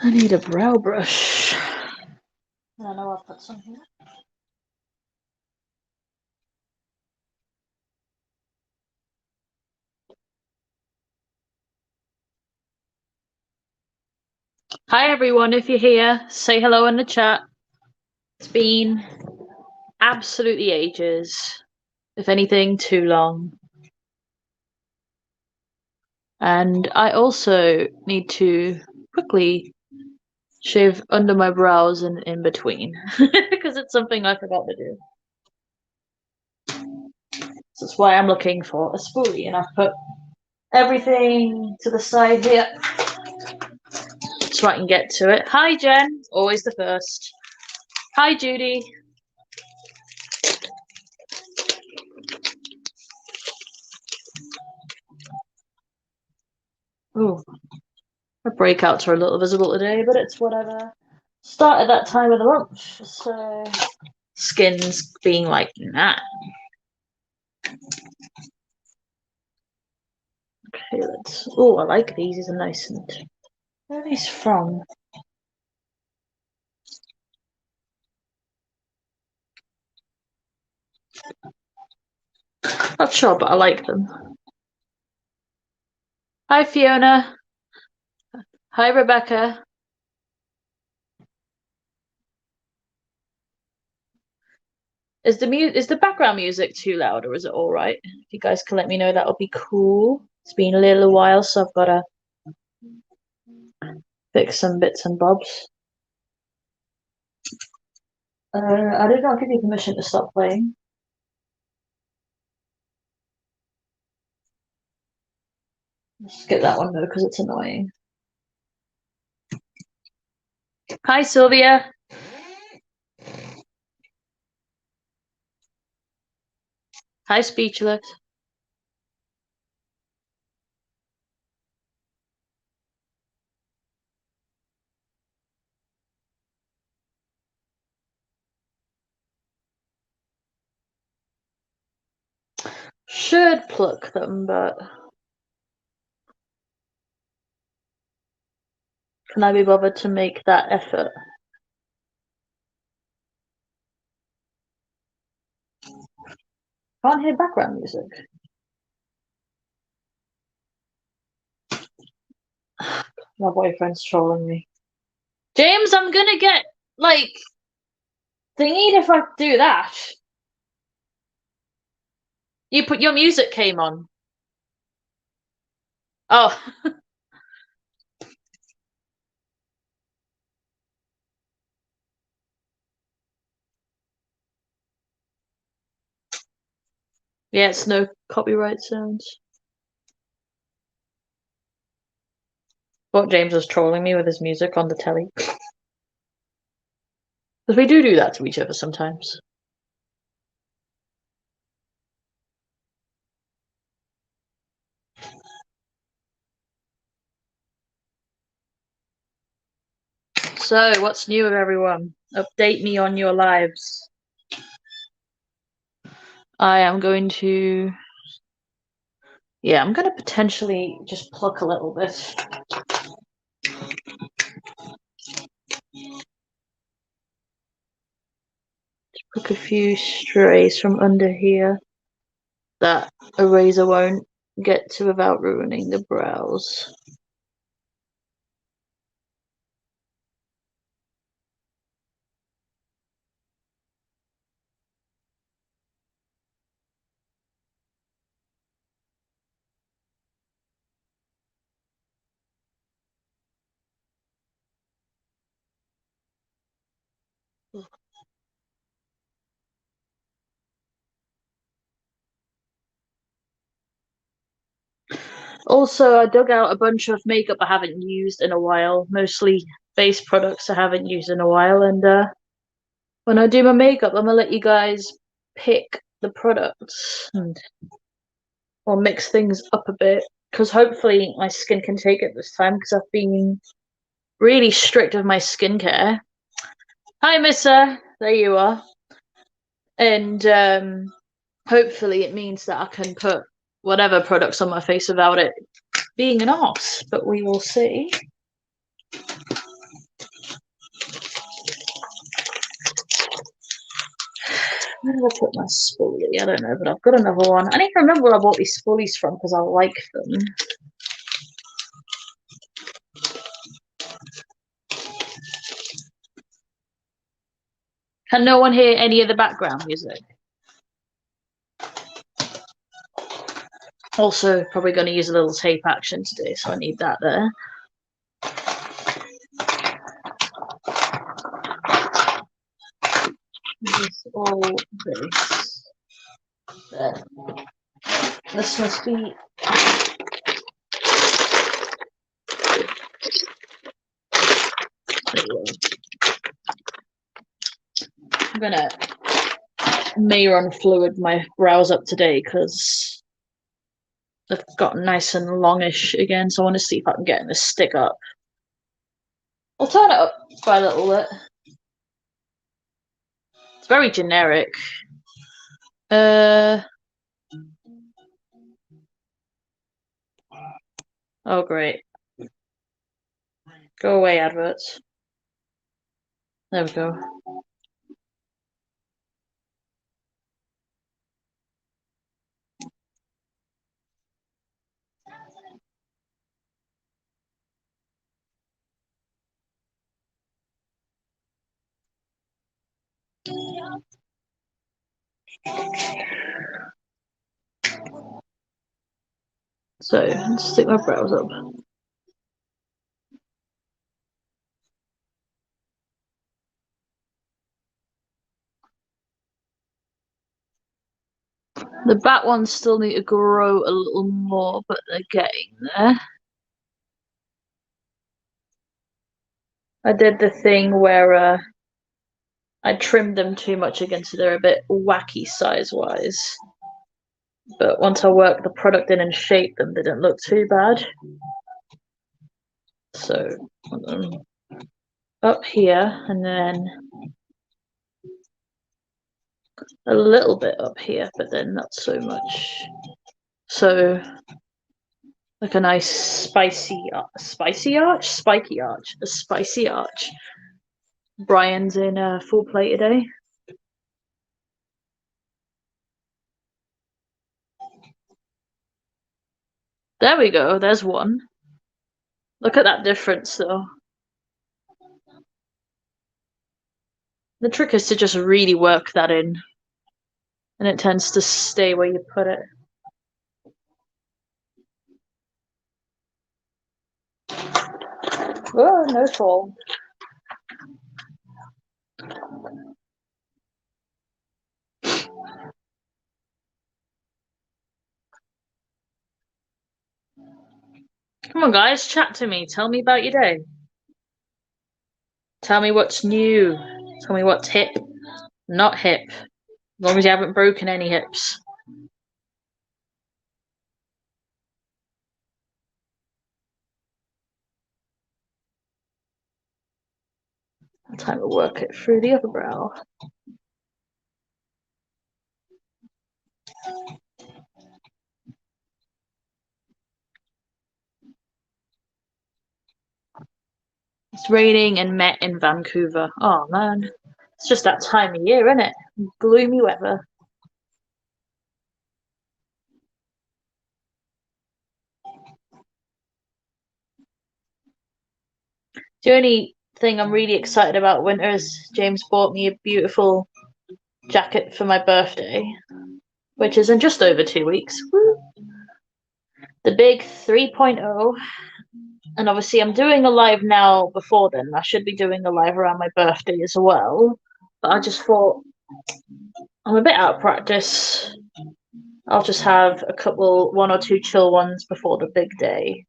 I need a brow brush. I know I'll put some here. Hi everyone, if you're here, say hello in the chat. It's been absolutely ages, if anything, too long. And I also need to quickly shave under my brows and in between, because it's something I forgot to do. So that's why I'm looking for a spoolie, and I've put everything to the side here so I can get to it. Hi Jen, always the first. Hi Judy. Ooh, my breakouts are a little visible today, but it's whatever. Started that time of the month, so skin's being like, nah. Okay, let's. Oh, I like these. These are nice and. Where are these from? Not sure, but I like them. Hi Fiona. Hi Rebecca. Is the background music too loud, or is it all right? If you guys can let me know, that would be cool. It's been a little while, so I've got to fix some bits and bobs. I did not give you permission to stop playing. Skip that one though, because it's annoying. Hi Sylvia. Hi Speechless. Should pluck them, but can I be bothered to make that effort? Can't hear background music. My boyfriend's trolling me. James, I'm gonna get like thingy if I do that. You put your music came on. Oh. Yeah, it's no copyright sounds. But James was trolling me with his music on the telly. Because we do that to each other sometimes. So, what's new with everyone? Update me on your lives. I am going to. Yeah, I'm going to potentially just pluck a little bit. Pluck a few strays from under here that a razor won't get to without ruining the brows. Also, I dug out a bunch of makeup I haven't used in a while, mostly base products I haven't used in a while, and when I do my makeup, I'm gonna let you guys pick the products and or mix things up a bit because hopefully my skin can take it this time because I've been really strict with my skincare. Hi, Missa. There you are. And hopefully it means that I can put whatever products on my face without it being an arse, but we will see. Where did I put my spoolie? I don't know, but I've got another one. I need to remember where I bought these spoolies from because I like them. Can no one hear any of the background music? Also, probably going to use a little tape action today, so I need that there. Just all this. There. This must be. I'm gonna Mayron fluid my brows up today because they've got nice and longish again, so I want to see if I can get this stick up. I'll turn it up by a little bit. It's very generic. Oh great. Go away, adverts. There we go. So let's stick my brows up. The back ones still need to grow a little more, but they're getting there. I did the thing where I trimmed them too much again, so they're a bit wacky size-wise. But once I worked the product in and shaped them, they didn't look too bad. So up here, and then a little bit up here, but then not so much. So like a nice spicy arch. Brian's in full play today. There we go. There's one. Look at that difference, though. The trick is to just really work that in, and it tends to stay where you put it. Oh, no fall. Come on, guys, chat to me. Tell me about your day. Tell me what's new. Tell me what's hip, not hip. As long as you haven't broken any hips. Time to work it through the other brow. It's raining and met in Vancouver. Oh man, it's just that time of year, isn't it? Gloomy weather. The only thing I'm really excited about winter is James bought me a beautiful jacket for my birthday, which is in just over 2 weeks. Woo. The big 3.0. And obviously I'm doing a live now before then. I should be doing a live around my birthday as well. But I just thought I'm a bit out of practice. I'll just have one or two chill ones before the big day.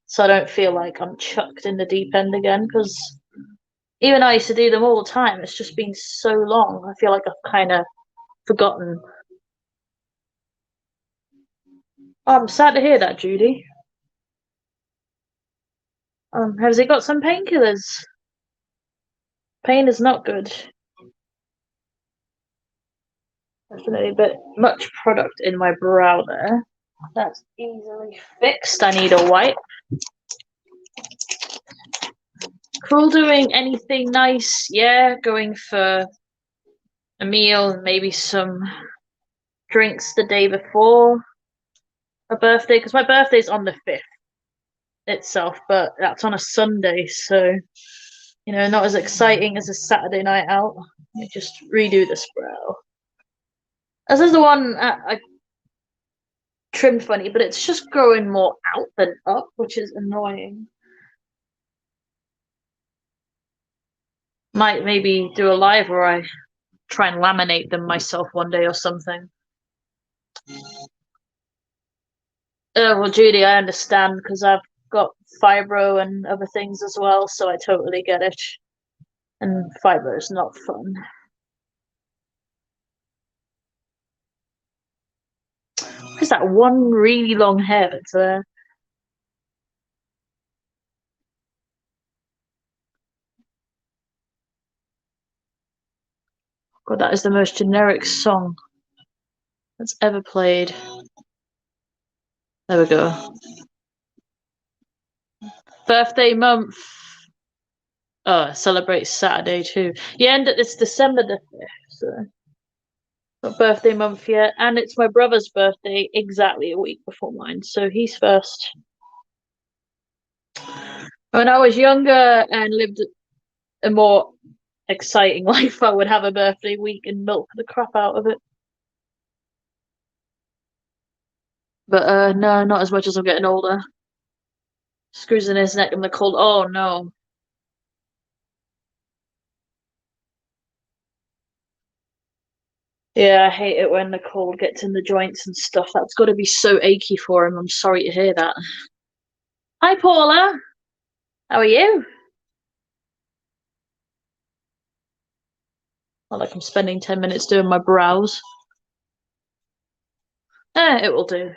So I don't feel like I'm chucked in the deep end again, because even I used to do them all the time. It's just been so long. I feel like I've kind of forgotten. Oh, I'm sad to hear that, Judy. Has he got some painkillers? Pain is not good. Definitely a bit much product in my brow there. That's easily fixed. I need a wipe. Cruel doing anything nice? Yeah, going for a meal and maybe some drinks the day before a birthday, because my birthday's on the 5th itself, but that's on a Sunday, so not as exciting as a Saturday night out. Let me just redo this brow. This is the one I trimmed funny, but it's just growing more out than up, which is annoying. Might maybe do a live where I try and laminate them myself one day or something. Well, Judy, I understand because I've got fibro and other things as well, so I totally get it. And fibro is not fun. What's that one really long hair that's there? God, that is the most generic song that's ever played. There we go. Birthday month. Oh, celebrates Saturday too. Yeah, and it's December the 5th, so not birthday month yet. And it's my brother's birthday exactly a week before mine, so he's first. When I was younger and lived a more exciting life, I would have a birthday week and milk the crap out of it. But no, not as much as I'm getting older. Screws in his neck and the cold. Oh no. Yeah, I hate it when the cold gets in the joints and stuff. That's got to be so achy for him. I'm sorry to hear that. Hi, Paula. How are you? Not like I'm spending 10 minutes doing my brows. It will do.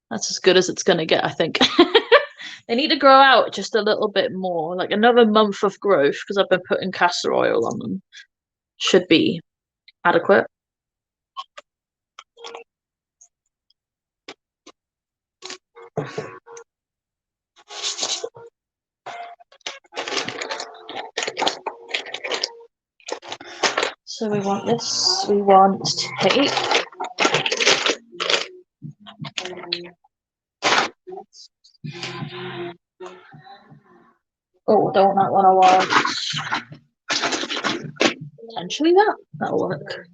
That's as good as it's going to get, I think. They need to grow out just a little bit more, like another month of growth, because I've been putting castor oil on them. Should be adequate. So we want this. We want tape. Oh, don't that want to watch? Potentially that'll work.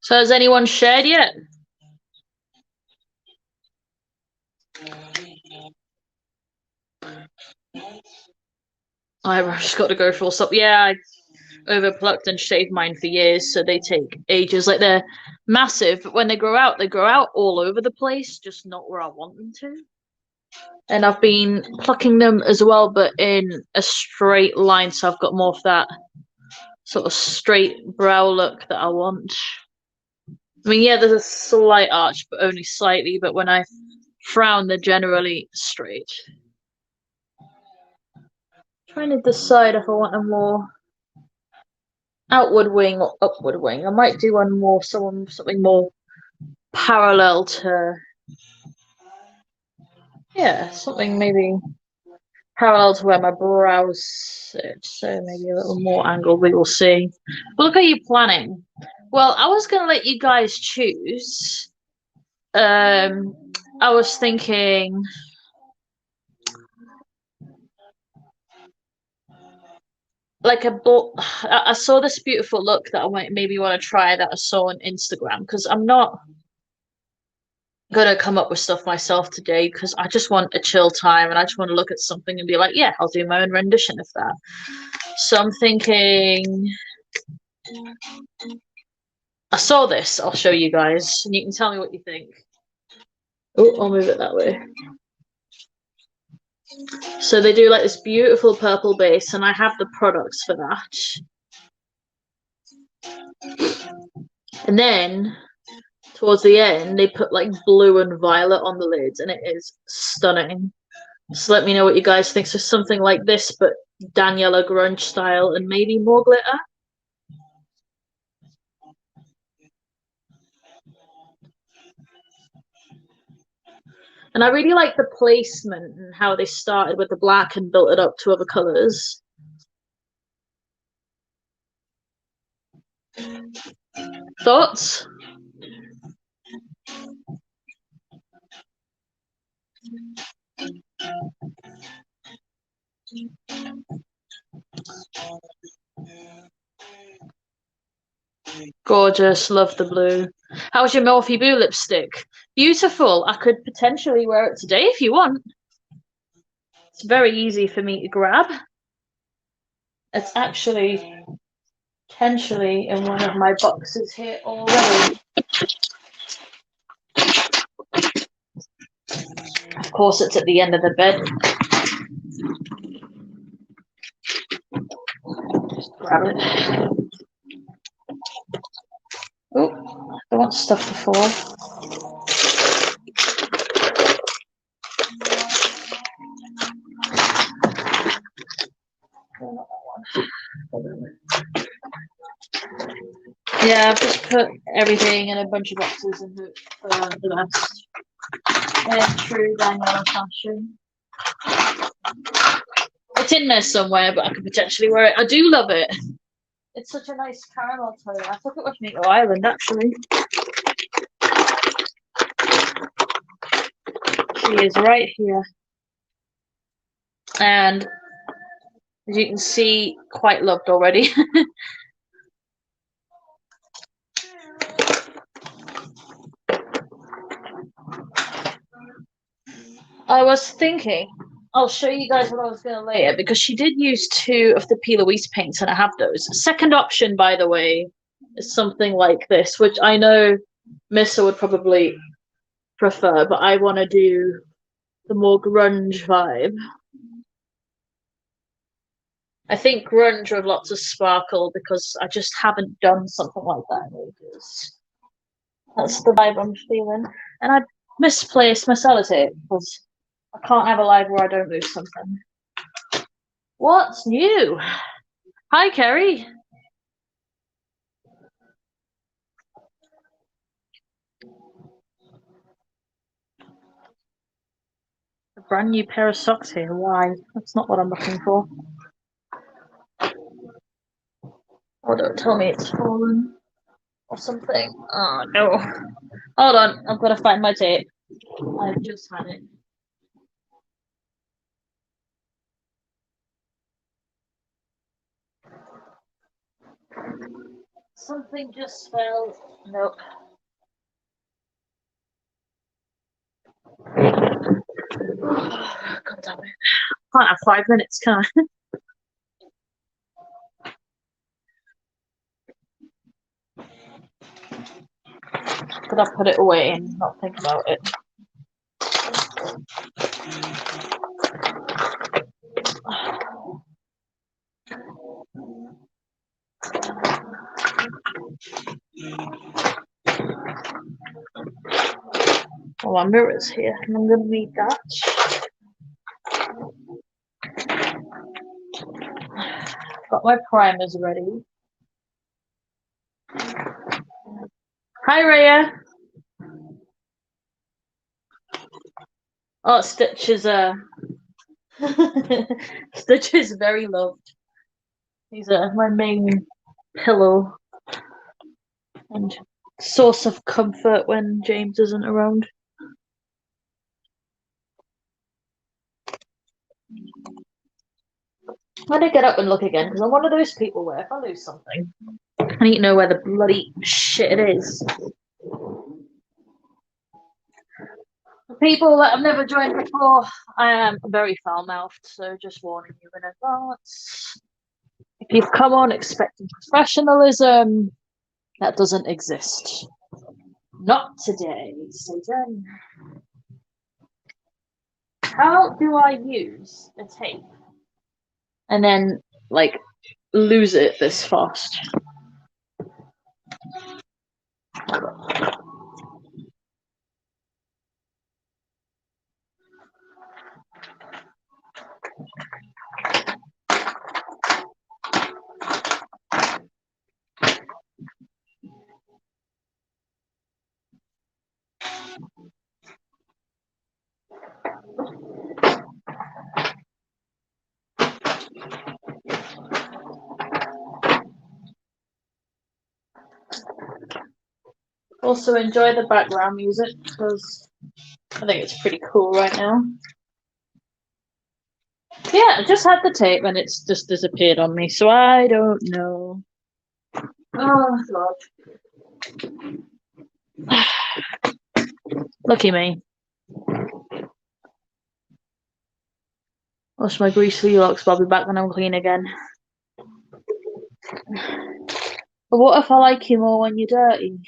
So has anyone shared yet? I've just got to go for some. Yeah, I overplucked and shaved mine for years, so they take ages. Like they're massive, but when they grow out all over the place, just not where I want them to. And I've been plucking them as well, but in a straight line, so I've got more of that sort of straight brow look that I want. I mean, yeah, there's a slight arch, but only slightly. But when I frown, they're generally straight. Trying to decide if I want a more outward wing or upward wing. I might do one more, something more parallel to, yeah, something maybe parallel to where my brows sit. So maybe a little more angled. We will see. But look, are you planning? Well, I was gonna let you guys choose. I was thinking. Like I saw this beautiful look that I might maybe want to try that I saw on Instagram because I'm not gonna come up with stuff myself today because I just want a chill time and I just want to look at something and be like, yeah, I'll do my own rendition of that. So I'm thinking I saw this, I'll show you guys, and you can tell me what you think. Oh, I'll move it that way. So they do like this beautiful purple base, and I have the products for that. And then towards the end, they put like blue and violet on the lids, and it is stunning. So let me know what you guys think. So something like this, but Daniela grunge style, and maybe more glitter. And I really like the placement and how they started with the black and built it up to other colours. Thoughts? Gorgeous, love the blue. How's your Morphe Boo lipstick? Beautiful. I could potentially wear it today if you want. It's very easy for me to grab. It's actually potentially in one of my boxes here already. Of course, it's at the end of the bed. Just grab it. Oh, I don't want stuff to fall. Yeah, I've just put everything in a bunch of boxes and hope for the best. In true Daniela fashion. It's in there somewhere, but I could potentially wear it. I do love it. It's such a nice caramel tone. I took it with me to Ireland, actually. She is right here. And as you can see, quite loved already. I was thinking, I'll show you guys what I was going to later because she did use 2 of the P. Louise paints and I have those. Second option, by the way, is something like this, which I know Missa would probably prefer, but I want to do the more grunge vibe. I think grunge with lots of sparkle because I just haven't done something like that in ages. That's the vibe I'm feeling. And I misplaced my sellotape because I can't have a live where I don't lose something. What's new? Hi, Kerry. A brand new pair of socks here. Why? That's not what I'm looking for. Oh, don't tell me it's fallen or something. Oh, no. Hold on. I've got to find my tape. I've just had it. Something just fell. Nope. God damn it. Can't have 5 minutes, can I? Could I put it away and not think about it? Oh, my mirror's here, and I'm going to need that. Got my primers ready. Hi, Raya. Oh, Stitch is Stitch is very loved. He's my main pillow and source of comfort when James isn't around. I'm gonna get up and look again because I'm one of those people where if I lose something, I need to know where the bloody shit it is. For people that have never joined before, I am very foul mouthed, so just warning you in advance. If you've come on expecting professionalism, that doesn't exist. Not today, Satan. How do I use a tape and then, like, lose it this fast? Also enjoy the background music because I think it's pretty cool right now. Yeah, I just had the tape and it's just disappeared on me, so I don't know. Oh god. Lucky me. Wash my greasy locks, but I'll be back when I'm clean again. But what if I like you more when you're dirty?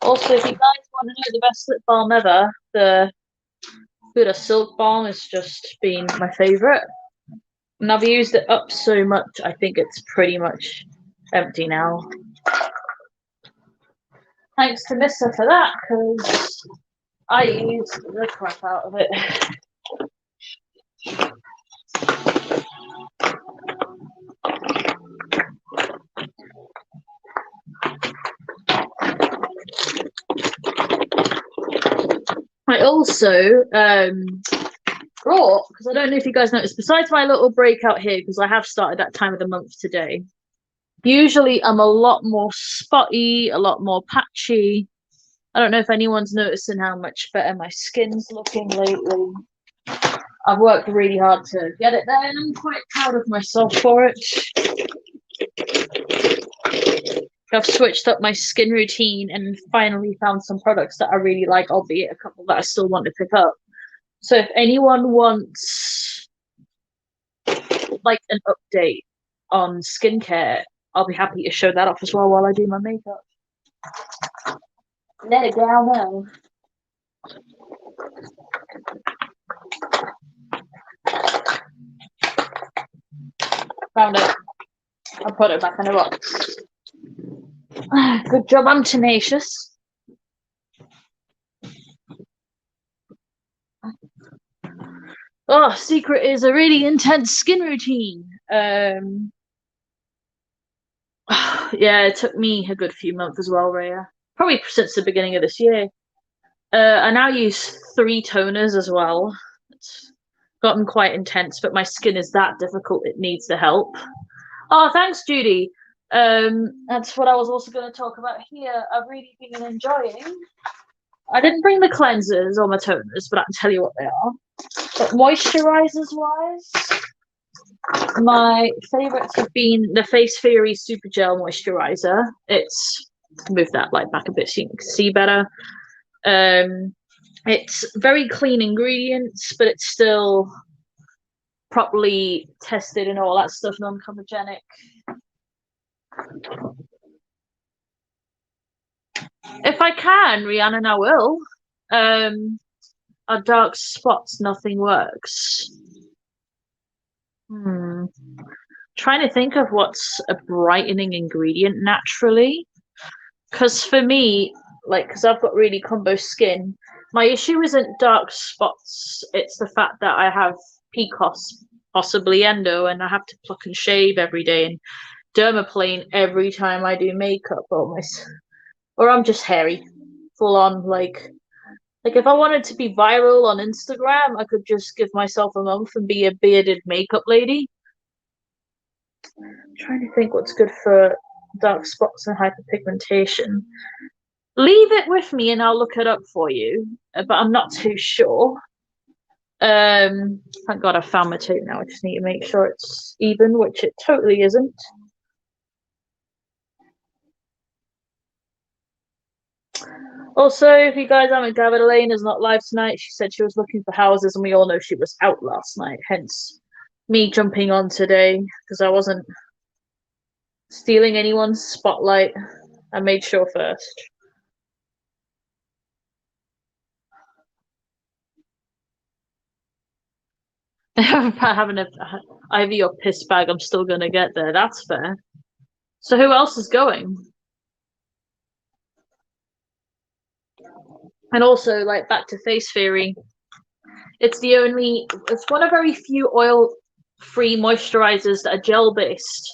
Also, if you guys want to know the best lip balm ever, the Huda Silk Balm has just been my favourite. And I've used it up so much, I think it's pretty much empty now. Thanks to Missa for that, because I used the crap out of it. I also brought, because I don't know if you guys noticed, besides my little breakout here, because I have started that time of the month today, usually I'm a lot more spotty, a lot more patchy. I don't know if anyone's noticing how much better my skin's looking lately. I've worked really hard to get it there, and I'm quite proud of myself for it. I've switched up my skin routine and finally found some products that I really like, albeit a couple that I still want to pick up. So if anyone wants like an update on skincare, I'll be happy to show that off as well while I do my makeup. Let it go now. Found it. I'll put it back in the box. Good job, I'm tenacious. Oh, secret is a really intense skin routine. Yeah, it took me a good few months as well, Rhea. Probably since the beginning of this year. I now use 3 toners as well. It's gotten quite intense, but my skin is that difficult, it needs the help. Oh, thanks, Judy. That's what I was also going to talk about here. I've really been enjoying. I didn't bring the cleansers or my toners, but I can tell you what they are. But moisturizers wise, my favorites have been the Face Theory Super Gel Moisturizer. It's move that light back a bit so you can see better. It's very clean ingredients, but it's still properly tested and all that stuff, non-comedogenic. If I can, Rhiannon, I will. Our dark spots, nothing works. Trying to think of what's a brightening ingredient naturally. Because for me, like, because I've got really combo skin, my issue isn't dark spots. It's the fact that I have PCOS, possibly endo, and I have to pluck and shave every day and dermaplane every time I do makeup almost. Or I'm just hairy, full on, like if I wanted to be viral on Instagram, I could just give myself a month and be a bearded makeup lady. I'm trying to think what's good for dark spots and hyperpigmentation. Leave it with me and I'll look it up for you, but I'm not too sure. Thank God I found my tape now. I just need to make sure it's even, which it totally isn't. Also, if you guys haven't gathered, Elaine is not live tonight. She said she was looking for houses, and we all know she was out last night. Hence, me jumping on today because I wasn't stealing anyone's spotlight. I made sure first. Having a Ivy or piss bag, I'm still gonna get there. That's fair. So who else is going? And also, like back to Face Theory, it's one of very few oil-free moisturizers that are gel-based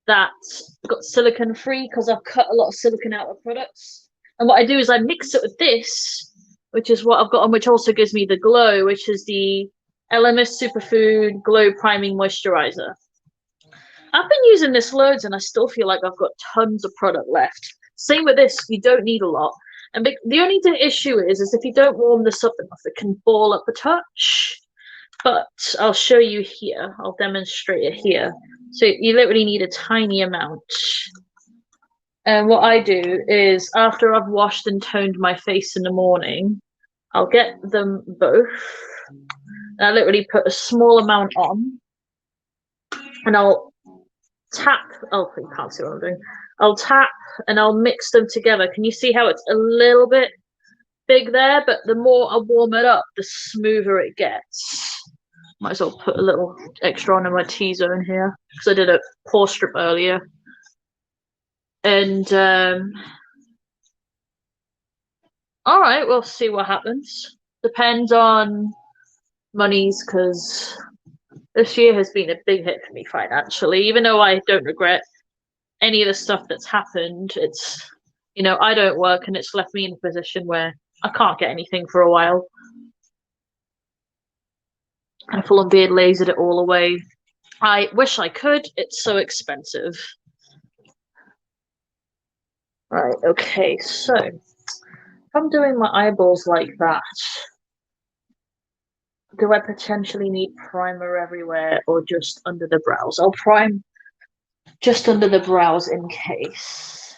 that's got silicone-free because I've cut a lot of silicone out of products. And what I do is I mix it with this, which is what I've got on, which also gives me the glow, which is the LMS Superfood Glow Priming Moisturizer. I've been using this loads and I still feel like I've got tons of product left. Same with this, you don't need a lot. And the only issue is if you don't warm this up enough, it can ball up a touch. But I'll show you here. I'll demonstrate it here. So you literally need a tiny amount. And what I do is after I've washed and toned my face in the morning, I'll get them both. And I literally put a small amount on. And I'll tap. Oh, you can't see what I'm doing. I'll tap and I'll mix them together. Can you see how it's a little bit big there? But the more I warm it up, the smoother it gets. Might as well put a little extra on in my T-zone here because I did a pore strip earlier. And all right, we'll see what happens. Depends on monies because this year has been a big hit for me financially. Even though I don't regret any of the stuff that's happened, it's, you know, I don't work and it's left me in a position where I can't get anything for a while. And Full on Beard lasered it all away. I wish I could. It's so expensive. Right, okay, so if I'm doing my eyeballs like that, do I potentially need primer everywhere or just under the brows? I'll prime just under the brows in case.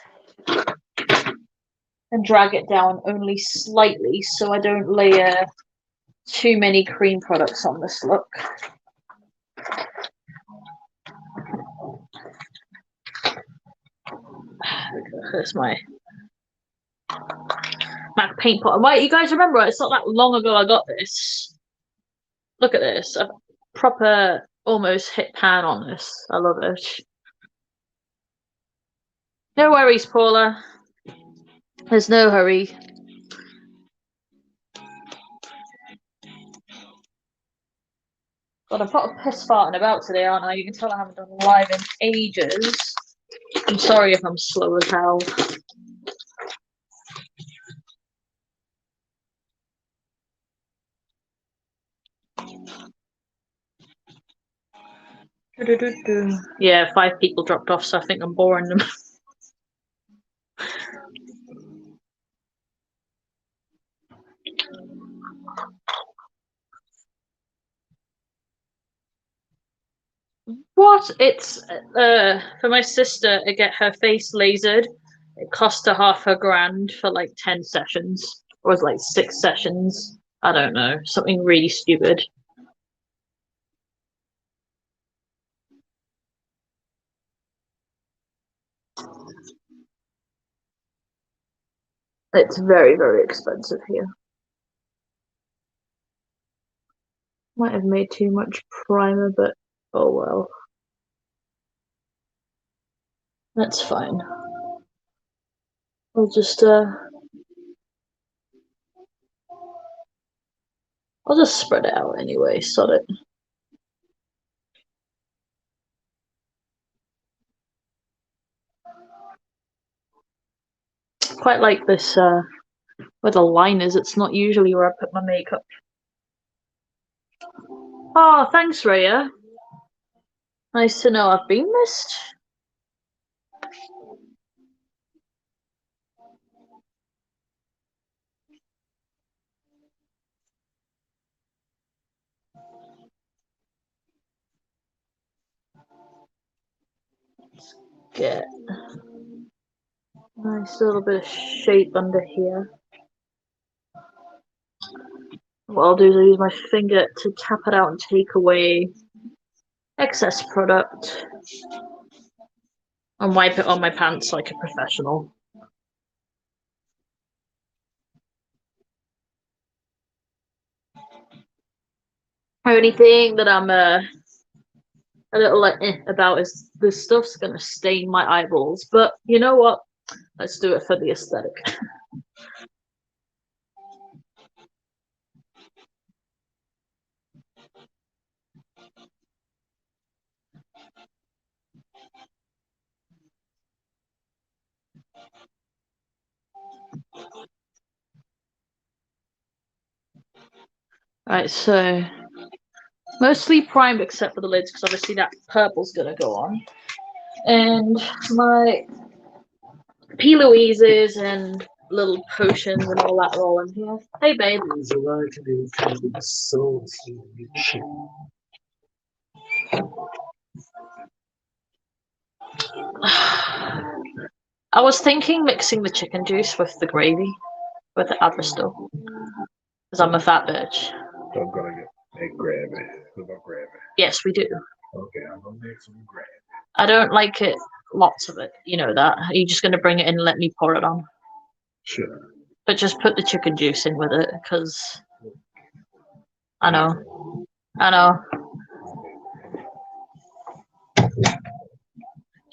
And drag it down only slightly so I don't layer too many cream products on this look. There's my MAC paint pot. Wait, you guys remember, it's not that long ago I got this. Look at this. A proper almost hit pan on this. I love it. No worries, Paula. There's no hurry. God, I've got a piss farting about today, aren't I? You can tell I haven't done live in ages. I'm sorry if I'm slow as hell. Yeah, 5 people dropped off, so I think I'm boring them. What? It's for my sister to get her face lasered. It cost her $500 for like 10 sessions, or was it like 6 sessions? I don't know, something really stupid. It's very, very expensive here. Might have made too much primer, but oh well. That's fine. I'll just spread it out anyway, sod it. Quite like this where the line is. It's not usually where I put my makeup. Oh, thanks, Raya. Nice to know I've been missed. Let's get a nice little bit of shape under here. What I'll do is I'll use my finger to tap it out and take away excess product and wipe it on my pants like a professional. Only thing that I'm a little like about is this stuff's gonna stain my eyeballs, but you know what? Let's do it for the aesthetic. Right, so Mostly primed except for the lids, because obviously that purple's gonna go on. And my P. Louises and little potions and all that are all in here. Hey, babe. I was thinking mixing the chicken juice with the gravy, with the other stuff, because I'm a fat bitch. So I'm gonna make gravy. What about gravy? Yes, we do. Okay, I'm gonna make some gravy. I don't like it, lots of it. You know that. Are you just gonna bring it in and let me pour it on? Sure. But just put the chicken juice in with it, because I know. I know.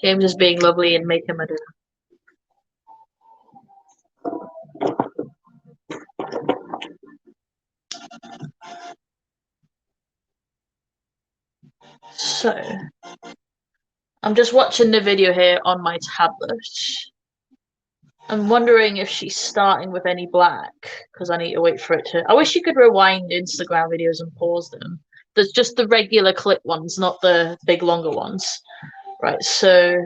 James is being lovely and making my dinner. So, I'm just watching the video here on my tablet. I'm wondering if she's starting with any black, because I need to wait for it to. I wish you could rewind Instagram videos and pause them. There's just the regular clip ones, not the big longer ones. Right, so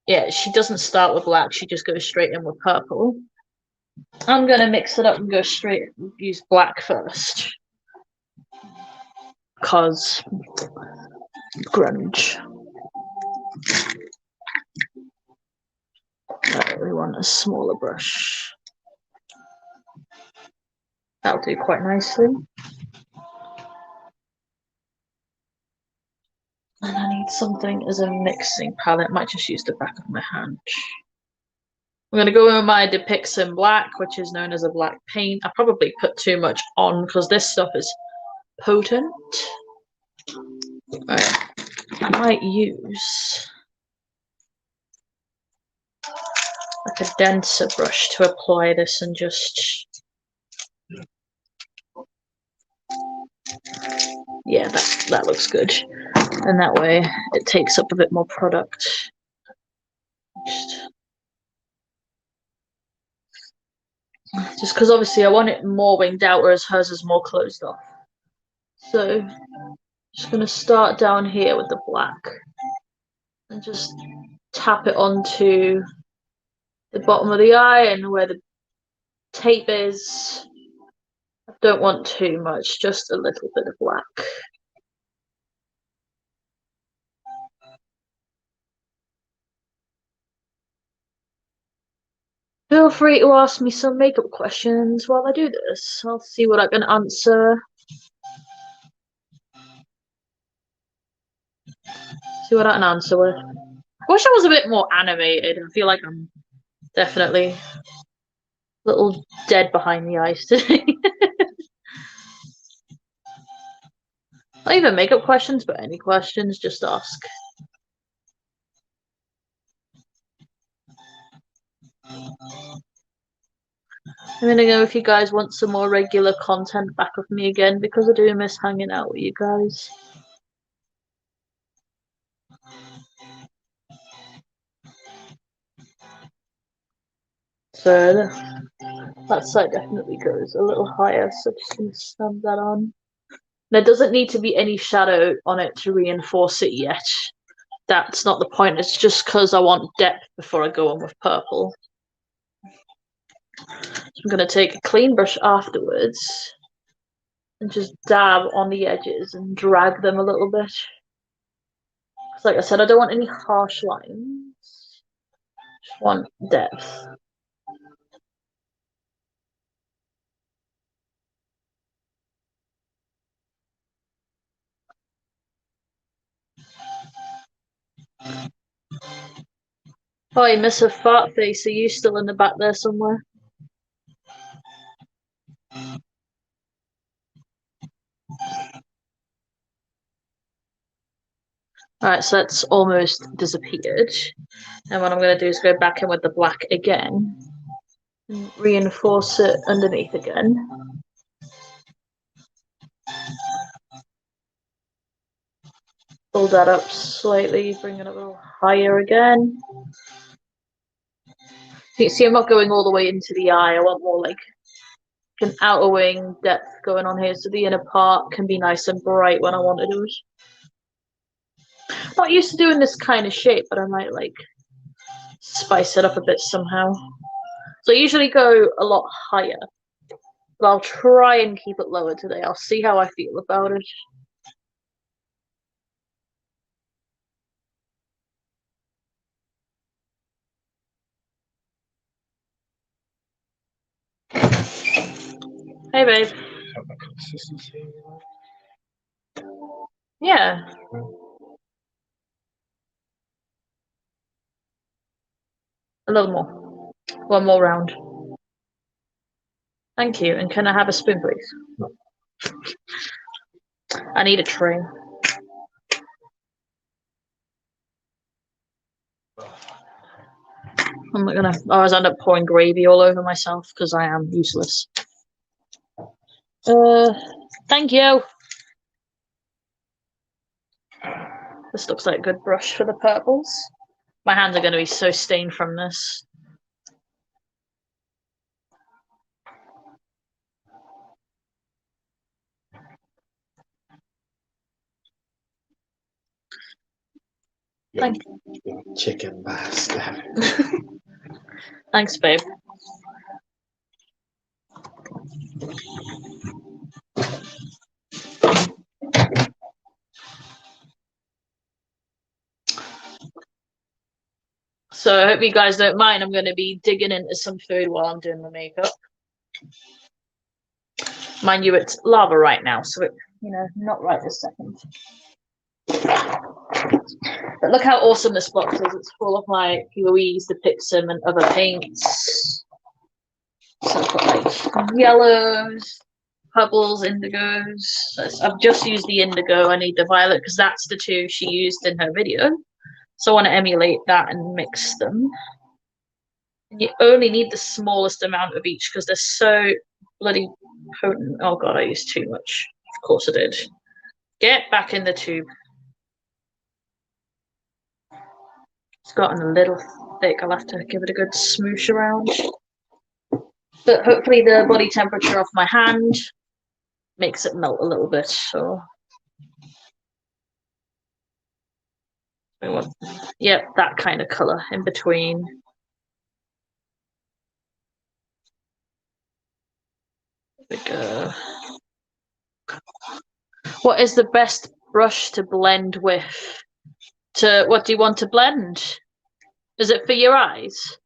yeah, she doesn't start with black, she just goes straight in with purple. I'm gonna mix it up and go straight, use black first. Cause grunge. Right, we want a smaller brush. That'll do quite nicely. And I need something as a mixing palette. Might just use the back of my hand. I'm going to go in with my Depixen Black, which is known as a black paint. I probably put too much on because this stuff is potent. Right. I might use like a denser brush to apply this and just... Yeah, that looks good. And that way it takes up a bit more product. Just because obviously I want it more winged out, whereas hers is more closed off. So just going to start down here with the black and just tap it onto the bottom of the eye and where the tape is. I don't want too much, just a little bit of black. Feel free to ask me some makeup questions while I do this. I'll see what I can answer. See what I can answer with. I wish I was a bit more animated. I feel like I'm definitely a little dead behind the eyes today. Not even makeup questions, but any questions, just ask. I'm gonna go if you guys want some more regular content back with me again, because I do miss hanging out with you guys. So that side definitely goes a little higher, so just gonna stamp that on. There doesn't need to be any shadow on it to reinforce it yet. That's not the point, it's just because I want depth before I go on with purple. So I'm going to take a clean brush afterwards and just dab on the edges and drag them a little bit. Because like I said, I don't want any harsh lines. Just want depth. Hi, Miss a Fart Face, are you still in the back there somewhere? Alright, so that's almost disappeared. And what I'm going to do is go back in with the black again. And reinforce it underneath again. Pull that up slightly, bring it a little higher again. You see, I'm not going all the way into the eye. I want more like an outer wing depth going on here, so the inner part can be nice and bright when I want to do it. Not used to doing this kind of shape, but I might like spice it up a bit somehow. So I usually go a lot higher, but I'll try and keep it lower today. I'll see how I feel about it. Hey, babe. Have the consistency. Yeah. A little more. One more round. Thank you. And can I have a spoon, please? No. I need a tray. I'm not gonna. I always end up pouring gravy all over myself because I am useless. Thank you. This looks like a good brush for the purples. My hands are going to be so stained from this. Thank you. Chicken bastard. Thanks, babe. So I hope you guys don't mind. I'm going to be digging into some food while I'm doing the makeup. Mind you, it's lava right now, so it, not right this second. But look how awesome this box is. It's full of my Louise, the Pixum, and other paints. So I've got like yellows, purples, indigos. I've just used the indigo. I need the violet because that's the two she used in her video. So I want to emulate that and mix them. And you only need the smallest amount of each because they're so bloody potent. Oh god, I used too much. Of course I did. Get back in the tube. It's gotten a little thick. I'll have to give it a good smoosh around. But hopefully the body temperature off my hand makes it melt a little bit. So yeah, that kind of color in between. There we go. What is the best brush to blend with? What do you want to blend? Is it for your eyes?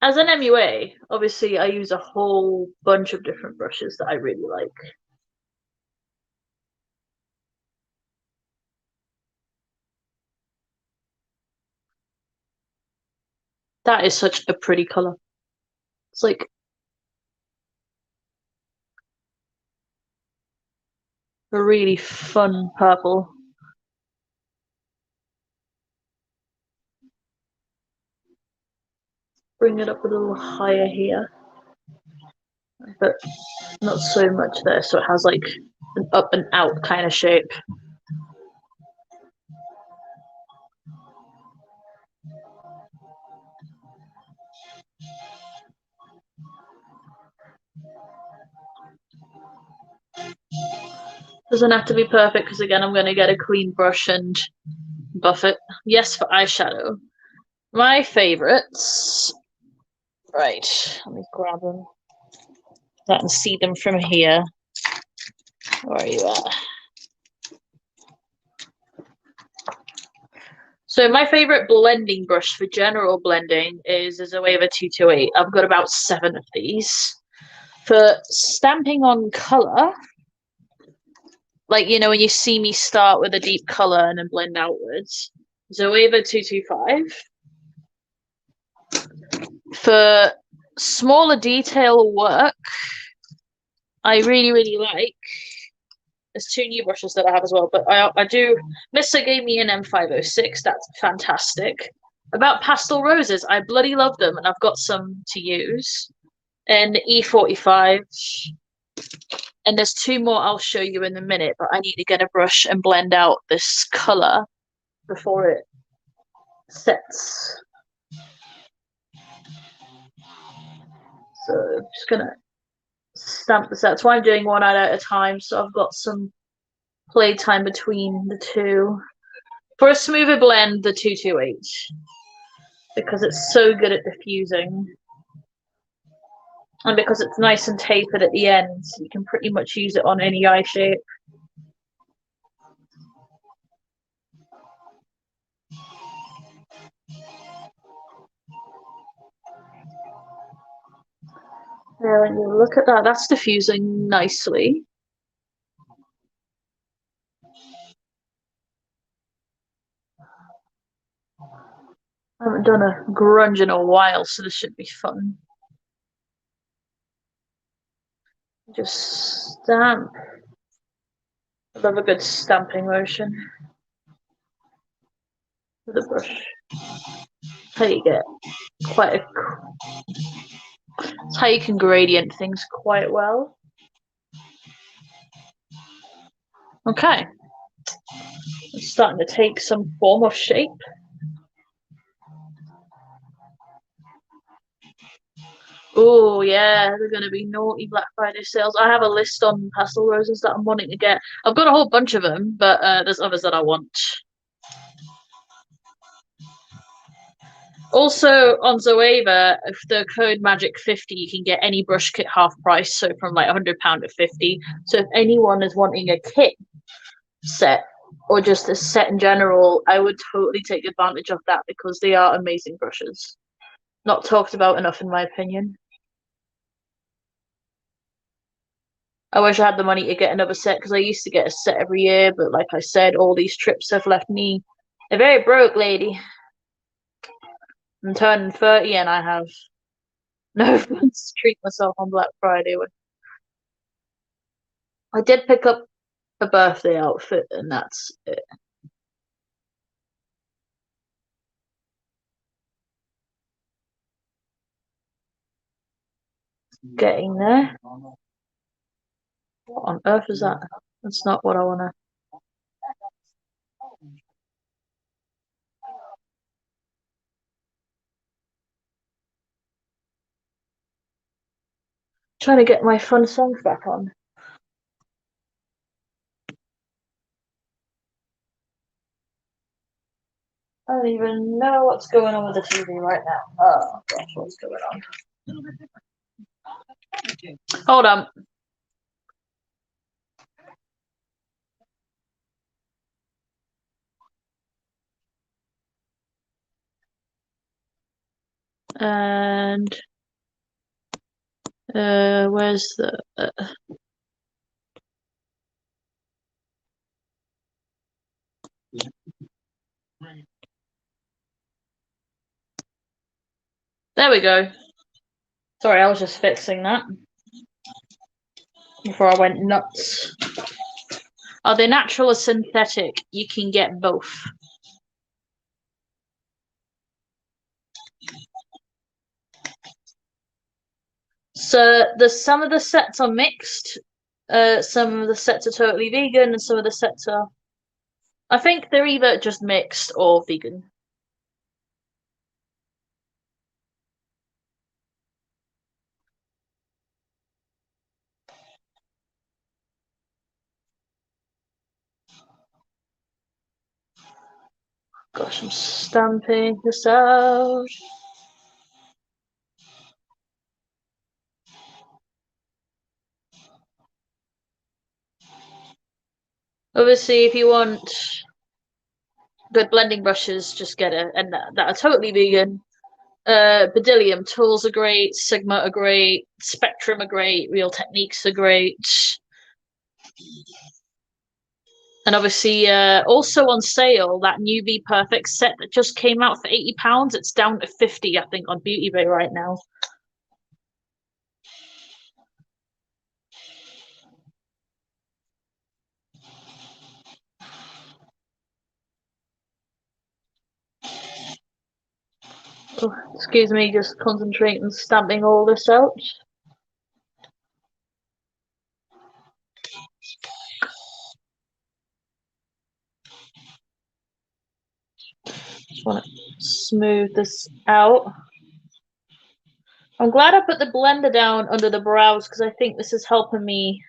As an MUA, obviously I use a whole bunch of different brushes that I really like. That is such a pretty color. It's like a really fun purple. Bring it up a little higher here, but not so much there, so it has like an up and out kind of shape. Doesn't have to be perfect because again I'm going to get a clean brush and buff it. Yes, for eyeshadow. My favorites. Right, let me grab them. I can see them from here. Where are you at? So my favorite blending brush for general blending is a Zoeva 228. I've got about 7 of these. For stamping on color, like, when you see me start with a deep color and then blend outwards, Zoeva 225. For smaller detail work, I really, really like, there's 2 new brushes that I have as well, but I do, Missa gave me an M506, that's fantastic. About pastel roses, I bloody love them, and I've got some to use. And E45. And there's 2 more I'll show you in a minute, but I need to get a brush and blend out this color before it sets. So I'm just gonna stamp the sets. Why I'm doing one at a time, so I've got some play time between the two. For a smoother blend, the 228, because it's so good at diffusing. And because it's nice and tapered at the end, so you can pretty much use it on any eye shape. There, when you look at that, that's diffusing nicely. I haven't done a grunge in a while, so this should be fun. Just stamp. I love a good stamping motion with a brush. That's how you get quite a. That's how you can gradient things quite well. Okay. It's starting to take some form of shape. Oh yeah, they're going to be naughty Black Friday sales. I have a list on pastel roses that I'm wanting to get. I've got a whole bunch of them, but there's others that I want. Also on Zoeva, if the code Magic50, you can get any brush kit half price, so from like £100 to 50. So if anyone is wanting a kit set or just a set in general, I would totally take advantage of that because they are amazing brushes. Not talked about enough, in my opinion. I wish I had the money to get another set because I used to get a set every year, but like I said, all these trips have left me a very broke lady. I'm turning 30 and I have no funds to treat myself on Black Friday with. I did pick up a birthday outfit and that's it. Getting there. What on earth is that? That's not what I want to. Trying to get my fun songs back on. I don't even know what's going on with the TV right now. Oh gosh, what's going on? Hold on. And where's the there we go. Sorry, I was just fixing that before I went nuts. Are they natural or synthetic? You can get both. So some of the sets are mixed. Some of the sets are totally vegan, and some of the sets are. I think they're either just mixed or vegan. Gosh, I'm stamping this out. Obviously, if you want good blending brushes, just get it, and that are totally vegan. Bdellium tools are great, Sigma are great, Spectrum are great, Real Techniques are great. And obviously, also on sale, that new Be Perfect set that just came out for £80. It's down to 50, I think, on Beauty Bay right now. Oh, excuse me, just concentrating on stamping all this out. Just want to smooth this out. I'm glad I put the blender down under the brows because I think this is helping me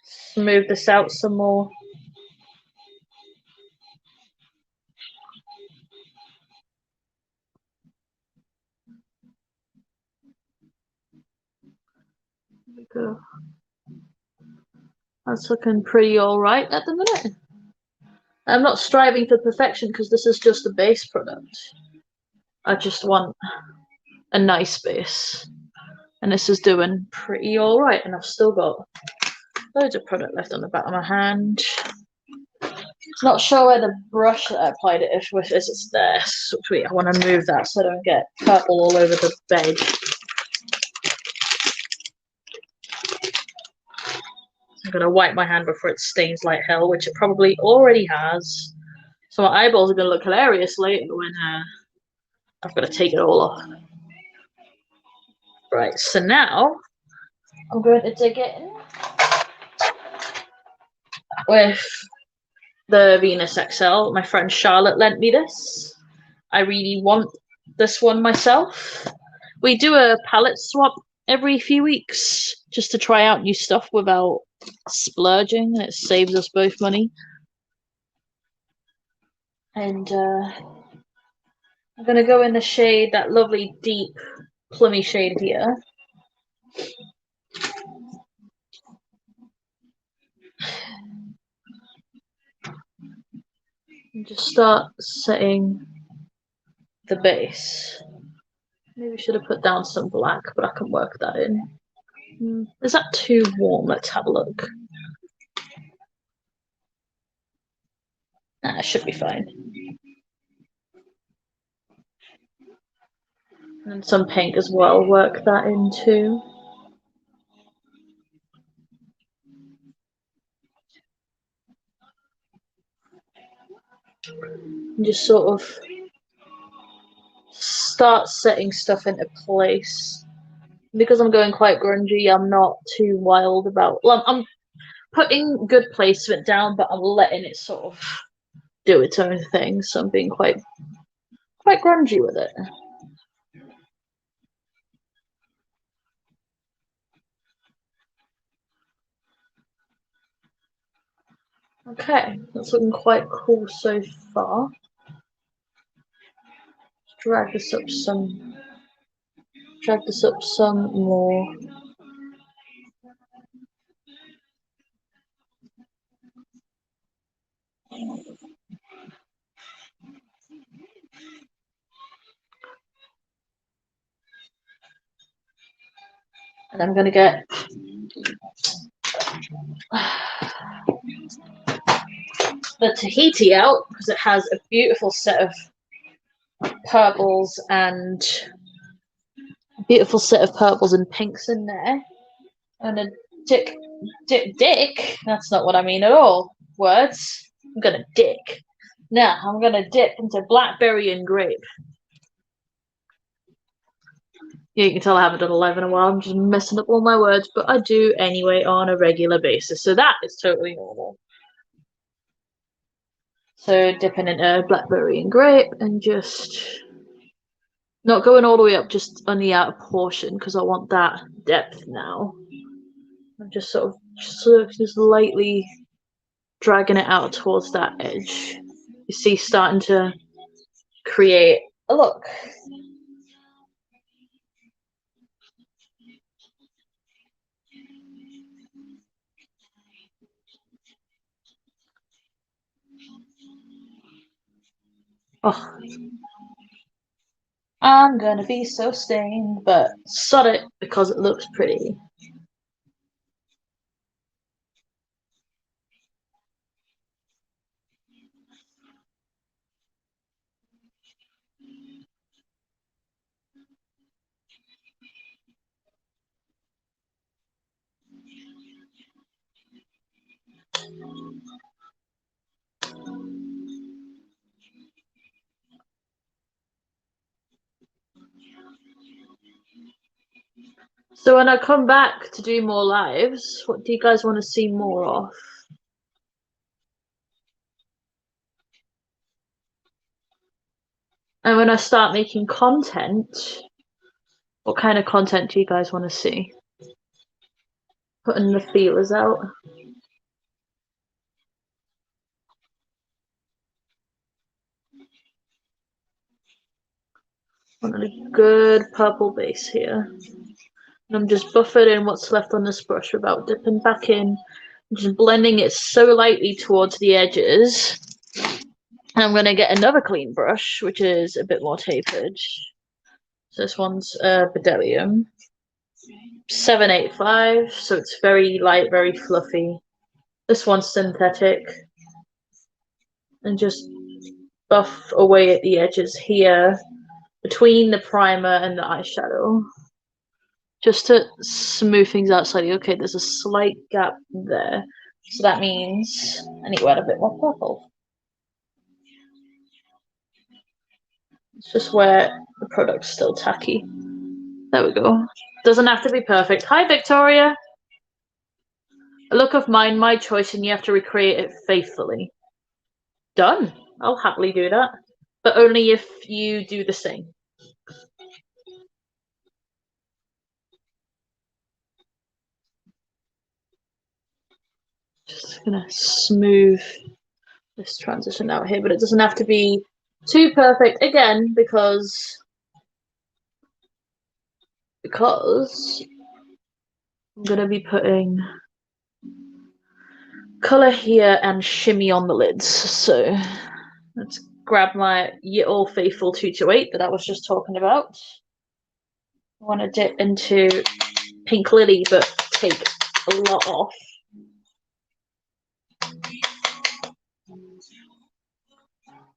smooth this out some more. There we go. That's looking pretty alright at the minute. I'm not striving for perfection because this is just a base product. I just want a nice base. And this is doing pretty alright, and I've still got loads of product left on the back of my hand. Not sure where the brush that I applied it with is. It's there. Sweet. I want to move that so I don't get purple all over the bed. I'm going to wipe my hand before it stains like hell, which it probably already has. So my eyeballs are going to look hilarious later when I've got to take it all off. Right, so now I'm going to dig in with the Venus XL. My friend Charlotte lent me this. I really want this one myself. We do a palette swap every few weeks just to try out new stuff without splurging, and it saves us both money. And I'm going to go in the shade, that lovely deep plummy shade here. And just start setting the base. Maybe I should have put down some black, but I can work that in. Is that too warm? Let's have a look. Nah, it should be fine. And some pink as well, work that in too. And just sort of start setting stuff into place. Because I'm going quite grungy, I'm not too wild about. Well, I'm putting good placement down, but I'm letting it sort of do its own thing. So I'm being quite grungy with it. Okay, that's looking quite cool so far. Drag this up some more. And I'm gonna get the Tahiti out because it has a beautiful set of purples and pinks in there. And a dick. That's not what I mean at all. Words. I'm gonna dick. Now I'm gonna dip into blackberry and grape. Yeah, you can tell I haven't done a live in a while. I'm just messing up all my words, but I do anyway on a regular basis. So that is totally normal. So dipping into blackberry and grape and just not going all the way up, just on the outer portion because I want that depth now. I'm just sort of just lightly dragging it out towards that edge. You see, starting to create a look. Oh, I'm gonna be so stained, but sod it because it looks pretty. So when I come back to do more lives, what do you guys want to see more of? And when I start making content, what kind of content do you guys want to see? Putting the feelers out. Want a good purple base here. And I'm just buffering what's left on this brush without dipping back in. Just blending it so lightly towards the edges. And I'm going to get another clean brush, which is a bit more tapered. So this one's Bdellium 785, so it's very light, very fluffy. This one's synthetic. And just buff away at the edges here between the primer and the eyeshadow. Just to smooth things out slightly. Okay, there's a slight gap there. So that means I need to add a bit more purple. It's just where the product's still tacky. There we go. Doesn't have to be perfect. Hi, Victoria. A look of mine, my choice, and you have to recreate it faithfully. Done. I'll happily do that. But only if you do the same. Just gonna smooth this transition out here, but it doesn't have to be too perfect again because I'm gonna be putting color here and shimmy on the lids. So let's grab my Ye Old Faithful 228 that I was just talking about. I want to dip into Pink Lily, but take a lot off.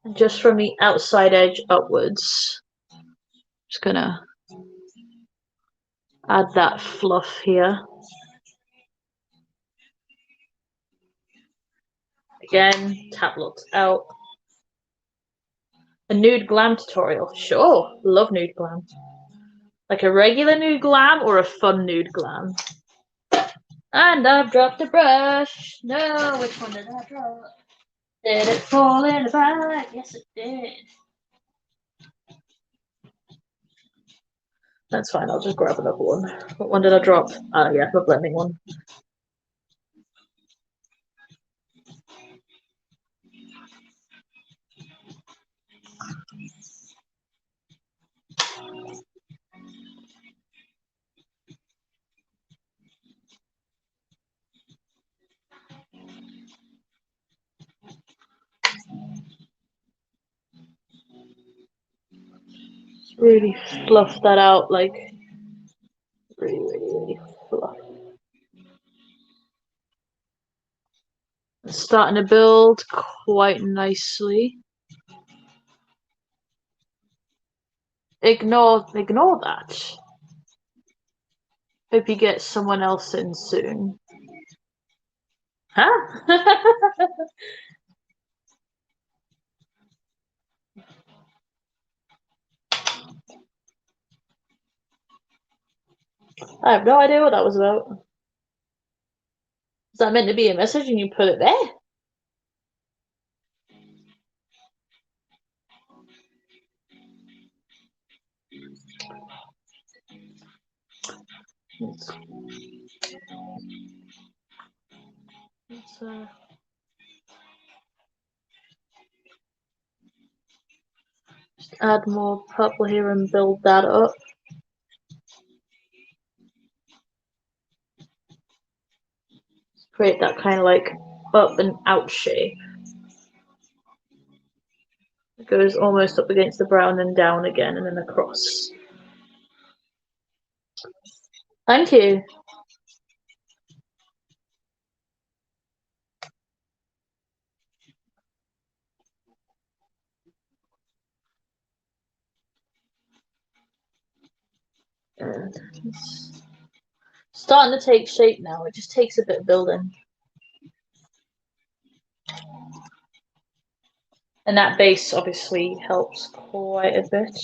And just from the outside edge upwards, just gonna add that fluff here. Again, tap lots out. A nude glam tutorial. Sure, love nude glam. Like a regular nude glam or a fun nude glam? And I've dropped a brush. No, which one did I drop? Did it fall in the bag? Yes, it did. That's fine, I'll just grab another one. What one did I drop? Oh, yeah, the blending one. Really fluff that out, like really fluff. It's starting to build quite nicely. Ignore that. Hope you get someone else in soon. Huh? I have no idea what that was about. Is that meant to be a message and you put it there? Let's just add more purple here and build that up. Create that kind of like up and out shape. It goes almost up against the brown and down again and then across. Thank you. It's starting to take shape now. It just takes a bit of building. And that base obviously helps quite a bit.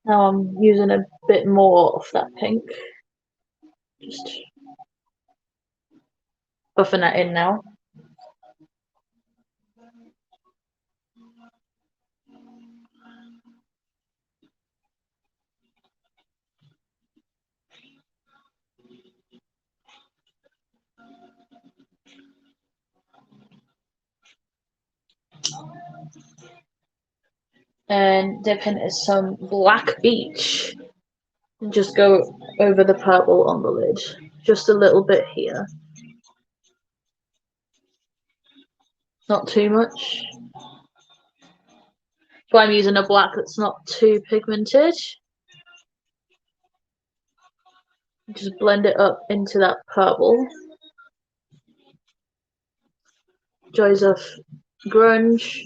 Now I'm using a bit more of that pink. Just buffing that in now. And dip into some Black Beach. And just go over the purple on the lid. Just a little bit here. Not too much. So I'm using a black that's not too pigmented. Just blend it up into that purple. Joseph Grunge.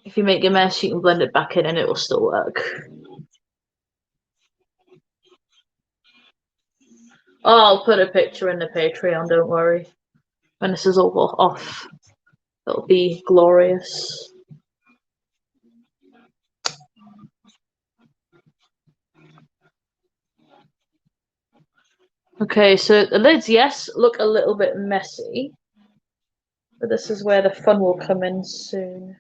If you make a mess, you can blend it back in and it will still work. Oh, I'll put a picture in the Patreon, don't worry. When this is all off, it'll be glorious. Okay, so the lids, yes, look a little bit messy. But this is where the fun will come in soon.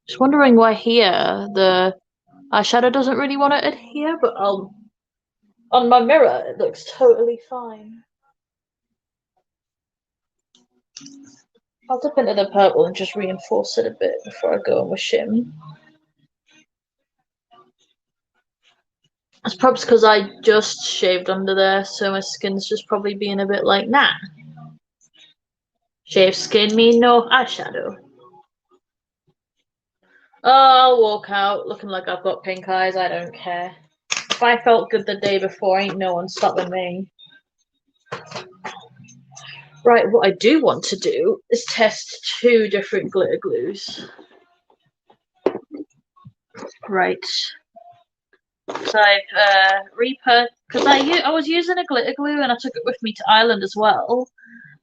Just wondering why here the eyeshadow doesn't really want to adhere, but on my mirror it looks totally fine. I'll dip into the purple and just reinforce it a bit before I go in with shim. It's probably because I just shaved under there, so my skin's just probably being a bit like, nah. Shaved skin mean no eyeshadow. Oh, I'll walk out looking like I've got pink eyes, I don't care. If I felt good the day before, ain't no one stopping me. Right, what I do want to do is test 2 different glitter glues. Right. So I've because I was using a glitter glue and I took it with me to Ireland as well.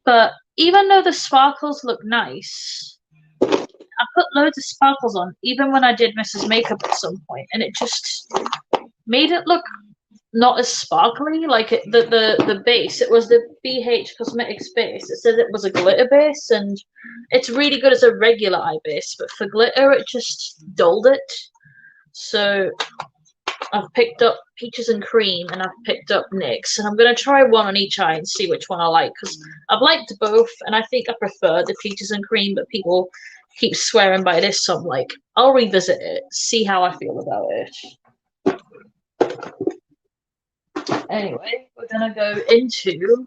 But even though the sparkles look nice, I put loads of sparkles on, even when I did Mrs. Makeup at some point, and it just made it look not as sparkly. Like the base, it was the BH Cosmetics base. It says it was a glitter base, and it's really good as a regular eye base, but for glitter, it just dulled it. So I've picked up Peaches and Cream and I've picked up NYX, and I'm going to try one on each eye and see which one I like, because I've liked both and I think I prefer the Peaches and Cream, but people keep swearing by this, so I'm like, I'll revisit it, see how I feel about it. Anyway, we're going to go into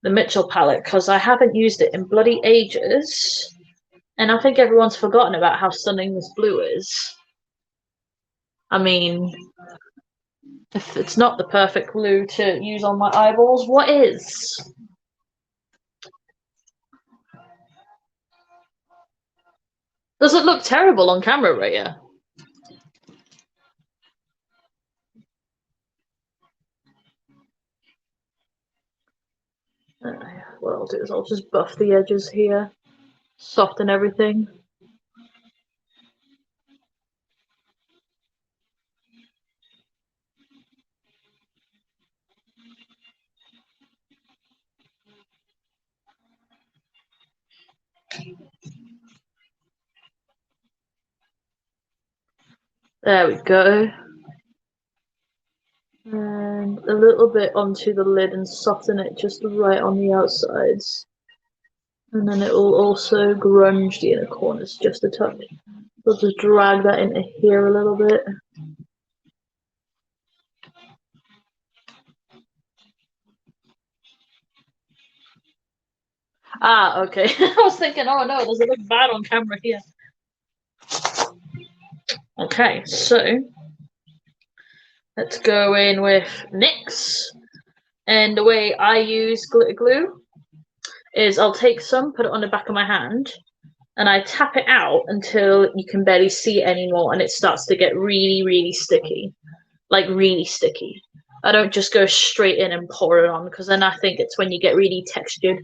the Mitchell palette because I haven't used it in bloody ages, and I think everyone's forgotten about how stunning this blue is. I mean, if it's not the perfect glue to use on my eyeballs, what is? Does it look terrible on camera, Raya? What I'll do is I'll just buff the edges here, soften everything. There we go. And a little bit onto the lid and soften it just right on the outsides. And then it will also grunge the inner corners just a touch. We'll just drag that into here a little bit. Ah, okay. I was thinking, oh no, does it look bad on camera here? Okay, so let's go in with NYX. And the way I use glitter glue is I'll take some, put it on the back of my hand, and I tap it out until you can barely see it anymore and it starts to get really, really sticky. Like really sticky. I don't just go straight in and pour it on, because then I think it's when you get really textured,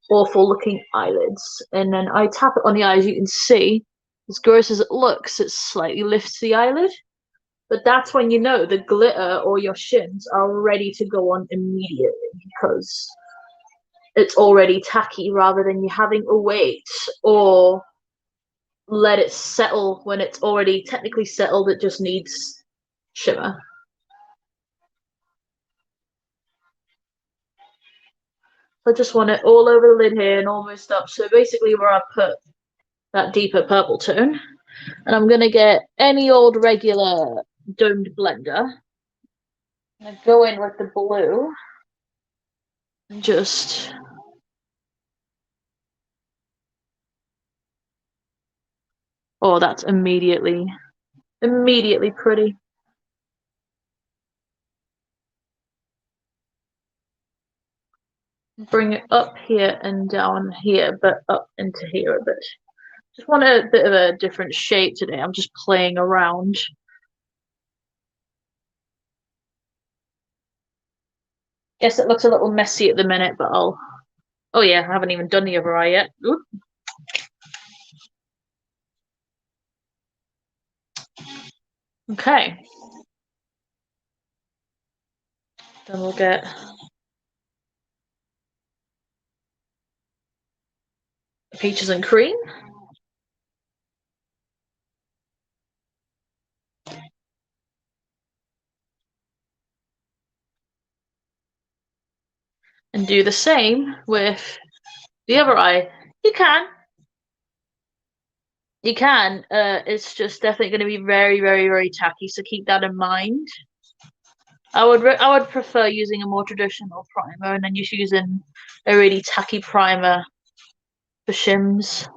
awful looking eyelids. And then I tap it on the eye. As you can see, as gross as it looks, it slightly lifts the eyelid. But that's when you know the glitter or your shims are ready to go on immediately because it's already tacky rather than you having to wait or let it settle when it's already technically settled. It just needs shimmer. I just want it all over the lid here and almost up. So basically where I put that deeper purple tone. And I'm going to get any old regular domed blender. I'm going to go in with the blue and just oh, that's immediately pretty. Bring it up here and down here, but up into here a bit. Just want a bit of a different shape today. I'm just playing around. Guess it looks a little messy at the minute, but I'll. Oh yeah, I haven't even done the other eye yet. Oop. Okay. Then we'll get peaches and cream. And do the same with the other eye. You can. You can. It's just definitely going to be very, very, very tacky, so keep that in mind. I would prefer using a more traditional primer and then just using a really tacky primer for shims.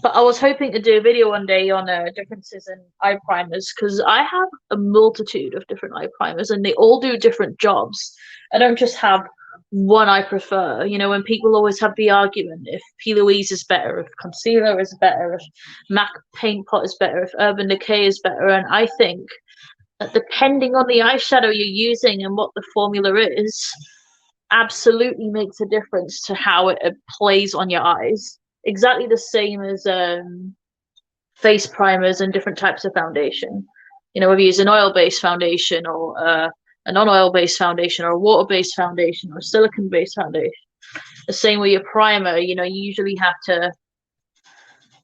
But I was hoping to do a video one day on differences in eye primers because I have a multitude of different eye primers and they all do different jobs. I don't just have one I prefer. You know, when people always have the argument if P. Louise is better, if concealer is better, if MAC Paint Pot is better, if Urban Decay is better, and I think that depending on the eyeshadow you're using and what the formula is, absolutely makes a difference to how it plays on your eyes. Exactly the same as face primers and different types of foundation. You know, whether you use an oil-based foundation or a non-oil-based foundation or a water-based foundation or a silicone-based foundation. The same with your primer, you know, you usually have to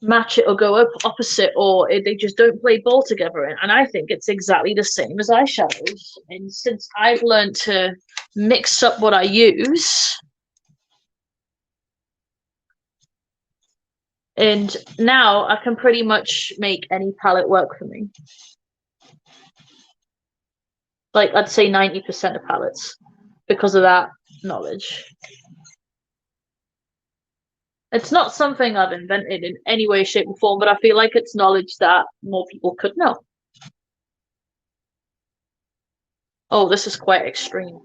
match it or go up opposite or they just don't play ball together. And I think it's exactly the same as eyeshadows. And since I've learned to mix up what I use, and now I can pretty much make any palette work for me. Like I'd say 90% of palettes because of that knowledge. It's not something I've invented in any way, shape, or form, but I feel like it's knowledge that more people could know. Oh, this is quite extreme.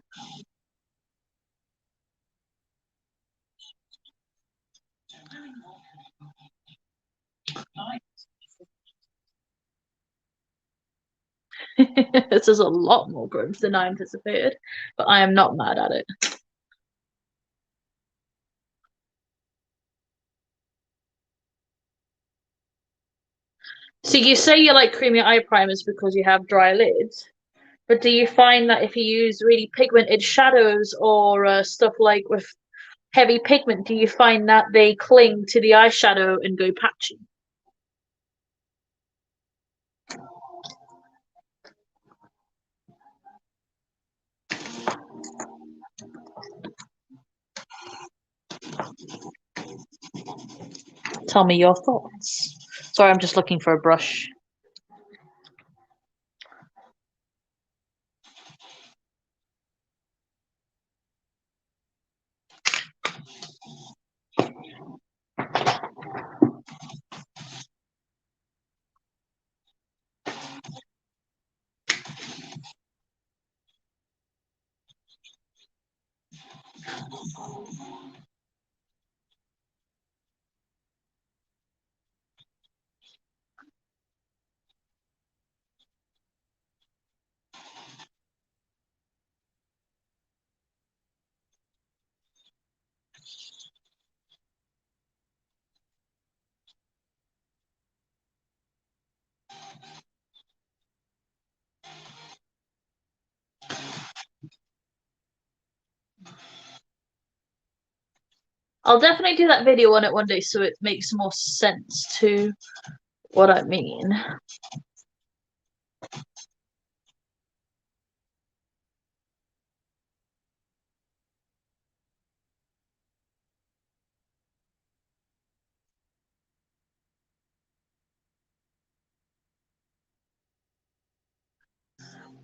This is a lot more grunge than I anticipated, but I am not mad at it. So you say you like creamy eye primers because you have dry lids, but do you find that if you use really pigmented shadows or stuff like with heavy pigment, do you find that they cling to the eyeshadow and go patchy? Tell me your thoughts. Sorry, I'm just looking for a brush. I'll definitely do that video on it one day so it makes more sense to what I mean.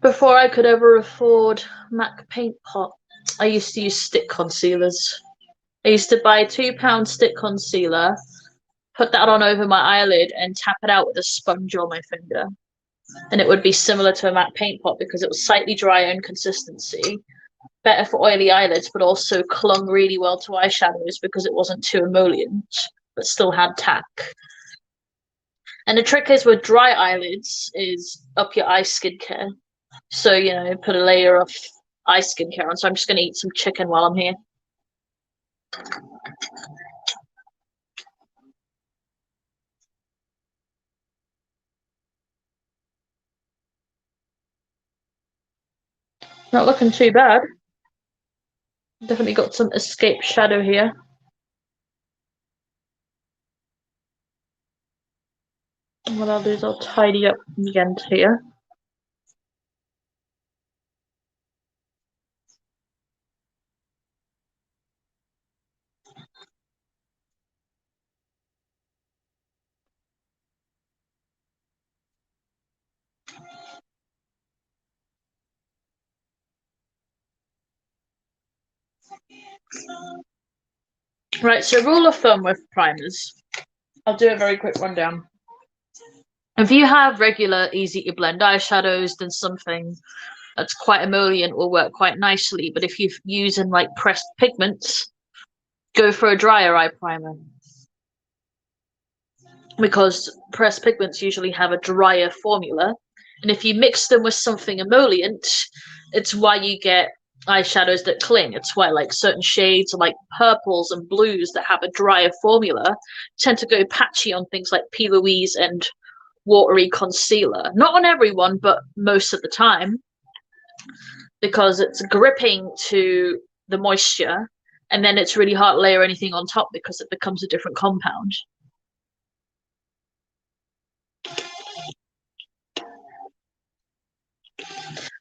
Before I could ever afford MAC Paint Pot, I used to use stick concealers. I used to buy £2 stick concealer, put that on over my eyelid, and tap it out with a sponge on my finger. And it would be similar to a MAC Paint Pot because it was slightly drier in consistency, better for oily eyelids, but also clung really well to eyeshadows because it wasn't too emollient, but still had tack. And the trick is with dry eyelids is up your eye skincare. So, you know, put a layer of eye skincare on. So I'm just going to eat some chicken while I'm here. Not looking too bad. Definitely got some escape shadow here. And what I'll do is I'll tidy up the end here. Right, so rule of thumb with primers. I'll do a very quick rundown. If you have regular, easy to blend eyeshadows, then something that's quite emollient will work quite nicely. But if you're using like pressed pigments, go for a drier eye primer. Because pressed pigments usually have a drier formula. And if you mix them with something emollient, it's why you get eyeshadows that cling. It's why like certain shades like purples and blues that have a drier formula tend to go patchy on things like P. Louise and watery concealer. Not on everyone, but most of the time. Because it's gripping to the moisture and then it's really hard to layer anything on top because it becomes a different compound.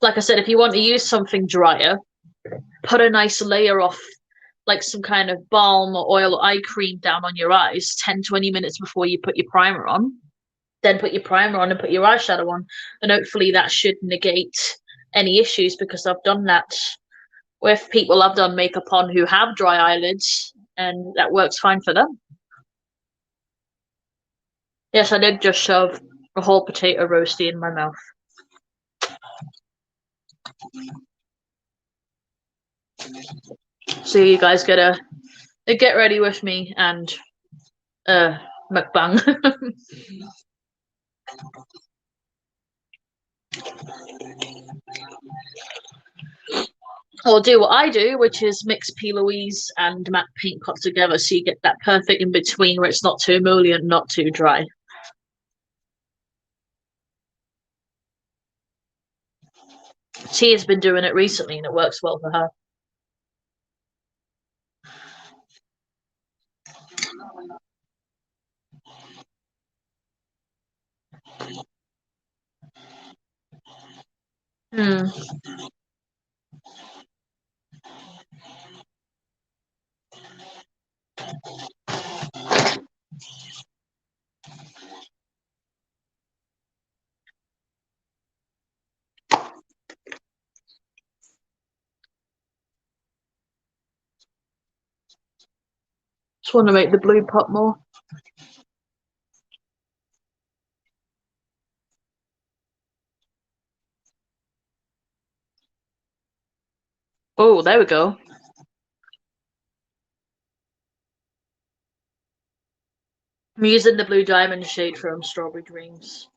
Like I said, if you want to use something drier, put a nice layer of like some kind of balm or oil or eye cream down on your eyes 10-20 minutes before you put your primer on. Then put your primer on and put your eyeshadow on. And hopefully that should negate any issues because I've done that with people I've done makeup on who have dry eyelids and that works fine for them. Yes, I did just shove a whole potato roasty in my mouth. So you guys gotta get ready with me and mukbang. Or do what I do, which is mix P. Louise and MAC Paint Pot together so you get that perfect in between where it's not too emollient, not too dry. She has been doing it recently and it works well for her. Hmm. Just want to make the blue pop more. Oh, there we go. I'm using the blue diamond shade from Strawberry Dreams.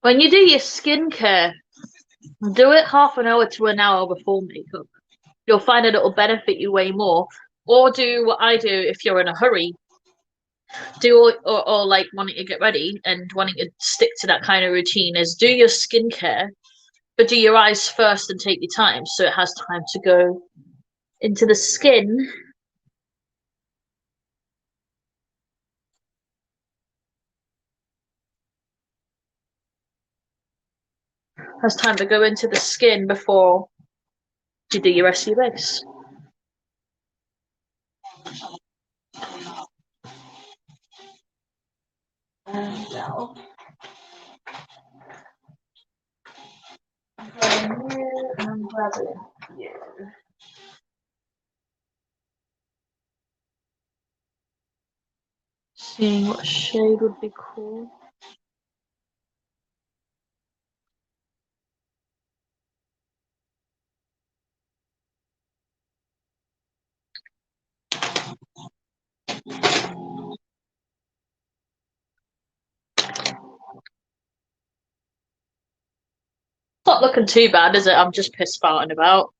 When you do your skincare, do it half an hour to an hour before makeup. You'll find that it'll benefit you way more. Or do what I do if you're in a hurry. Or like wanting to get ready and wanting to stick to that kind of routine is do your skincare But do your eyes first and take your time so it has time to go into the skin. Has time to go into the skin before you do your rest of your base. And now I'm going here and I'm grabbing you. Seeing what shade would be cool. Not looking too bad, is it? I'm just piss farting about.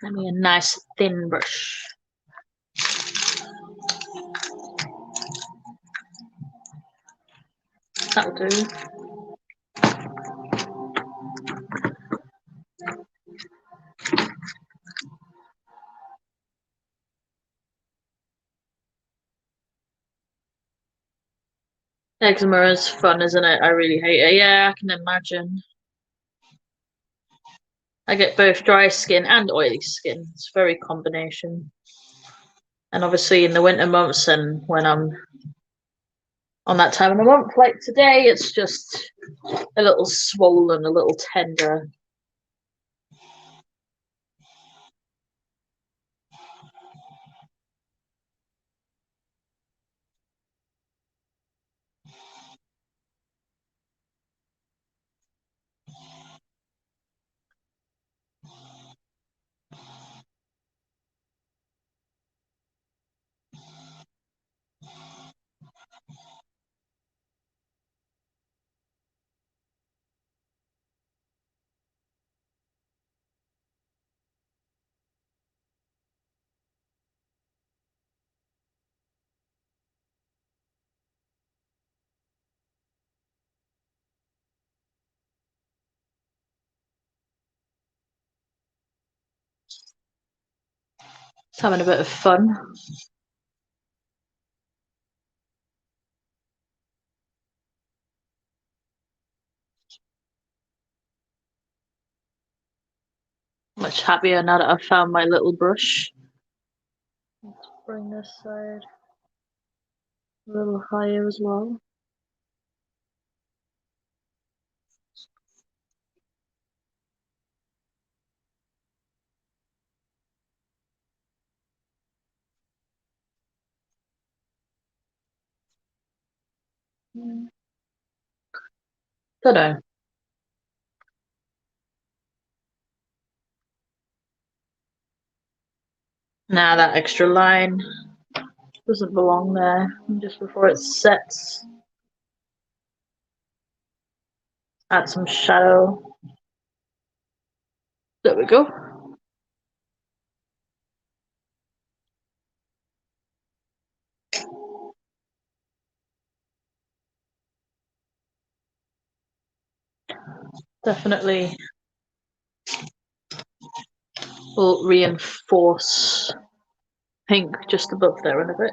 Give me a nice thin brush. That'll do. Eczema is fun, isn't it? I really hate it. Yeah, I can imagine. I get both dry skin and oily skin. It's a very combination. And obviously in the winter months and when I'm on that time of the month, like today, it's just a little swollen, a little tender. It's having a bit of fun. Much happier now that I've found my little brush. Let's bring this side a little higher as well. Don't know. Now that extra line doesn't belong there. Just before it sets, add some shadow. There we go. Definitely will reinforce pink just above there in a bit.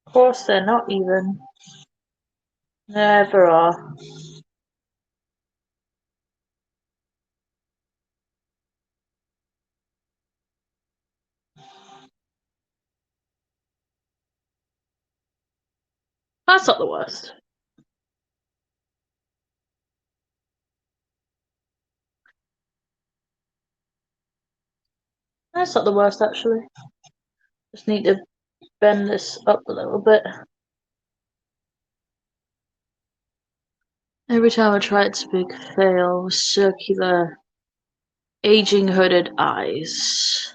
Of course, they're not even. Never are. That's not the worst. That's not the worst, actually. Just need to bend this up a little bit. Every time I try it's a big fail. Circular Aging hooded eyes.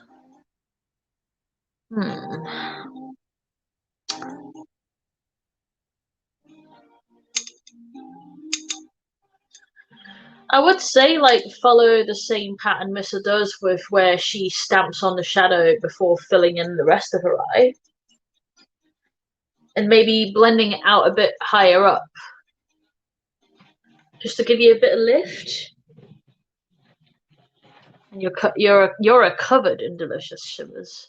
I would say, like, follow the same pattern Missa does with where she stamps on the shadow before filling in the rest of her eye. And maybe blending it out a bit higher up. Just to give you a bit of lift. And you're covered in delicious shimmers.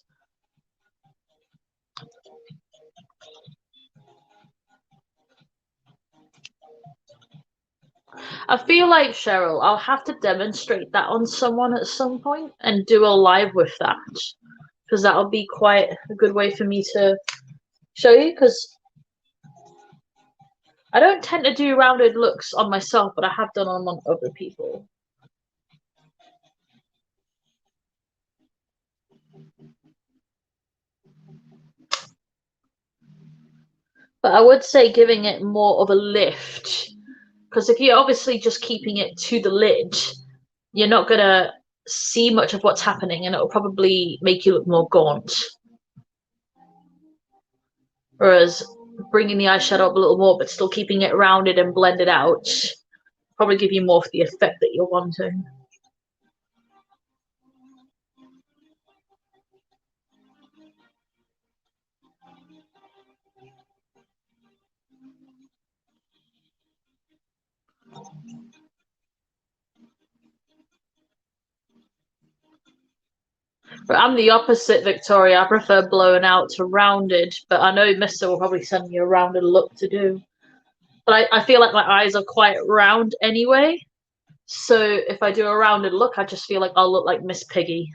I feel like, Cheryl, I'll have to demonstrate that on someone at some point and do a live with that. Because that'll be quite a good way for me to show you. Because I don't tend to do rounded looks on myself, but I have done them on other people. But I would say giving it more of a lift. Because if you're obviously just keeping it to the lid, you're not going to see much of what's happening and it'll probably make you look more gaunt. Whereas bringing the eyeshadow up a little more but still keeping it rounded and blended out probably give you more of the effect that you're wanting. But I'm the opposite, Victoria. I prefer blown out to rounded, but I know Missa will probably send me a rounded look to do. But I feel like my eyes are quite round anyway. So if I do a rounded look, I just feel like I'll look like Miss Piggy.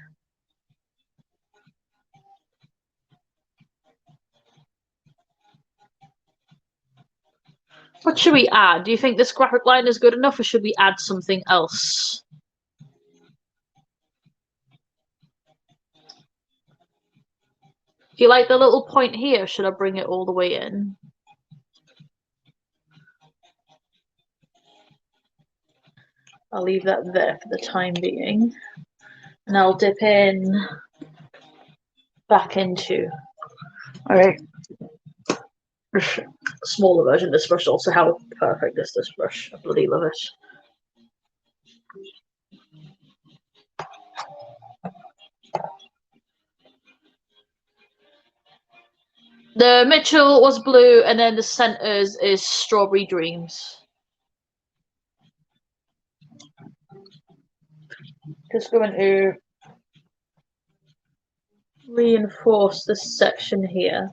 What should we add? Do you think this graphic line is good enough or should we add something else? Do you like the little point here? Should I bring it all the way in? I'll leave that there for the time being. And I'll dip in back into a smaller version of this brush. Also, how perfect is this brush? I bloody love it. The Mitchell was blue, and then the centers is Strawberry Dreams. Just going to reinforce this section here.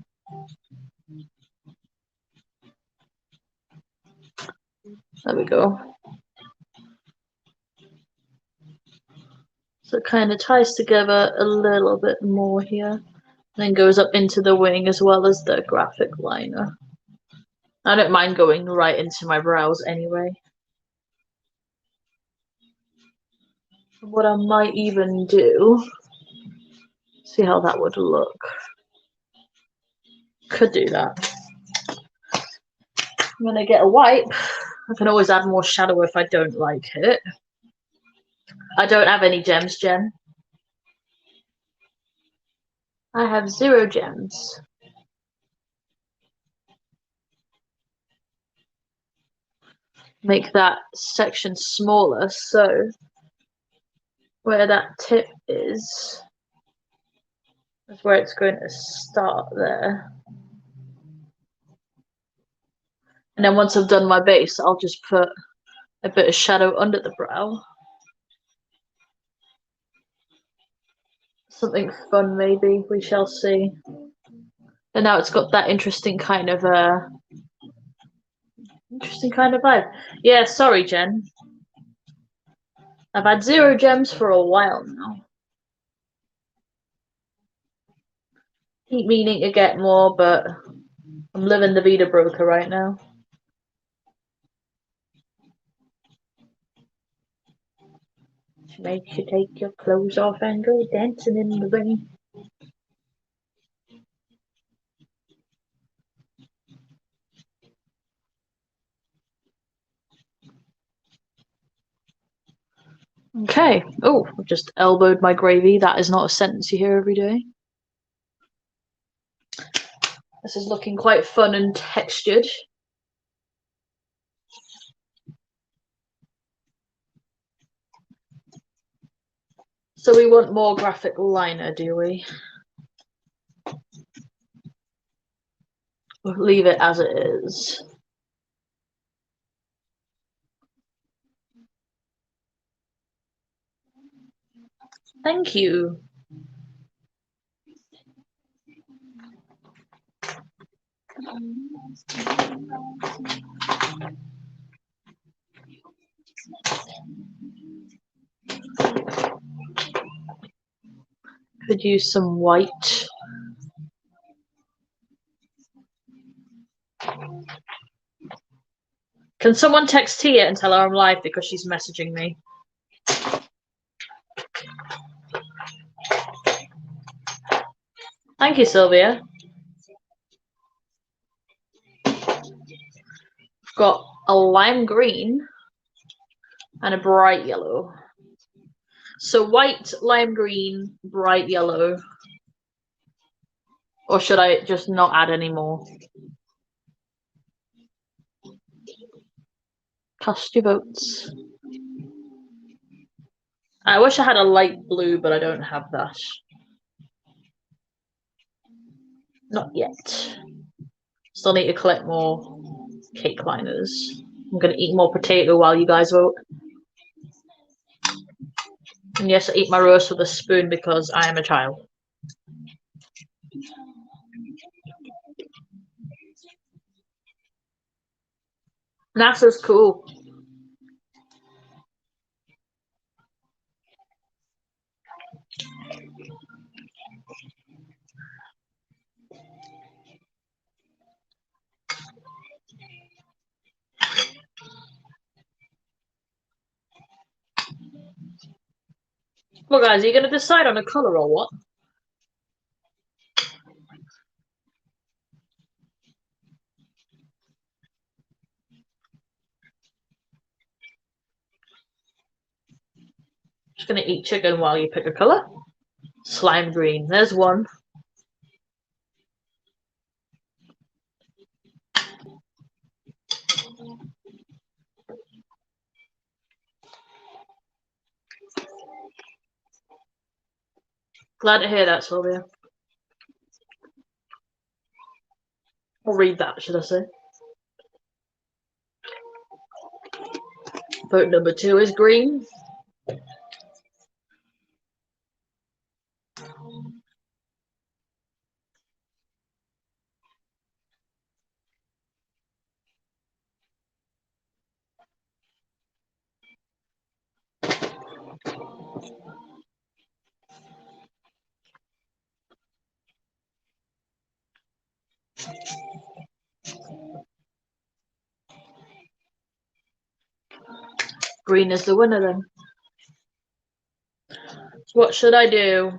There we go. So it kind of ties together a little bit more here. And then goes up into the wing as well as the graphic liner. I don't mind going right into my brows anyway. What I might even do, see how that would look. Could do that. I'm gonna get a wipe. I can always add more shadow if I don't like it. I don't have any gems, Jen. I have 0 gems. Make that section smaller, so where that tip is where it's going to start there. And then once I've done my base, I'll just put a bit of shadow under the brow. Something fun, maybe. We shall see. And now it's got that interesting kind of vibe. Yeah, sorry, Jen. I've had 0 gems for a while now. Keep meaning to get more, but I'm living the Vita broker right now. Which makes you take your clothes off and go dancing in the rain. Okay. Okay. Oh, I've just elbowed my gravy. That is not a sentence you hear every day. This is looking quite fun and textured. So we want more graphic liner, do we? We'll leave it as it is. Thank you. Could use some white. Can someone text Tia and tell her I'm live because she's messaging me? Thank you, Sylvia. I've got a lime green and a bright yellow. So white, lime green, bright yellow. Or should I just not add any more? Cast your votes. I wish I had a light blue, but I don't have that. Not yet. Still need to collect more cake liners. I'm going to eat more potato while you guys vote. And yes, I eat my roast with a spoon because I am a child. NASA's cool. Well, guys, are you going to decide on a colour or what? Just going to eat chicken while you pick a colour. Slime green. There's one. Glad to hear that, Sylvia. Or read that, should I say. Vote number 2 is green. Green is the winner then. So what should I do?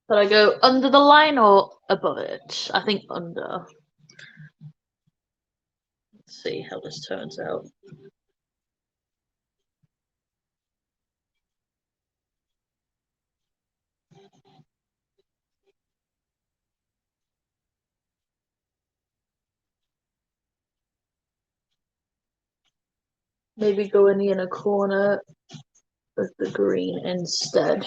Should I go under the line or above it? I think under. Let's see how this turns out. Maybe go in the inner corner with the green instead.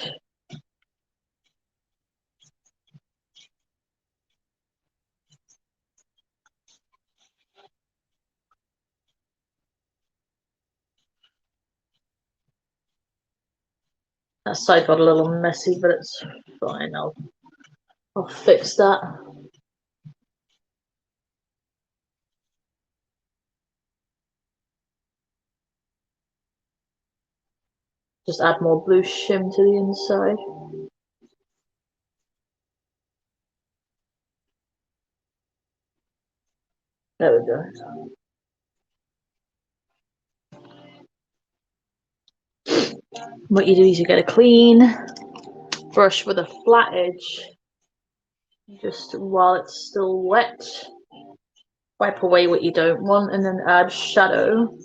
That side got a little messy, but it's fine. I'll fix that. Just add more blue shim to the inside. There we go. What you do is you get a clean brush with a flat edge, just while it's still wet, wipe away what you don't want, and then add shadow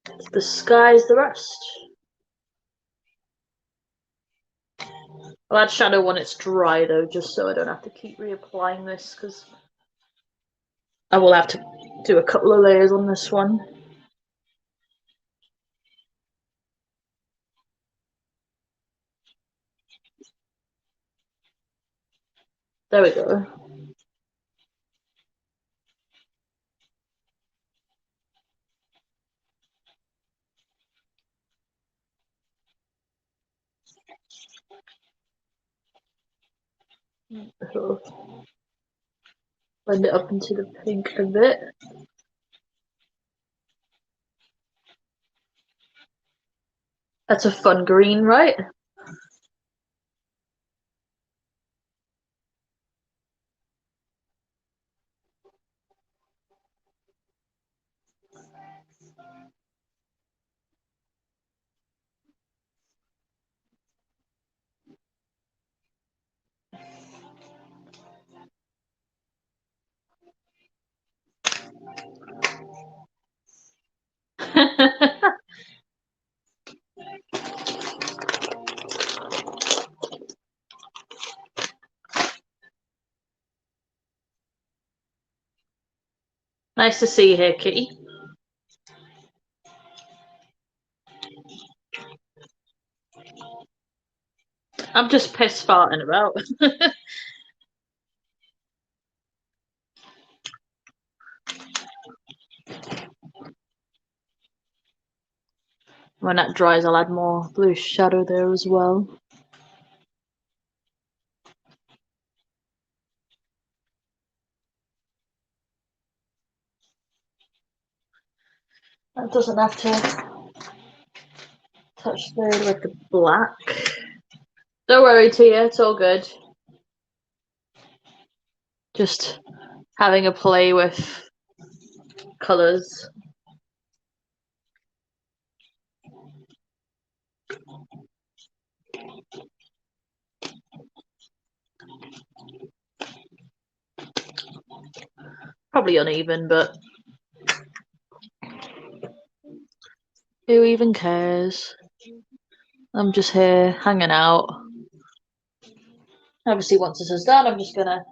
to disguise the rest. I'll add shadow when it's dry though, just so I don't have to keep reapplying this, because I will have to do a couple of layers on this one. There we go. Blend it up into the pink a bit. That's a fun green, right? Nice to see you here, Kitty. I'm just piss farting about. When that dries, I'll add more blue shadow there as well. That doesn't have to touch there with the black. Don't worry, Tia, it's all good. Just having a play with colours. Probably uneven, but who even cares? I'm just here hanging out. Obviously, once this is done, I'm just gonna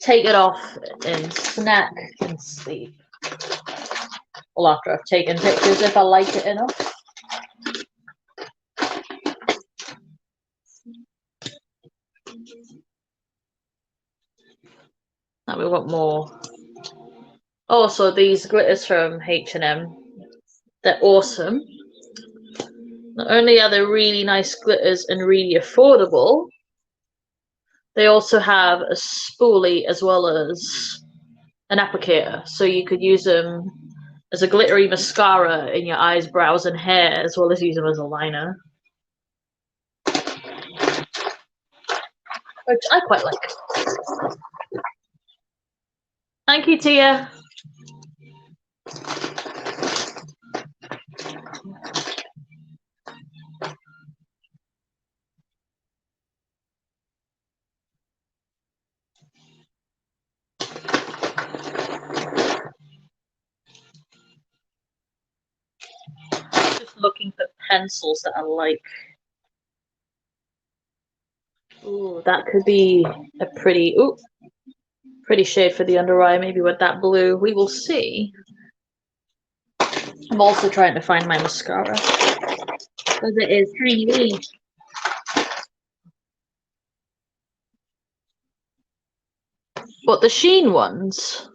take it off and snack and sleep. Well, after I've taken pictures, if I like it enough. Now we want more. Also, these glitters from H&M, they're awesome. Not only are they really nice glitters and really affordable, they also have a spoolie as well as an applicator, so you could use them as a glittery mascara in your eyes, brows, and hair, as well as use them as a liner, which I quite like. Thank you, Tia. Just looking for pencils that I like. Ooh, that could be a pretty shade for the under eye, maybe with that blue. We will see. I'm also trying to find my mascara, because it is tiny. What, the Sheen ones?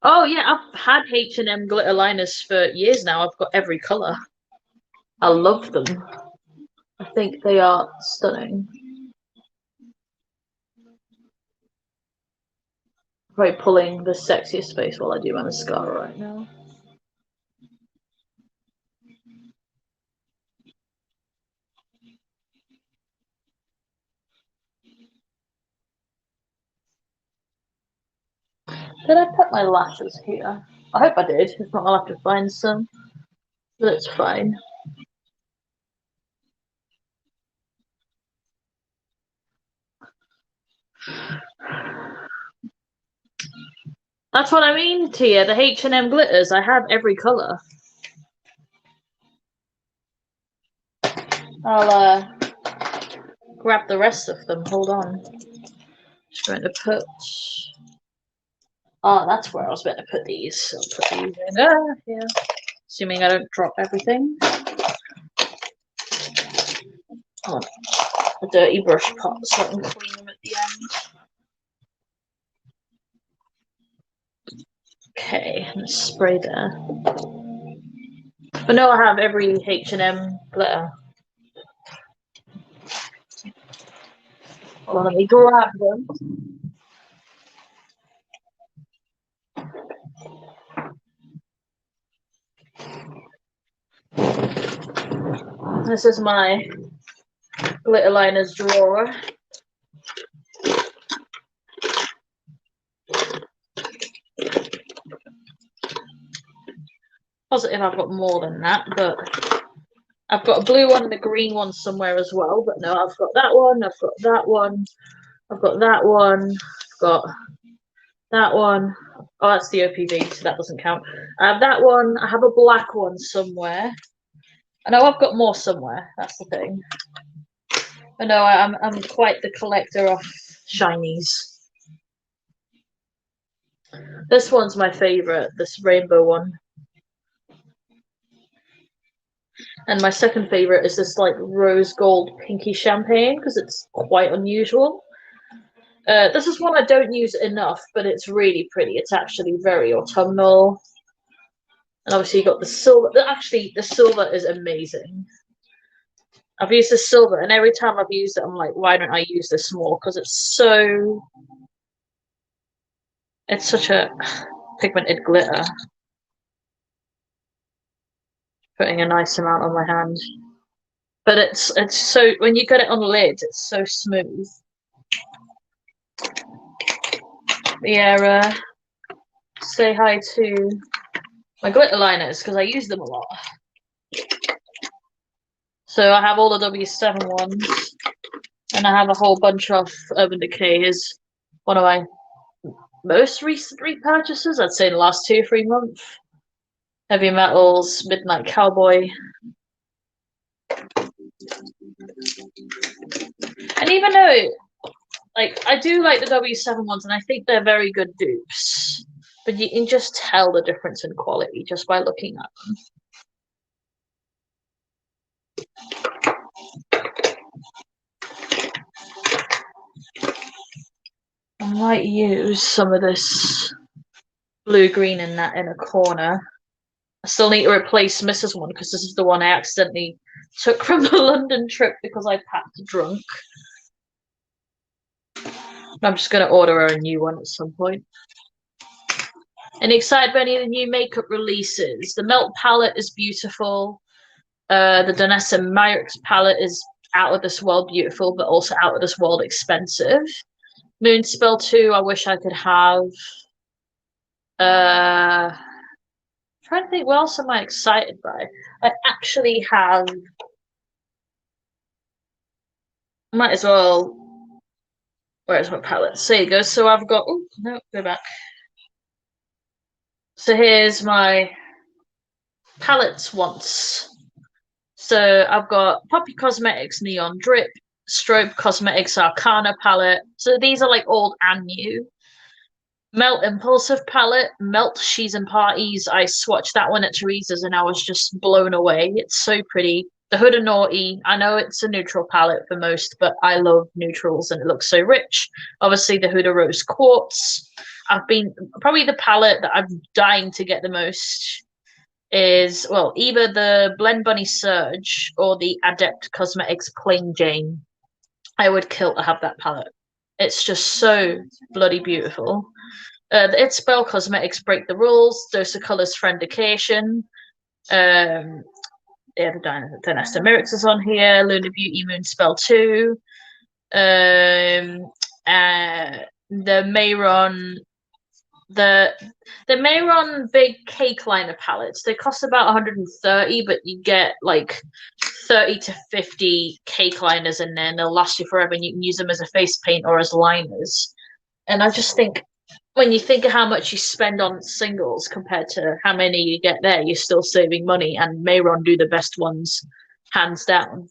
Oh yeah, I've had H&M glitter liners for years now. I've got every colour. I love them. I think they are stunning. Probably pulling the sexiest face while I do my mascara right now. Did I put my lashes here? I hope I did. If not, I'll have to find some. But it's fine. That's what I mean, Tia. The H&M glitters, I have every colour. I'll grab the rest of them. Hold on. Just going to put. Oh, that's where I was going to put these. I'll put these in. Yeah. Assuming I don't drop everything. Oh, a dirty brush pot, so I can clean them at the end. Okay, let's spray there. But no, I have every H&M glitter. Well, let me grab them. This is my glitter liners drawer. Positive I've got more than that, but I've got a blue one and a green one somewhere as well. But no, I've got that one, I've got that one, I've got that one, I've got that one. Oh, that's the OPV, so that doesn't count. I have that one, I have a black one somewhere. I know I've got more somewhere, that's the thing. But no, I'm quite the collector of shinies. This one's my favourite, this rainbow one. And my second favourite is this like rose gold pinky champagne because it's quite unusual. This is one I don't use enough, but it's really pretty. It's actually very autumnal. And obviously you got the silver. Actually, the silver is amazing. I've used the silver, and every time I've used it, I'm like, why don't I use this more? Because it's such a pigmented glitter. Putting a nice amount on my hand. But it's so, when you get it on the lid, it's so smooth. Yeah, say hi to my glitter liners because I use them a lot. So I have all the W7 ones, and I have a whole bunch of Urban Decay. Is one of my most recent repurchases, I'd say in the last 2 or 3 months. Heavy Metals, Midnight Cowboy. And even though, like, I do like the W7 ones, and I think they're very good dupes, but you can just tell the difference in quality just by looking at them. I might use some of this blue-green in that inner corner. I still need to replace Mrs. one because this is the one I accidentally took from the London trip because I packed drunk. I'm just going to order her a new one at some point. And excited by any of the new makeup releases. The Melt palette is beautiful. The Danessa Myricks palette is out of this world beautiful, but also out of this world expensive. Moonspell 2, I wish I could have. I'm trying to think, what else am I excited by? I actually have. Might as well. Where's my palette? So there you go. So I've got. Oh, no, go back. So here's my palettes once. So I've got Poppy Cosmetics Neon Drip, Strobe Cosmetics Arcana palette. So these are like old and new. Melt Impulsive palette, Melt She's and Parties. I swatched that one at Teresa's and I was just blown away. It's so pretty. The Huda Naughty, I know it's a neutral palette for most, but I love neutrals and it looks so rich. Obviously the Huda Rose Quartz. I've been, probably the palette that I'm dying to get the most is, well, either the Blend Bunny Surge or the Adept Cosmetics Plain Jane. I would kill to have that palette. It's just so bloody beautiful. The It Spell Cosmetics Break the Rules, Dose of Colors Friendication. The Danessa Myricks is on here, Lunar Beauty Moonspell 2. The Mayron the Mayron big cake liner palettes, they cost about 130, but you get like 30 to 50 cake liners in there and they'll last you forever and you can use them as a face paint or as liners. And I just think when you think of how much you spend on singles compared to how many you get there, you're still saving money and Mayron do the best ones hands down.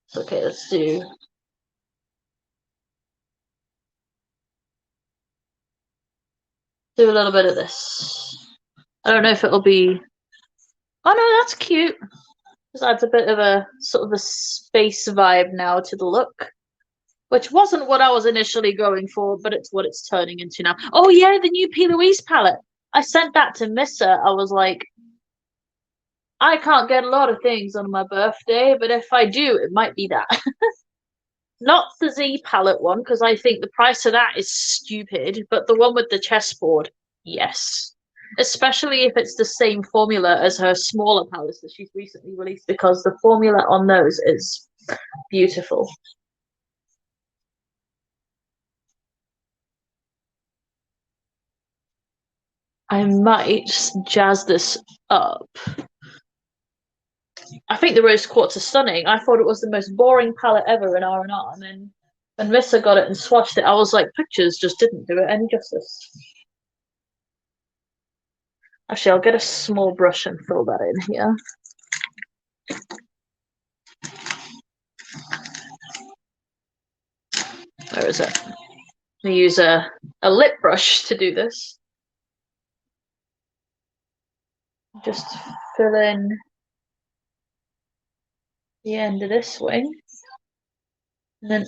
So, okay, let's do a little bit of this. I don't know if it'll be. Oh no, that's cute. Just adds a bit of a sort of a space vibe now to the look, which wasn't what I was initially going for, but it's what it's turning into now. Oh yeah, the new P. Louise palette. I sent that to Missa. I was like, I can't get a lot of things on my birthday, but if I do, it might be that. Not the Z palette one, because I think the price of that is stupid, but the one with the chessboard, yes. Especially if it's the same formula as her smaller palettes that she's recently released, because the formula on those is beautiful. I might just jazz this up. I think the rose quartz is stunning. I thought it was the most boring palette ever in R&R, and then when Missa got it and swatched it, I was like, pictures just didn't do it any justice. Actually, I'll get a small brush and fill that in here. Where is it? I'm going to use a lip brush to do this. Just fill in the end of this wing. And then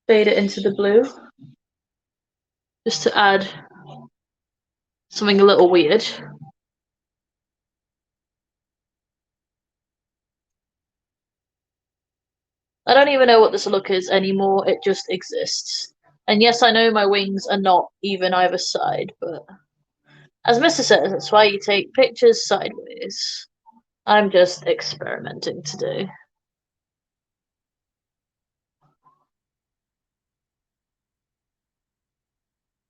fade it into the blue. Just to add something a little weird. I don't even know what this look is anymore. It just exists. And yes, I know my wings are not even either side, but as Mr. says, that's why you take pictures sideways. I'm just experimenting today.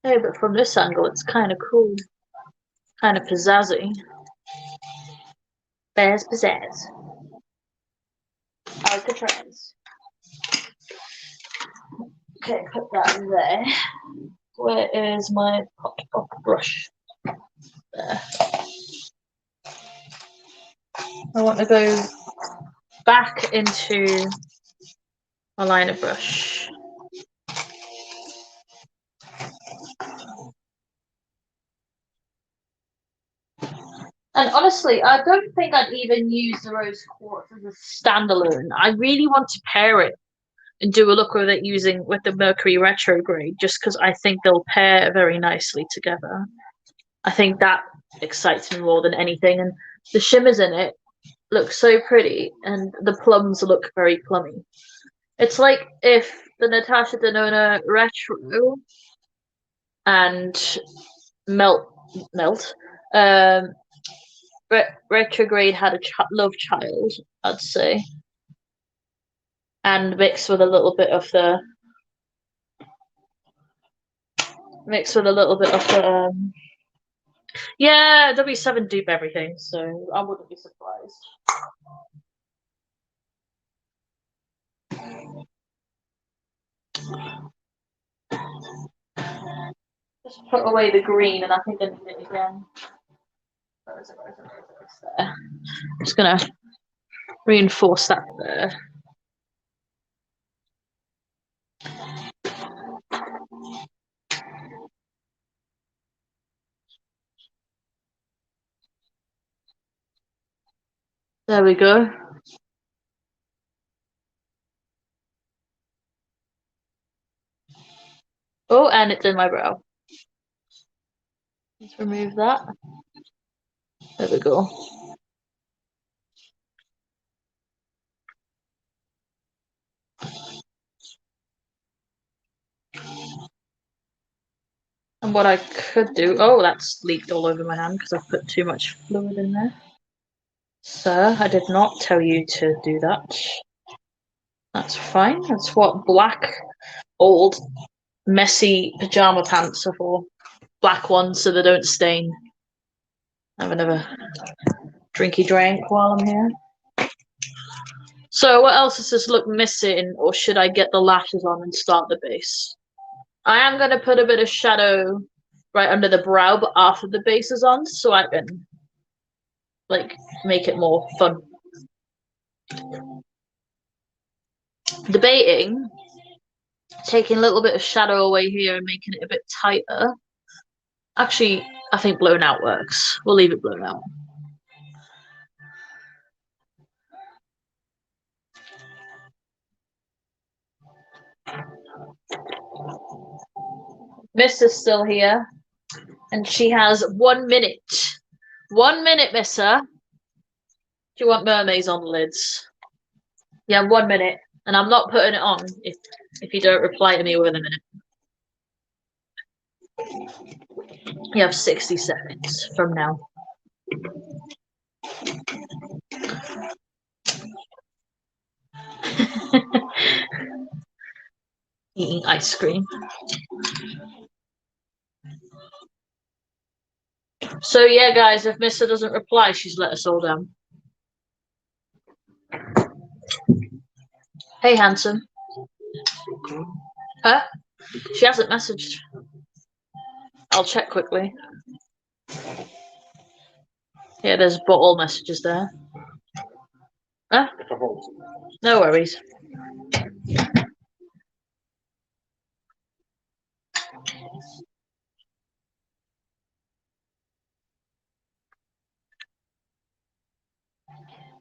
Hey, but from this angle, it's kind of cool. Kind of pizzazzy. Bears pizzazz. Alcatraz. Okay, put that in there. Where is my pop brush? There. I want to go back into my liner brush. And honestly, I don't think I'd even use the rose quartz as a standalone. I really want to pair it and do a look with it using with the Mercury retrograde, just because I think they'll pair very nicely together. I think that excites me more than anything, and the shimmers in it look so pretty, and the plums look very plummy. It's like if the Natasha Denona retro and melt retrograde had a love child, I'd say, and mixed with a little bit of the yeah, W7 dupe everything, so I wouldn't be surprised. Just put away the green, and I think I need it again. Where is it? There. I'm just gonna reinforce that there. There we go. Oh, and it's in my brow. Let's remove that. There we go. And what I could do, oh, that's leaked all over my hand because I've put too much fluid in there. Sir, I did not tell you to do that. That's fine. That's what black, old, messy pajama pants are for. Black ones so they don't stain. Have another drinky drink while I'm here. So what else does this look missing, or should I get the lashes on and start the base? I am going to put a bit of shadow right under the brow, but after the base is on, so I can like make it more fun. Debating taking a little bit of shadow away here and making it a bit tighter. Actually, I think blown out works. We'll leave it blown out. Miss is still here, and she has 1 minute. 1 minute, Missa. Do you want mermaids on the lids? Yeah, 1 minute, and I'm not putting it on if you don't reply to me within a minute. You have 60 seconds from now. Eating ice cream. So yeah, guys, if Missa doesn't reply, she's let us all down. Hey, handsome. Huh? She hasn't messaged. I'll check quickly. Yeah, there's bottle messages there. Huh? No worries.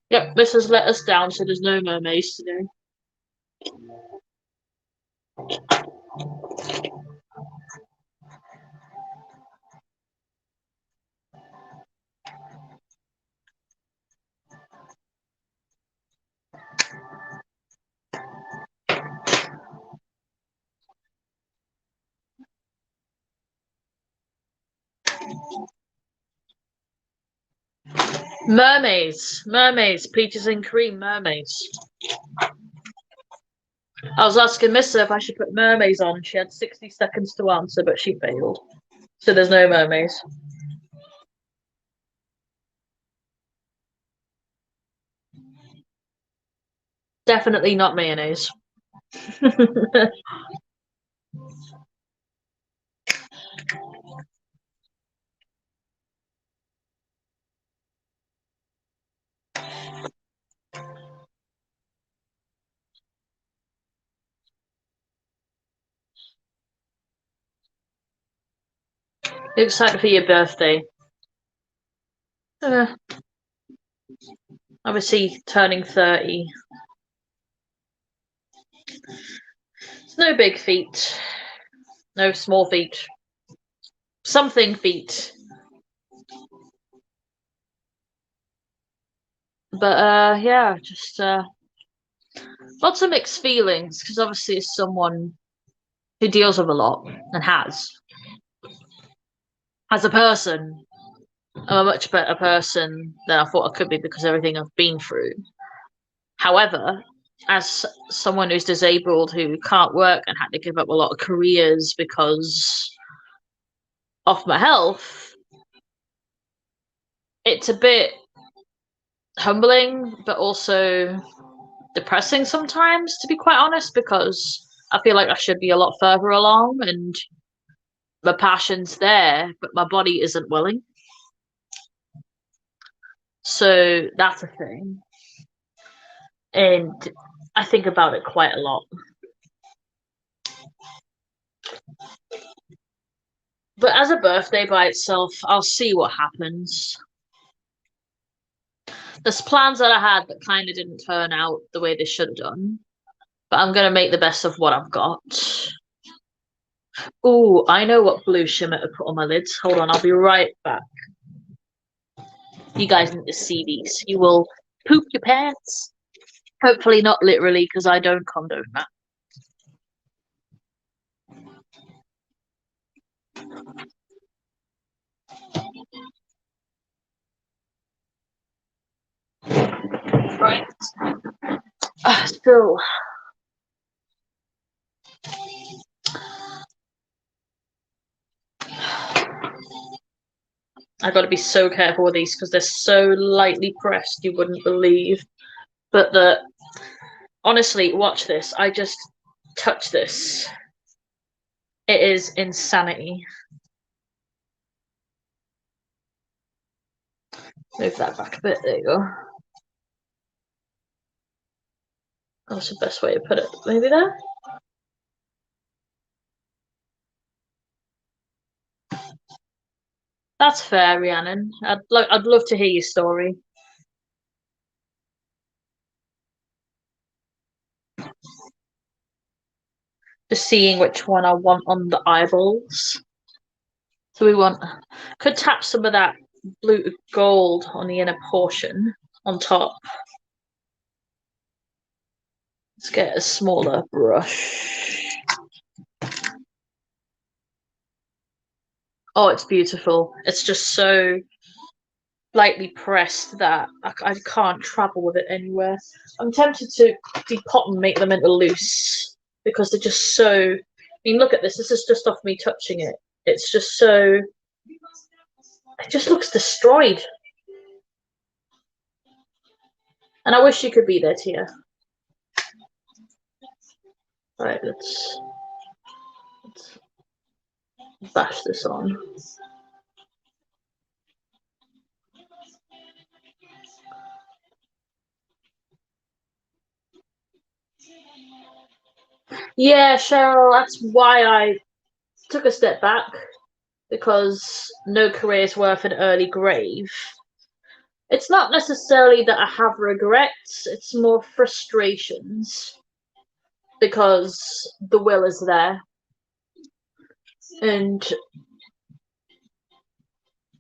Yep, this has let us down, so there's no mermaids today. Mermaids, peaches and cream mermaids. I was asking Missa if I should put mermaids on, and she had 60 seconds to answer, but she failed. So there's no mermaids. Definitely not mayonnaise. Excited for your birthday. Obviously, turning 30. It's no big feat. No small feat. Something feat. But yeah, just lots of mixed feelings, because obviously it's someone who deals with a lot and has. As a person, I'm a much better person than I thought I could be because of everything I've been through. However, as someone who's disabled who can't work and had to give up a lot of careers because of my health, it's a bit humbling, but also depressing sometimes, to be quite honest, because I feel like I should be a lot further along and my passion's there, but my body isn't willing. So that's a thing. And I think about it quite a lot. But as a birthday by itself, I'll see what happens. There's plans that I had that kind of didn't turn out the way they should have done. But I'm going to make the best of what I've got. Oh, I know what blue shimmer to put on my lids. Hold on, I'll be right back. You guys need to see these. You will poop your pants. Hopefully not literally, because I don't condone that. Right. Still. I got to be so careful with these because they're so lightly pressed, you wouldn't believe. But honestly, watch this. I just touch this. It is insanity. Move that back a bit. There you go. That's the best way to put it. Maybe there. That's fair, Rhiannon. I'd love to hear your story. Just seeing which one I want on the eyeballs. So we could tap some of that blue gold on the inner portion on top. Let's get a smaller brush. Oh, it's beautiful. It's just so lightly pressed that I can't travel with it anywhere. I'm tempted to depot and make them into loose because they're just so. I mean, look at this. This is just off me touching it. It's just so. It just looks destroyed. And I wish you could be there, Tia. Right, let's bash this on. Yeah, Cheryl, that's why I took a step back, because no career is worth an early grave. It's not necessarily that I have regrets, it's more frustrations, because the will is there. And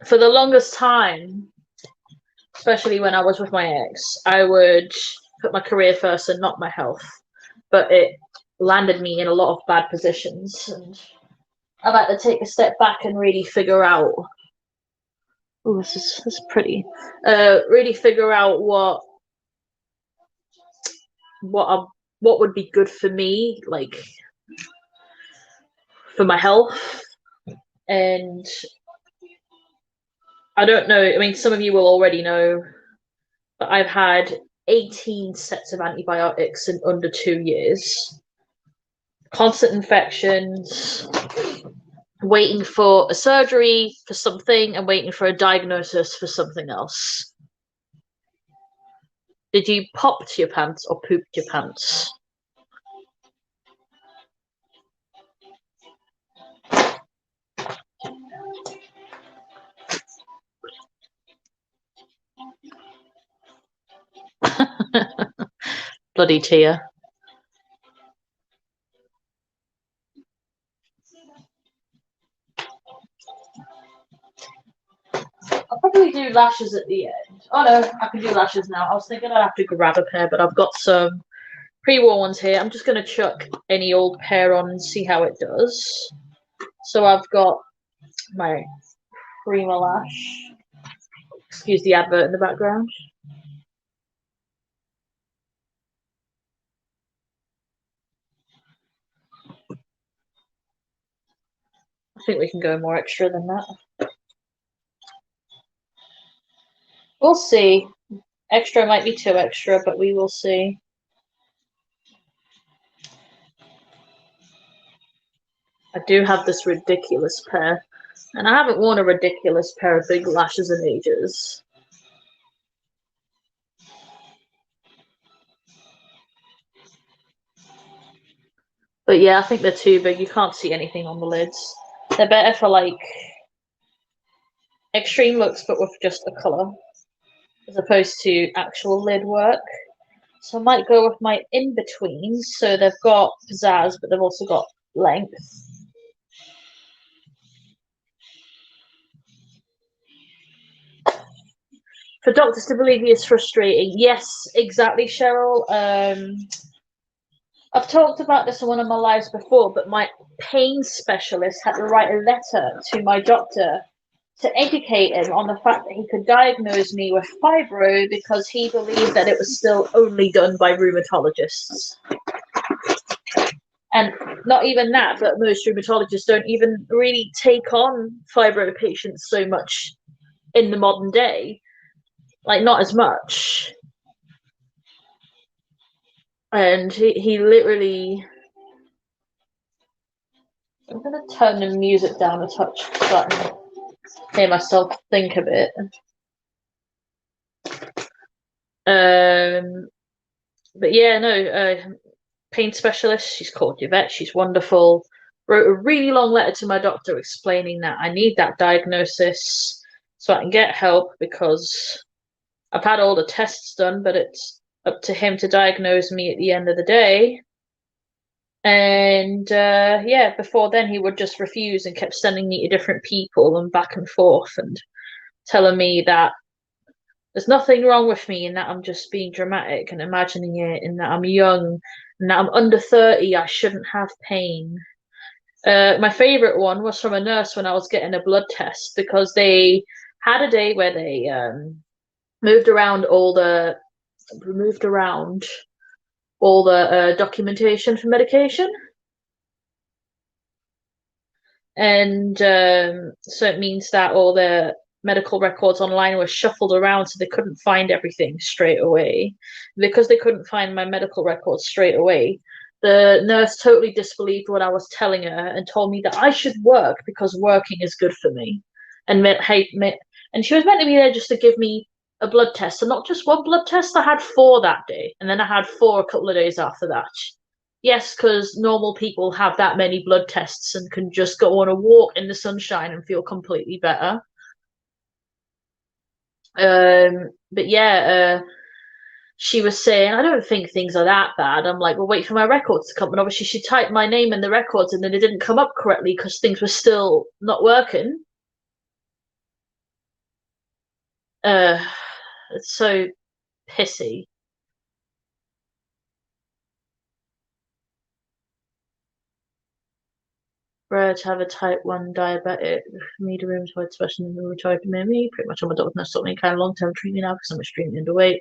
for the longest time, especially when I was with my ex, I would put my career first and not my health. But it landed me in a lot of bad positions. And I've had to take a step back and really figure out. Oh, this is pretty. Really figure out what would be good for me, like for my health. And I don't know. I mean, some of you will already know, but I've had 18 sets of antibiotics in under 2 years. Constant infections, waiting for a surgery for something and waiting for a diagnosis for something else. Did you popped your pants or pooped your pants? Bloody Tia. I'll probably do lashes at the end. Oh no, I can do lashes now. I was thinking I'd have to grab a pair, but I've got some pre-worn ones here. I'm just going to chuck any old pair on and see how it does. So I've got my Prima Lash. Excuse the advert in the background. I think we can go more extra than that. We'll see. Extra might be too extra, but we will see. I do have this ridiculous pair, and I haven't worn a ridiculous pair of big lashes in ages. But yeah, I think they're too big. You can't see anything on the lids. They're better for like extreme looks, but with just a colour, as opposed to actual lid work. So I might go with my in-betweens. So they've got pizzazz, but they've also got length. For doctors to believe you is frustrating. Yes, exactly, Cheryl. I've talked about this in one of my lives before, but my pain specialist had to write a letter to my doctor to educate him on the fact that he could diagnose me with fibro because he believed that it was still only done by rheumatologists. And not even that, but most rheumatologists don't even really take on fibro patients so much in the modern day. Like, not as much. And he literally... I'm going to turn the music down a touch so I can hear myself think a bit. But yeah, no, pain specialist, she's called Yvette, she's wonderful. Wrote a really long letter to my doctor explaining that I need that diagnosis so I can get help because I've had all the tests done, but it's up to him to diagnose me at the end of the day. And yeah, before then he would just refuse and kept sending me to different people and back and forth and telling me that there's nothing wrong with me and that I'm just being dramatic and imagining it and that I'm young and that I'm under 30, I shouldn't have pain. My favourite one was from a nurse when I was getting a blood test because they had a day where they moved around all the documentation for medication. And so it means that all the medical records online were shuffled around so they couldn't find everything straight away. Because they couldn't find my medical records straight away, the nurse totally disbelieved what I was telling her and told me that I should work because working is good for me. And and she was meant to be there just to give me a blood test, and not just one blood test. I had 4 that day, and then I had 4 a couple of days after that. Yes, because normal people have that many blood tests and can just go on a walk in the sunshine and feel completely better. But yeah, she was saying, I don't think things are that bad. I'm like, well, wait for my records to come. And obviously, she typed my name in the records and then it didn't come up correctly because things were still not working. It's so pissy. Rare to have a type 1 diabetic, need a rheumatoid, especially in the rheumatoid memory. Pretty much all my doctors stop me kind of long-term treatment now because I'm extremely underweight.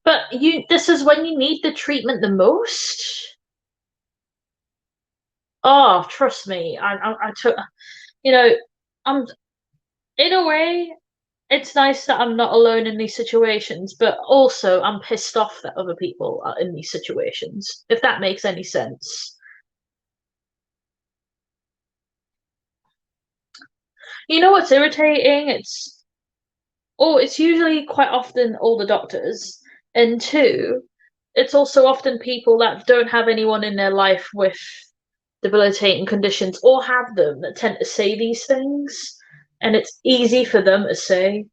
But this is when you need the treatment the most. Oh, trust me, I took, you know, I'm in a way, it's nice that I'm not alone in these situations, but also I'm pissed off that other people are in these situations, if that makes any sense. You know what's irritating? It's usually quite often older doctors, and 2, it's also often people that don't have anyone in their life with debilitating conditions or have them that tend to say these things, and it's easy for them to say.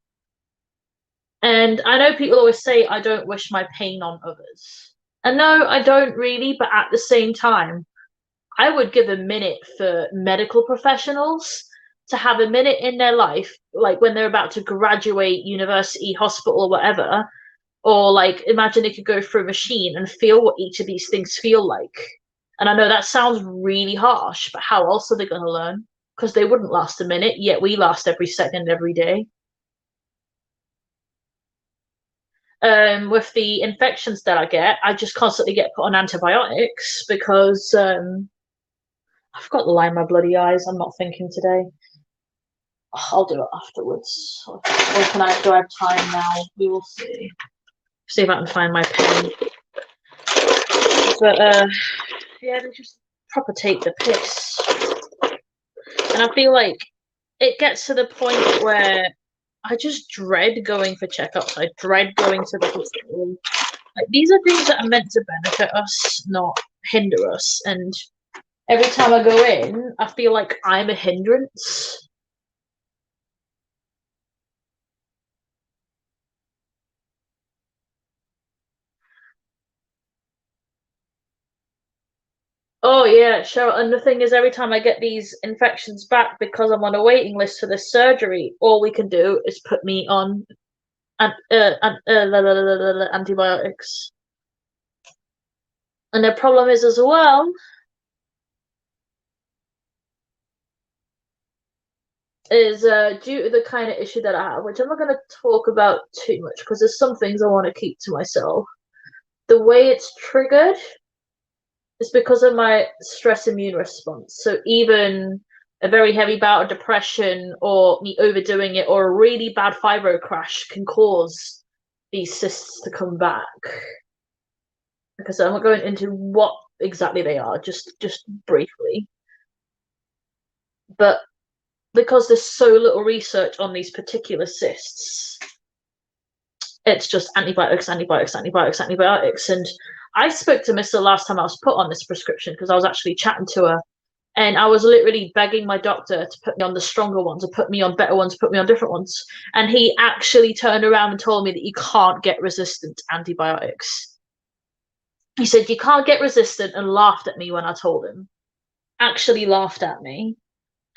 And I know people always say, I don't wish my pain on others. And no, I don't really, but at the same time, I would give a minute for medical professionals to have a minute in their life, like when they're about to graduate university, hospital, or whatever, or like imagine they could go through a machine and feel what each of these things feel like. And I know that sounds really harsh, but how else are they going to learn? Because they wouldn't last a minute, yet we last every second, every day. With the infections that I get, I just constantly get put on antibiotics because I've got the line in my bloody eyes. I'm not thinking today. I'll do it afterwards. Or can I do I have time now? We will see. See if I can find my pen. But yeah, they just proper take the piss. And I feel like it gets to the point where I just dread going for checkups. I dread going to the hospital. Like, these are things that are meant to benefit us, not hinder us. And every time I go in, I feel like I'm a hindrance. Oh yeah, sure. And the thing is, every time I get these infections back because I'm on a waiting list for this surgery, all we can do is put me on antibiotics. And the problem is as well, is due to the kind of issue that I have, which I'm not going to talk about too much because there's some things I want to keep to myself. The way it's triggered is because of my stress immune response. So even a very heavy bout of depression or me overdoing it or a really bad fibro crash can cause these cysts to come back. Because I'm not going into what exactly they are, just briefly. But because there's so little research on these particular cysts, it's just antibiotics, antibiotics, antibiotics, antibiotics. And I spoke to Miss last time I was put on this prescription because I was actually chatting to her. And I was literally begging my doctor to put me on the stronger ones, or put me on better ones, put me on different ones. And he actually turned around and told me that you can't get resistant antibiotics. He said, you can't get resistant, and laughed at me when I told him. Actually laughed at me.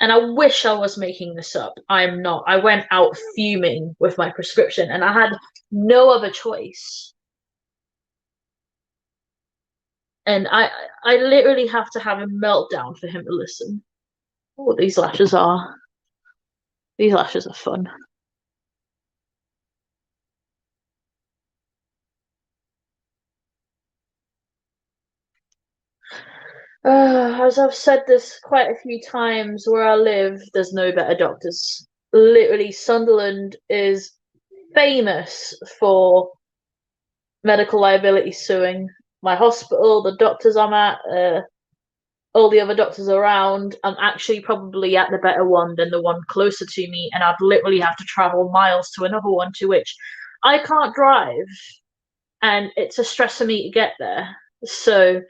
And I wish I was making this up. I'm not. I went out fuming with my prescription and I had no other choice. And I literally have to have a meltdown for him to listen. Oh, these lashes are. These lashes are fun. As I've said this quite a few times, where I live, there's no better doctors. Literally, Sunderland is famous for medical liability suing. My hospital, the doctors I'm at, all the other doctors around, I'm actually probably at the better one than the one closer to me, and I'd literally have to travel miles to another one to which I can't drive, and it's a stress for me to get there. So,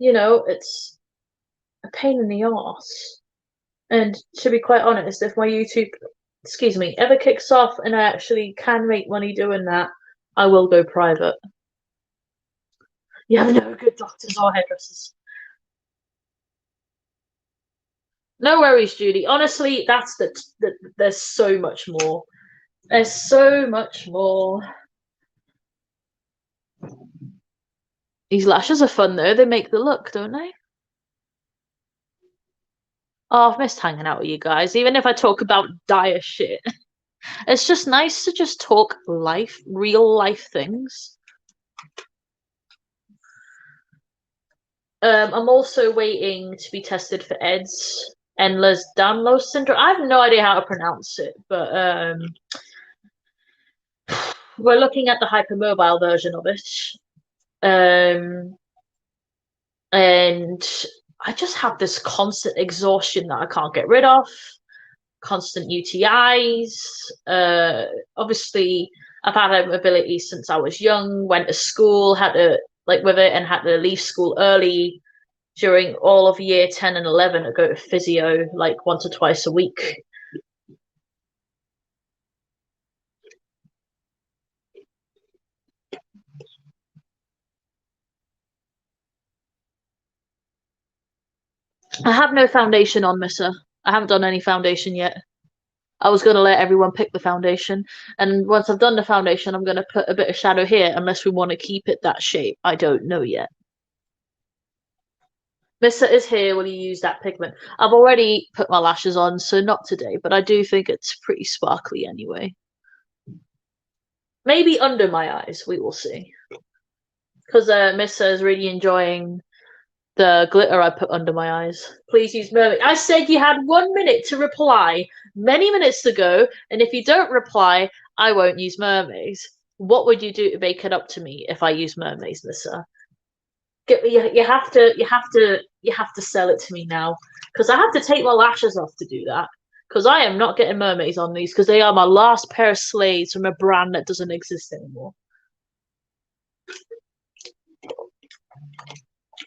it's a pain in the arse. And to be quite honest, if my YouTube, excuse me, ever kicks off and I actually can make money doing that, I will go private. You have no good doctors or hairdressers. No worries, Judy. Honestly, that's there's so much more. There's so much more. These lashes are fun though. They make the look, don't they? Oh, I've missed hanging out with you guys. Even if I talk about dire shit, it's just nice to just talk life, real life things. I'm also waiting to be tested for EDS, Ehlers-Danlos syndrome. I have no idea how to pronounce it, but we're looking at the hypermobile version of it. And I just have this constant exhaustion that I can't get rid of, constant UTIs. Obviously, I've had mobility since I was young, went to school, had to, with it, and had to leave school early during all of year 10 and 11 to go to physio once or twice a week. I have no foundation on, Missa. I haven't done any foundation yet. I was going to let everyone pick the foundation. And once I've done the foundation, I'm going to put a bit of shadow here, unless we want to keep it that shape. I don't know yet. Missa is here. Will you use that pigment? I've already put my lashes on, so not today, but I do think it's pretty sparkly anyway. Maybe under my eyes, we will see. Because Missa is really enjoying the glitter I put under my eyes. Please use mermaid. I said you had 1 minute to reply many minutes ago, and if you don't reply, I won't use mermaids. What would you do to make it up to me if I use mermaids, Nissa? You have to sell it to me now, because I have to take my lashes off to do that. Because I am not getting mermaids on these, because they are my last pair of slaves from a brand that doesn't exist anymore.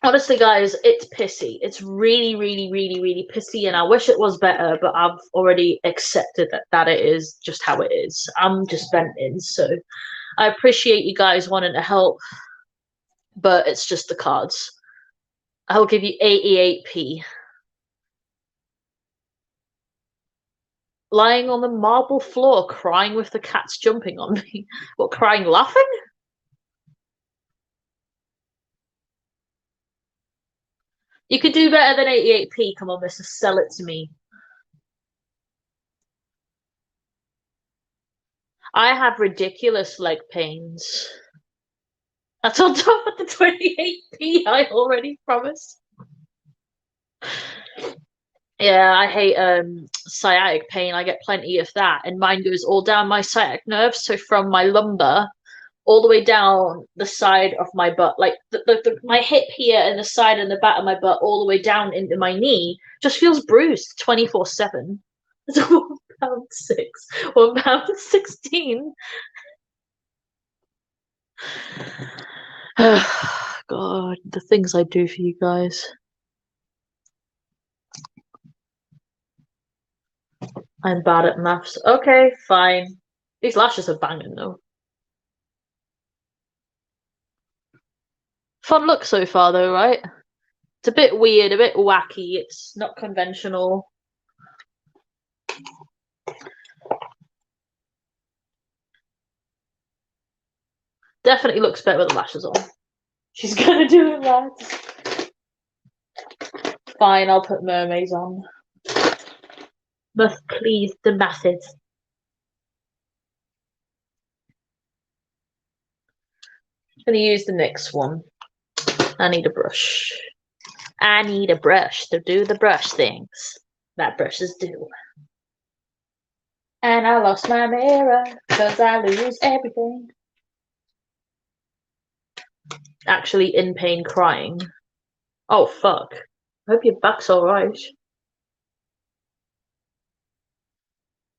Honestly, guys, it's pissy. It's really, really, really, really pissy, and I wish it was better, but I've already accepted that it is just how it is. I'm just venting, so I appreciate you guys wanting to help, but it's just the cards. I'll give you 88p. Lying on the marble floor, crying with the cats jumping on me. What, crying laughing? You could do better than 88p. Come on, mister, sell it to me. I have ridiculous leg pains. That's on top of the 28p I already promised. Yeah, I hate sciatic pain. I get plenty of that, and mine goes all down my sciatic nerve. So from my lumbar all the way down the side of my butt, like my hip here and the side and the back of my butt, all the way down into my knee, just feels bruised 24/7. It's £1.06, £1.16. God, the things I do for you guys. I'm bad at maths. Okay, fine. These lashes are banging though. Fun look so far though, right? It's a bit weird, a bit wacky. It's not conventional. Definitely looks better with the lashes on. She's gonna do it, lads. Fine, I'll put mermaids on. Must please the masses. I'm gonna use the next one. I need a brush. I need a brush to do the brush things that brushes do. And I lost my mirror because I lose everything. Actually in pain crying. Oh fuck. I hope your back's alright.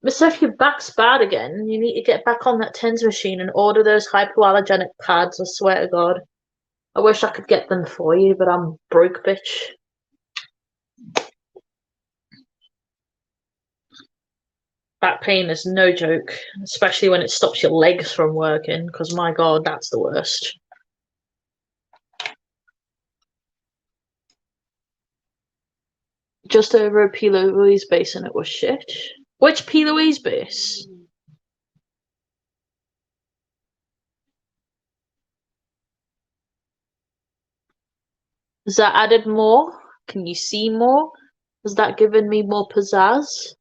Mister, if your back's bad again, you need to get back on that TENS machine and order those hypoallergenic pads, I swear to God. I wish I could get them for you, but I'm broke, bitch. Back pain is no joke, especially when it stops your legs from working, because my God, that's the worst. Just over a P. Louise base and it was shit. Which P. Louise base? Has that added more? Can you see more? Has that given me more pizzazz?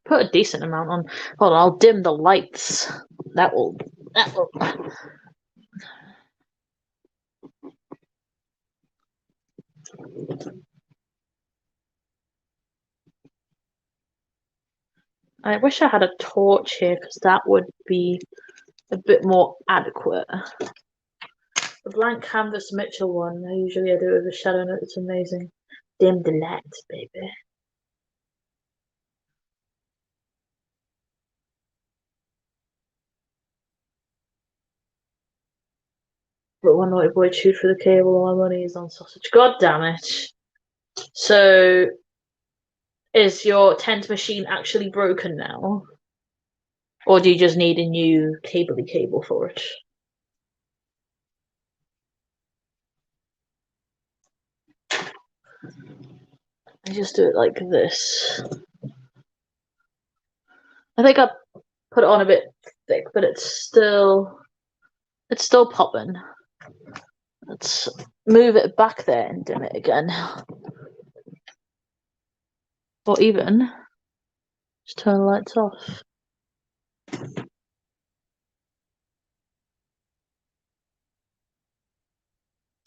Put a decent amount on. Hold on, I'll dim the lights. That will. I wish I had a torch here because that would be a bit more adequate. The blank canvas Mitchell one, usually I do it with a shadow note, it's amazing. Dim the lights, baby. But one naughty boy chewed through the cable, all my money is on sausage. God damn it. So, is your tent machine actually broken now? Or do you just need a new cable for it? I just do it like this. I think I put it on a bit thick, but it's still popping. Let's move it back there and dim it again. Or even just turn the lights off. It's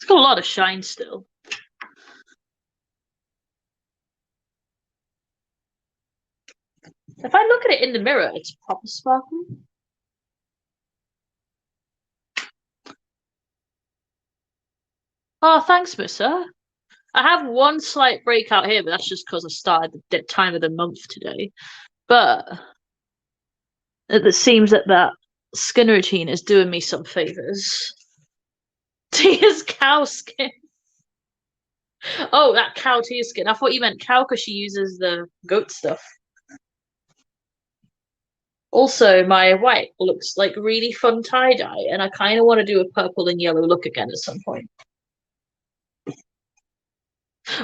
got a lot of shine still. If I look at it in the mirror, it's proper sparkly. Oh, thanks, Mister. I have one slight breakout here, but that's just because I started the time of the month today. But it seems that skin routine is doing me some favors. Tia's cow skin. Oh, that cow Tia skin. I thought you meant cow because she uses the goat stuff. Also, my white looks like really fun tie-dye, and I kind of want to do a purple and yellow look again at some point.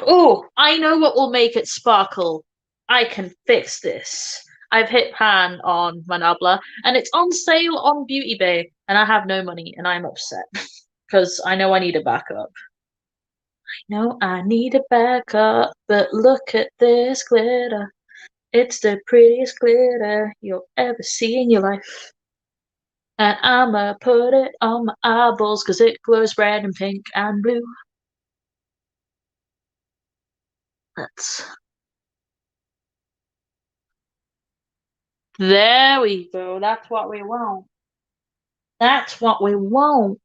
Oh, I know what will make it sparkle. I can fix this. I've hit pan on my Nabla, and it's on sale on Beauty Bay, and I have no money, and I'm upset because I know I need a backup. No, I need a backup, but look at this glitter. It's the prettiest glitter you'll ever see in your life. And I'ma put it on my eyeballs because it glows red and pink and blue. That's There we go. That's what we want. That's what we want.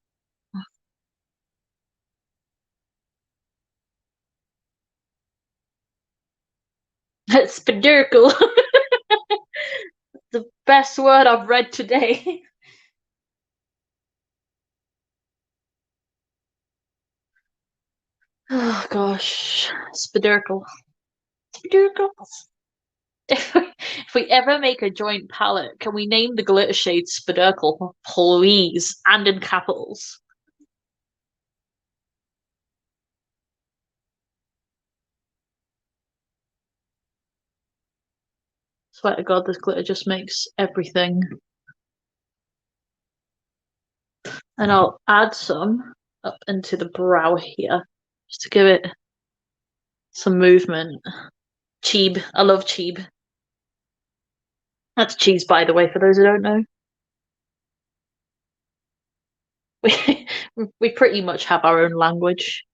It's Spidurkle. The best word I've read today. Oh gosh. Spidurkle. Spidurkle. If we ever make a joint palette, can we name the glitter shade Spidurkle, please? And in capitals. Swear to God, this glitter just makes everything. And I'll add some up into the brow here, just to give it some movement. Cheeb. I love Cheeb. That's cheese, by the way, for those who don't know. We we pretty much have our own language.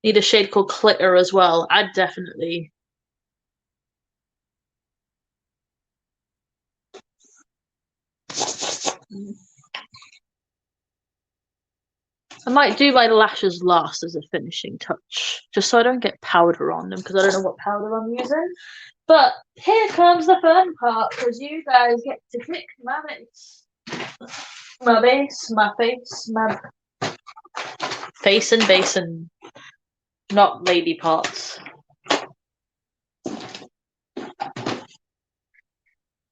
Need a shade called Clitter as well. I'd definitely. I might do my lashes last as a finishing touch, just so I don't get powder on them because I don't know what powder I'm using. But here comes the fun part because you guys get to pick my base. My base, my face, my face and basin, not lady parts.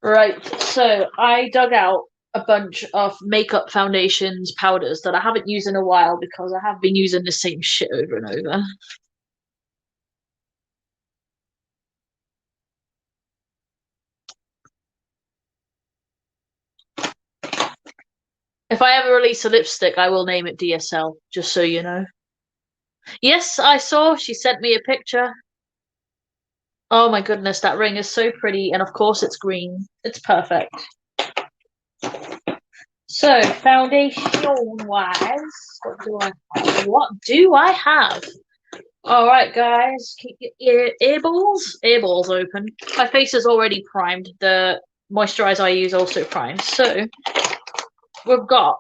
Right, so I dug out a bunch of makeup foundations, powders that I haven't used in a while because I have been using the same shit over and over. If I ever release a lipstick, I will name it DSL, just so you know. Yes, I saw. She sent me a picture. Oh my goodness, that ring is so pretty. And of course, it's green. It's perfect. So, foundation-wise, what do I have? All right, guys, keep your earballs open. My face is already primed. The moisturizer I use also primed. So, we've got,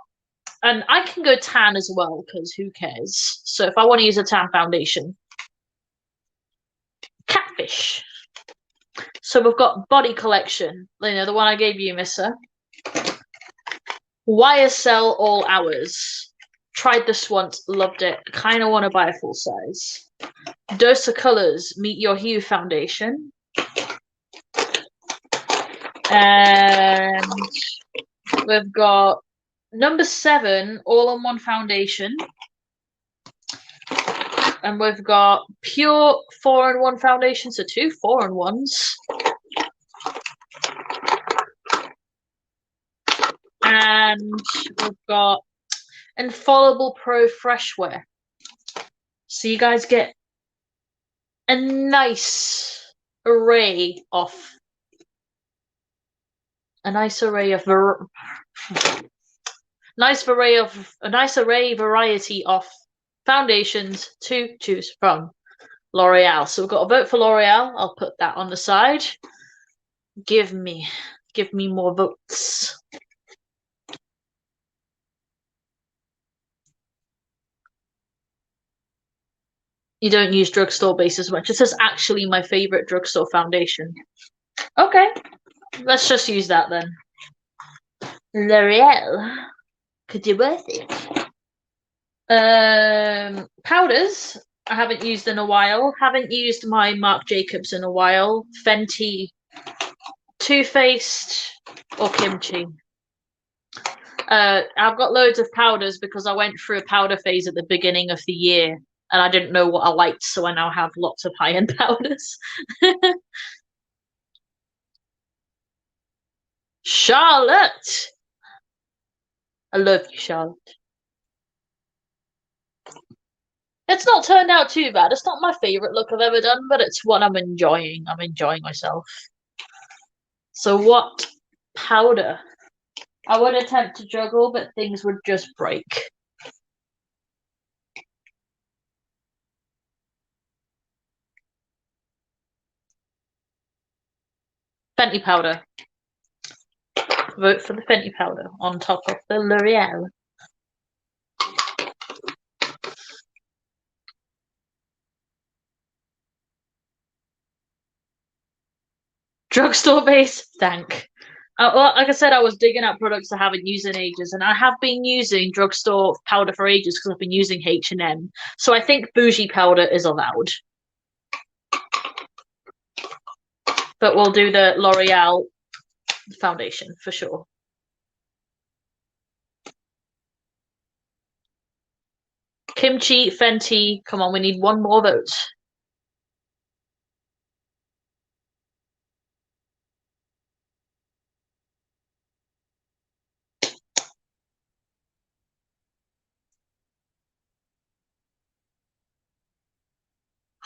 and I can go tan as well because who cares? So, if I want to use a tan foundation, Catfish. So we've got Body Collection, you know, the one I gave you, Missa. YSL All Hours. Tried this once, loved it. Kind of want to buy a full size. Dose of Colors, Meet Your Hue Foundation. And we've got number 7 All-in-One Foundation. And we've got Pure 4-in-1 Foundation, so 2 4-in-1s. And we've got Infallible Pro Freshwear. So you guys get a nice array of a nice array variety of foundations to choose from. L'Oreal. So we've got a vote for L'Oreal. I'll put that on the side. Give me more votes. You don't use drugstore base as much. This is actually my favorite drugstore foundation. Okay, let's just use that then. L'Oreal, could you worth it? Powders I haven't used in a while. Haven't used my Marc Jacobs in a while. Fenty, Too Faced, or Kimchi. I've got loads of powders because I went through a powder phase at the beginning of the year and I didn't know what I liked, so I now have lots of high-end powders. Charlotte! I love you, Charlotte. It's not turned out too bad. It's not my favorite look I've ever done, but it's what I'm enjoying. I'm enjoying myself. So what powder? I would attempt to juggle, but things would just break. Fenty powder. Vote for the Fenty powder on top of the L'Oreal. Drugstore base, thank. Well, like I said, I was digging out products I haven't used in ages, and I have been using drugstore powder for ages because I've been using H&M. So I think bougie powder is allowed. But we'll do the L'Oreal foundation for sure. Kimchi, Fenty, come on, we need one more vote.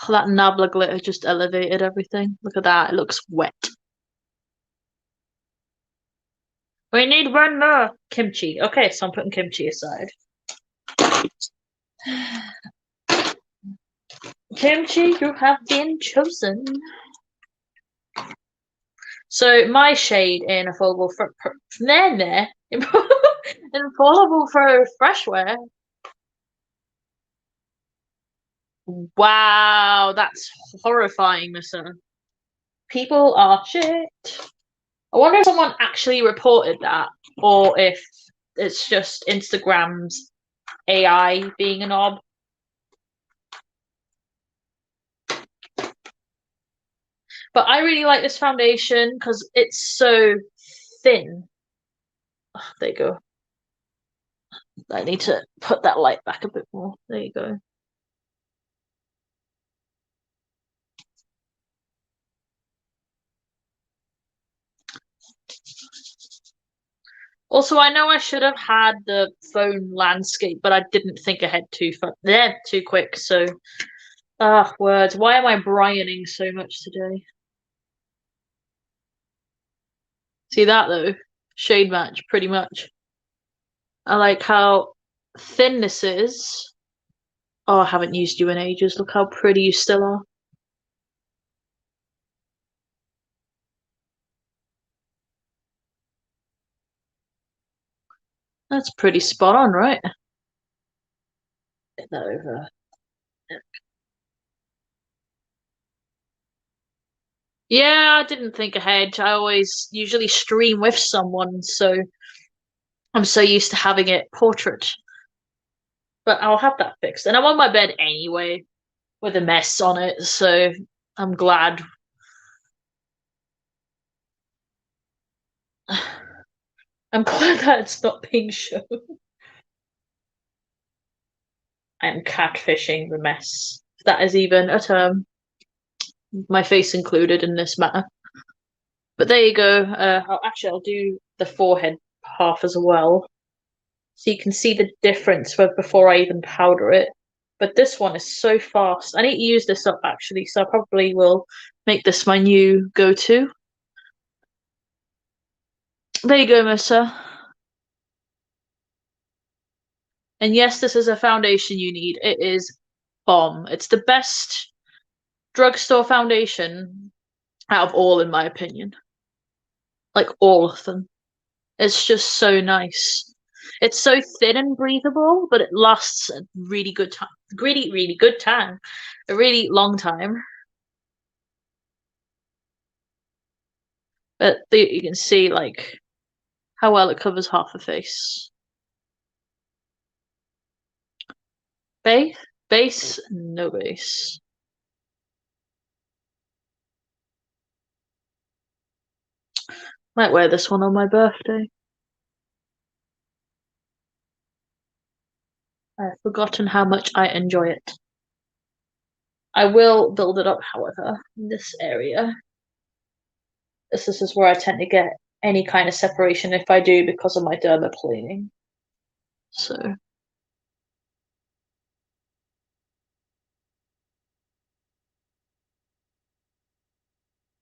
Oh, that Nabla glitter just elevated everything. Look at that, it looks wet. We need one more. Kimchi. Okay, so I'm putting kimchi aside. Kimchi, you have been chosen. So my shade in Affordable for Affordable for Freshwear. Wow, that's horrifying, Mister. People are shit. I wonder if someone actually reported that, or if it's just Instagram's AI being a knob. But I really like this foundation because it's so thin. Oh, there you go. I need to put that light back a bit more. There you go. Also, I know I should have had the phone landscape, but I didn't think ahead too quick. So, words. Why am I Brianing so much today? See that though? Shade match, pretty much. I like how thin this is. Oh, I haven't used you in ages. Look how pretty you still are. That's pretty spot on, right? Get that over. Yeah, I didn't think ahead. I always usually stream with someone, so I'm so used to having it portrait. But I'll have that fixed. And I'm on my bed anyway with a mess on it, so I'm glad. I'm glad that it's not being shown. I'm catfishing the mess. If that is even a term. My face included in this matter. But there you go. I'll do the forehead half as well. So you can see the difference before I even powder it. But this one is so fast. I need to use this up actually, so I probably will make this my new go-to. There you go, Missa. And yes, this is a foundation you need. It is bomb. It's the best drugstore foundation out of all, in my opinion. Like all of them. It's just so nice. It's so thin and breathable, but it lasts a really good time. Really, really good time. A really long time. But you can see like how well it covers half the face. Base? Base? No base. Might wear this one on my birthday. I've forgotten how much I enjoy it. I will build it up, however, in this area. This is where I tend to get any kind of separation if I do because of my dermaplaning. So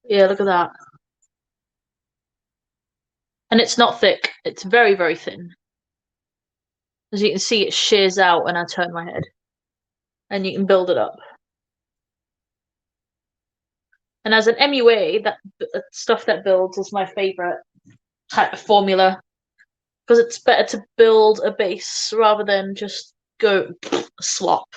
yeah, look at that. And it's not thick, it's very, very thin. As you can see, it shears out when I turn my head. And you can build it up. And as an MUA, that stuff that builds is my favorite type of formula because it's better to build a base rather than just go slop.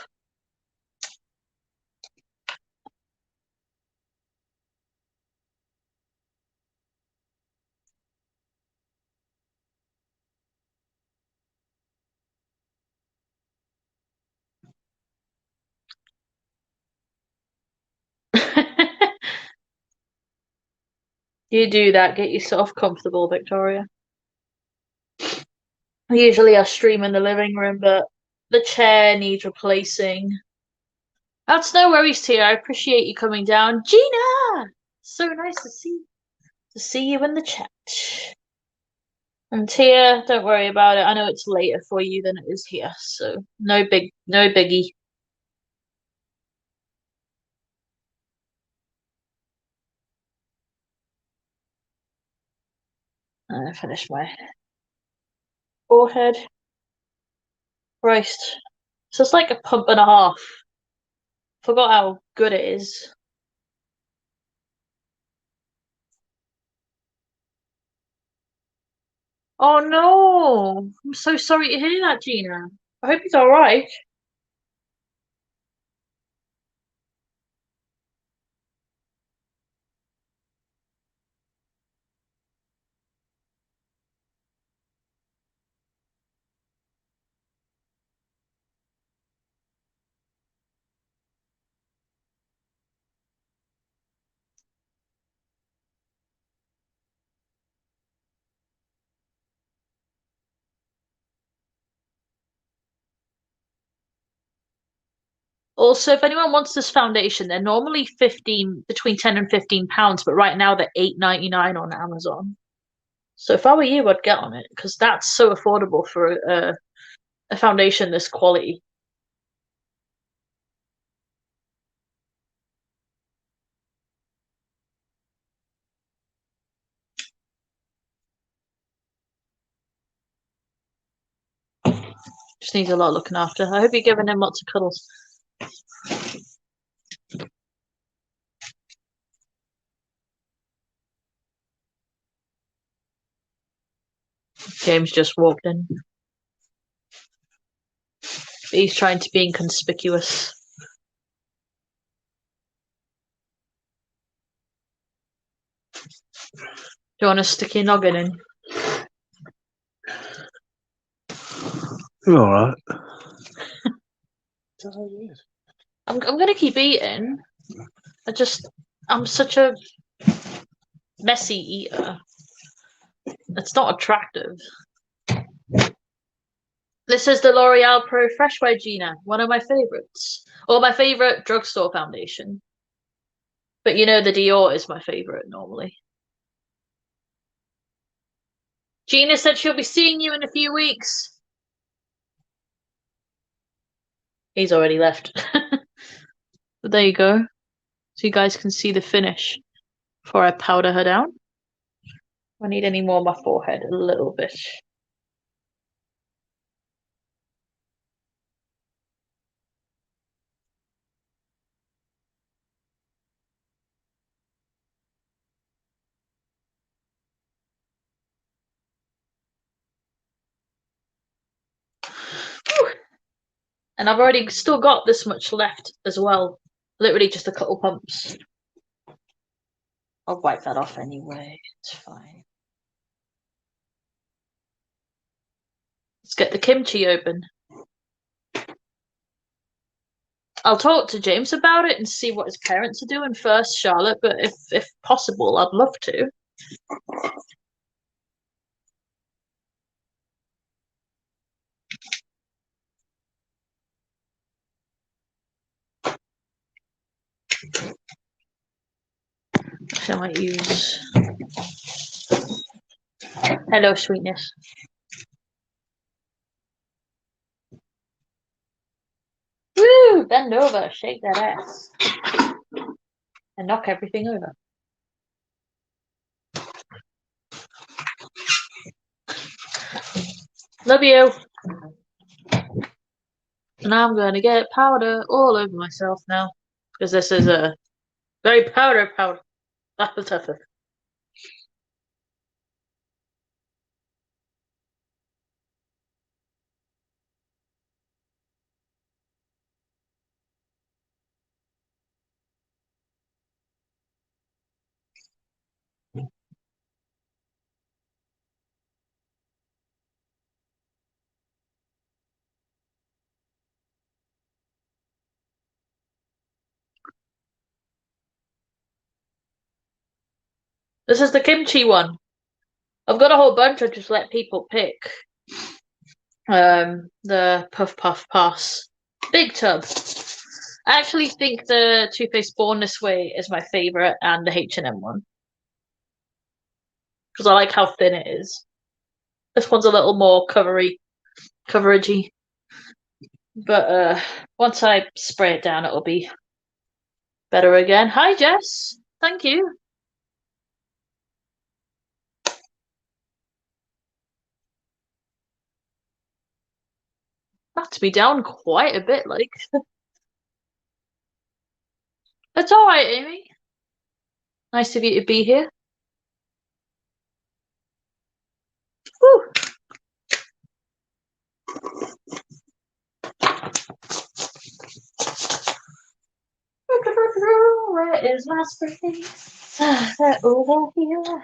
You do that, get yourself comfortable, Victoria. Usually I stream in the living room, but the chair needs replacing. That's no worries, Tia. I appreciate you coming down. Gina! So nice to see you in the chat. And Tia, don't worry about it. I know it's later for you than it is here, so no biggie. I finished my forehead. Christ. So it's like a pump and a half. Forgot how good it is. Oh no! I'm so sorry to hear that, Gina. I hope he's alright. Also, if anyone wants this foundation, they're normally 15, between 10 and £15, but right now they're £8.99 on Amazon. So if I were you, I'd get on it because that's so affordable for a foundation this quality. Just needs a lot of looking after. I hope you're giving him lots of cuddles. James just walked in. He's trying to be inconspicuous. Do you want to stick your noggin in? You're alright. I'm gonna keep eating. I'm such a messy eater. It's not attractive. This is the L'Oreal Pro Fresh by Gina, one of my favorites. Or my favorite drugstore foundation. But you know the Dior is my favorite normally. Gina said she'll be seeing you in a few weeks. He's already left. But there you go. So you guys can see the finish before I powder her down. I need any more on my forehead, a little bit. And I've already still got this much left as well. Literally just a couple pumps. I'll wipe that off anyway. It's fine. Let's get the kimchi open. I'll talk to James about it and see what his parents are doing first, Charlotte, but if possible, I'd love to. I might use. Hello, sweetness. Woo! Bend over, shake that ass, and knock everything over. Love you. And I'm going to get powder all over myself now, because this is a very powder. This is the kimchi one. I've got a whole bunch. I just let people pick. The Puff Puff Pass big tub. I actually think the Too Faced Born This Way is my favorite, and the H&M one, because I like how thin it is. This one's a little more coveragey. But once I spray it down, it'll be better again. Hi, Jess. Thank you. Knocked me down quite a bit, like. It's all right, Amy. Nice of you to be here. Woo. Where is my space? They're over here.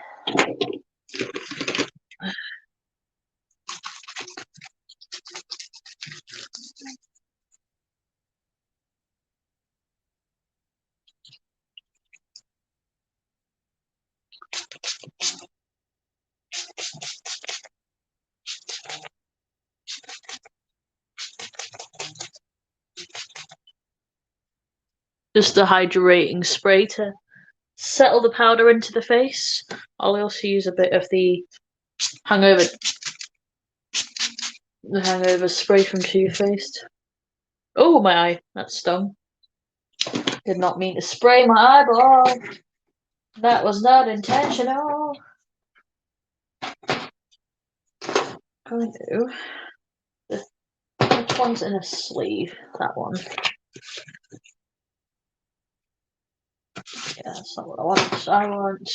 Just the hydrating spray to settle the powder into the face. I'll also use a bit of the hangover spray from Too Faced. Oh, my eye. That stung. Did not mean to spray my eyeball. That was not intentional. Going to. Which one's in a sleeve? That one. Yeah, that's not what I want. I want.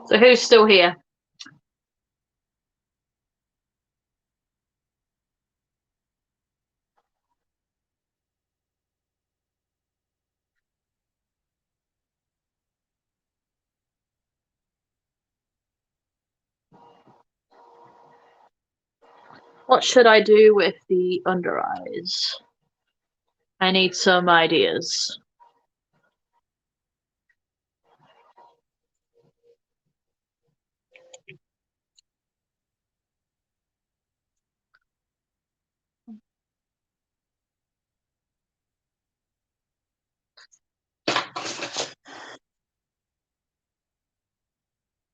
So who's still here? What should I do with the under eyes? I need some ideas.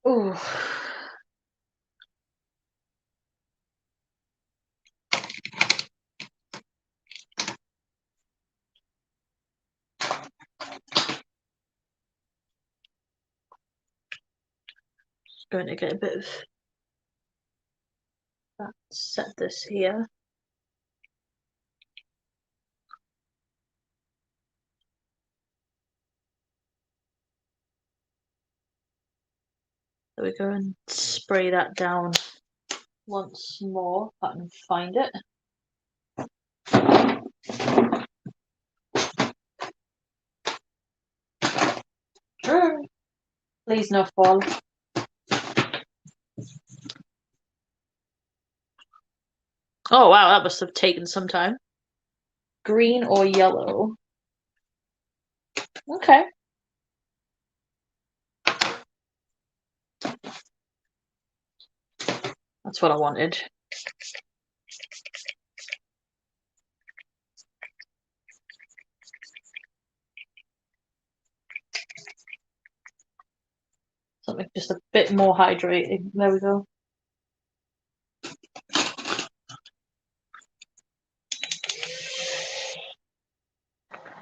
Ooh. Going to get a bit of that. Set this here. So we go and spray that down once more, if I can find it. Please no fall. Oh wow, that must have taken some time. Green or yellow? Okay. That's what I wanted. Something just a bit more hydrating. There we go.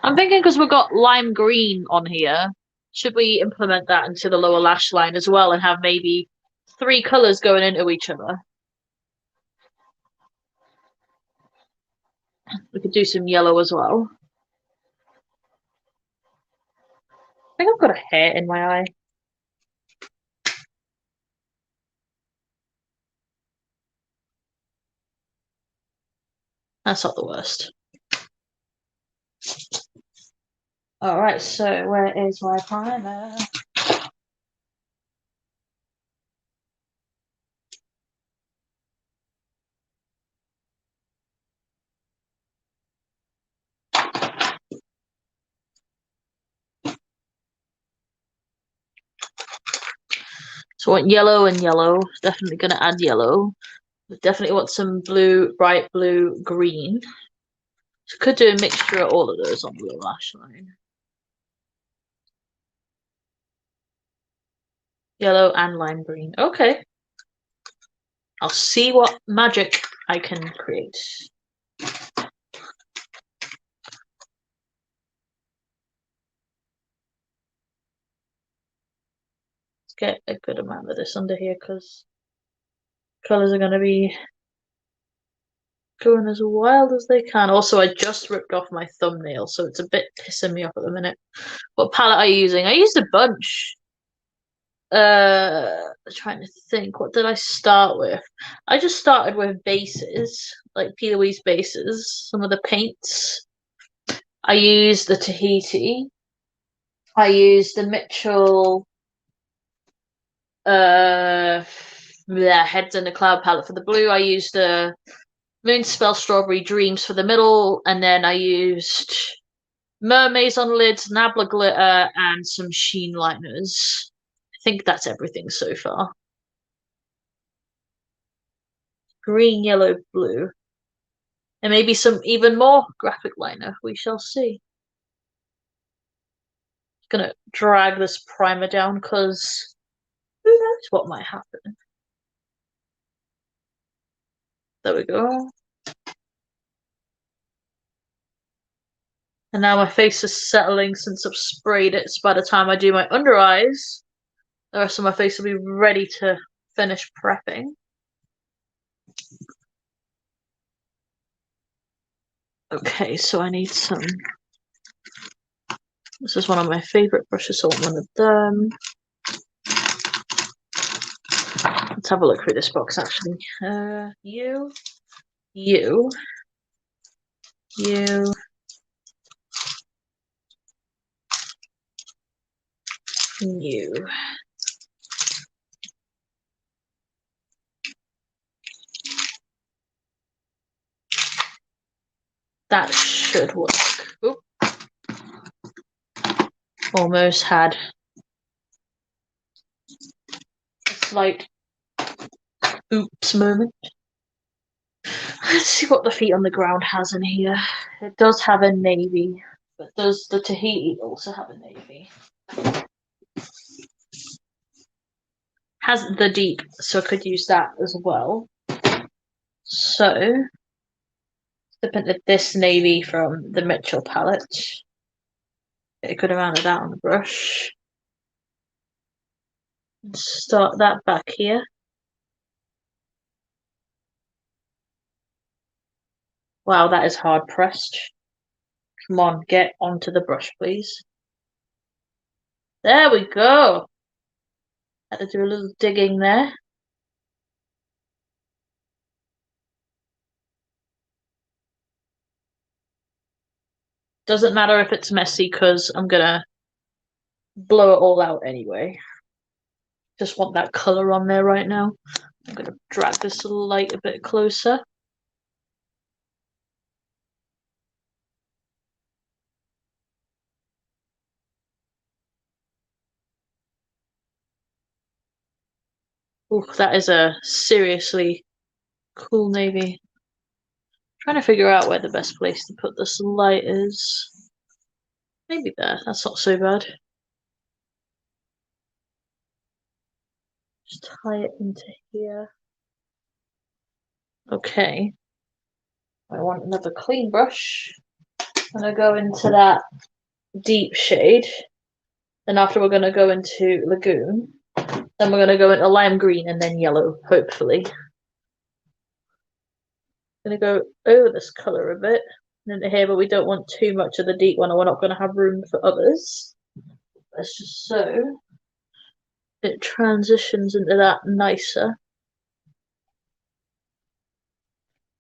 I'm thinking because we've got lime green on here, should we implement that into the lower lash line as well and have maybe 3 colours going into each other? We could do some yellow as well. I think I've got a hair in my eye. That's not the worst. Alright, so where is my primer? So I want yellow and yellow. Definitely going to add yellow. We definitely want some blue, bright blue, green. So could do a mixture of all of those on the lower lash line. Yellow and lime green. Okay. I'll see what magic I can create. Let's get a good amount of this under here because colours are going to be going as wild as they can. Also, I just ripped off my thumbnail, so it's a bit pissing me off at the minute. What palette are you using? I used a bunch. Trying to think, what did I start with? I just started with bases, like P. Louise bases, some of the paints. I used the Tahiti. I used the Mitchell Heads in the Cloud palette for the blue. I used the Moonspell Strawberry Dreams for the middle, and then I used Mermaids on lids, Nabla glitter, and some sheen liners. I think that's everything so far. Green, yellow, blue. And maybe some even more graphic liner. We shall see. Gonna drag this primer down because who knows what might happen. There we go. And now my face is settling since I've sprayed it. So by the time I do my under eyes, the rest of my face will be ready to finish prepping. Okay, so I need some. This is one of my favorite brushes, so I want one of them. Let's have a look through this box actually. You, you, you. That should work. Oop. Almost had a slight oops moment. Let's see what the feet on the ground has in here. It does have a navy, but does the Tahiti also have a navy? Has the deep, so I could use that as well. So, dip into this navy from the Mitchell palette. Get a good amount of that on the brush. Start that back here. Wow, that is hard pressed. Come on, get onto the brush, please. There we go. Had to do a little digging there. Doesn't matter if it's messy because I'm gonna blow it all out anyway. Just want that color on there right now. I'm gonna drag this light a bit closer. Oh, that is a seriously cool navy. Trying to figure out where the best place to put this light is. Maybe there. That's not so bad. Just tie it into here. Okay. I want another clean brush. I'm going to go into that deep shade. Then after we're going to go into Lagoon. Then we're going to go into lime green and then yellow, hopefully. I'm going to go over this colour a bit. And into here, but we don't want too much of the deep one or we're not going to have room for others. Let's just so it transitions into that nicer.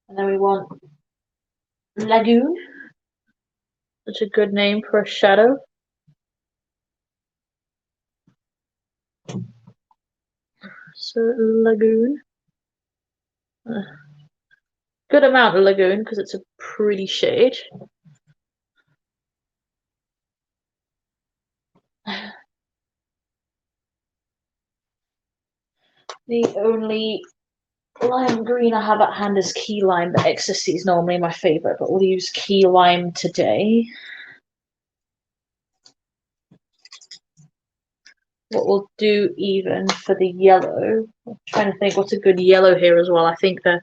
And then we want Lagoon. That's a good name for a shadow. So Lagoon. Good amount of Lagoon because it's a pretty shade. The only lime green I have at hand is key lime, but ecstasy is normally my favourite, but we'll use key lime today. What we'll do even for the yellow, I'm trying to think what's a good yellow here as well. I think the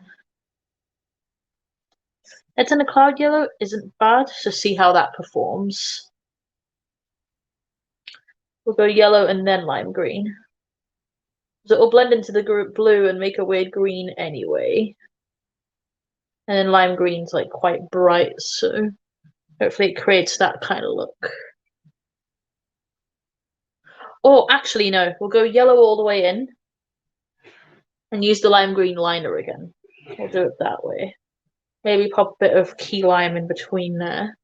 Heads in a Cloud yellow isn't bad, so see how that performs. We'll go yellow and then lime green. So it'll blend into the group blue and make a weird green anyway. And then lime green's like quite bright, so hopefully it creates that kind of look. Oh, actually no, we'll go yellow all the way in and use the lime green liner again. We'll do it that way. Maybe pop a bit of key lime in between there.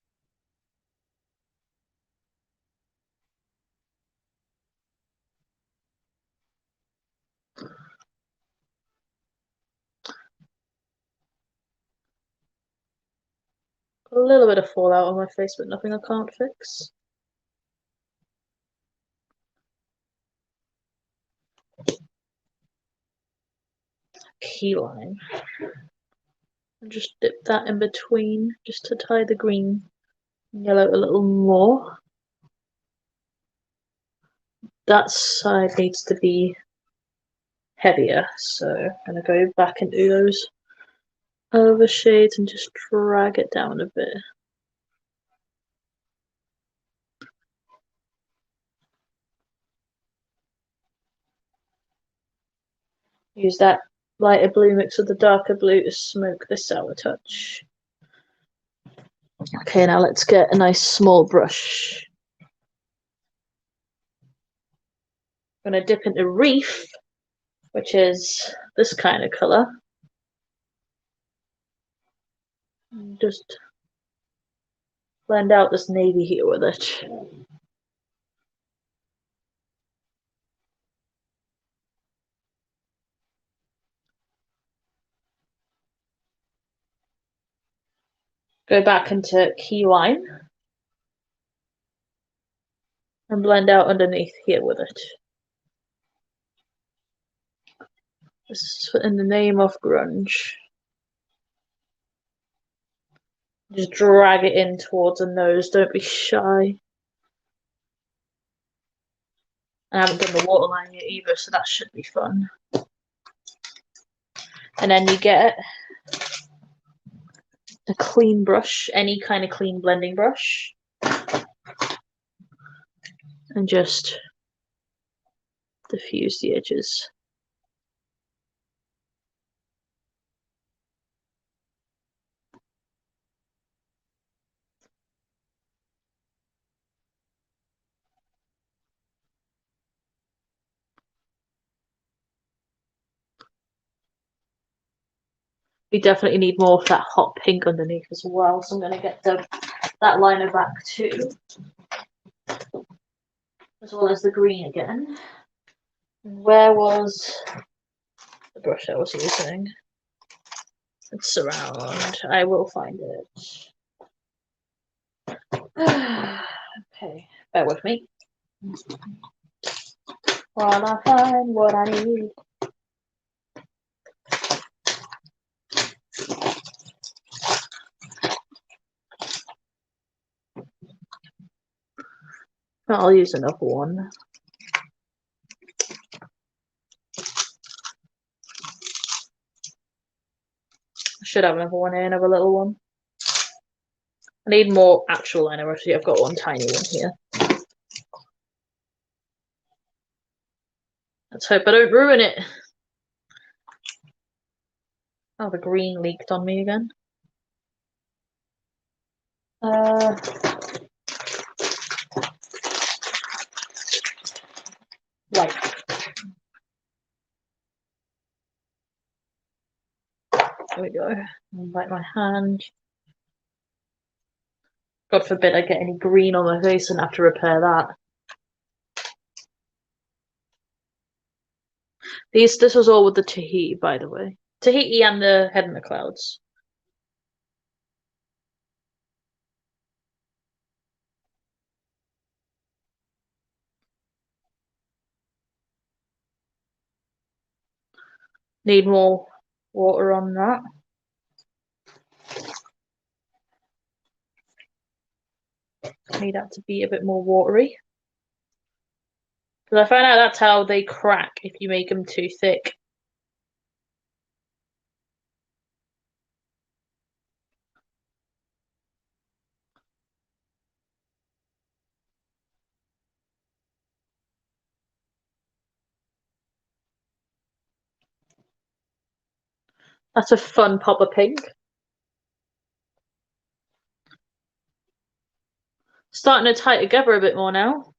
A little bit of fallout on my face, but nothing I can't fix. Key lime. And just dip that in between just to tie the green and yellow a little more. That side needs to be heavier, so I'm going to go back into those over shades and just drag it down a bit. Use that lighter blue mixed with the darker blue to smoke this out a touch. Okay, now let's get a nice small brush. I'm going to dip into Reef, which is this kind of colour. Just blend out this navy here with it. Go back into Key Lime and blend out underneath here with it. This is in the name of grunge. Just drag it in towards the nose, don't be shy. I haven't done the waterline yet either, so that should be fun. And then you get a clean brush, any kind of clean blending brush. And just diffuse the edges. We definitely need more of that hot pink underneath as well, so I'm going to get that liner back too. As well as the green again. Where was the brush I was using? It's around. I will find it. Okay, bear with me. While I find what I need. I'll use another one. I should have another one here, another little one. I need more actual liner. Actually, I've got one tiny one here. Let's hope I don't ruin it. Oh, the green leaked on me again. White. There we go. Bite my hand. God forbid I get any green on my face and have to repair that. This was all with the Tahiti, by the way. Tahiti and the Head in the Clouds. Need more water on that. Need that to be a bit more watery. Because I found out that's how they crack if you make them too thick. That's a fun pop of pink. Starting to tie together a bit more now.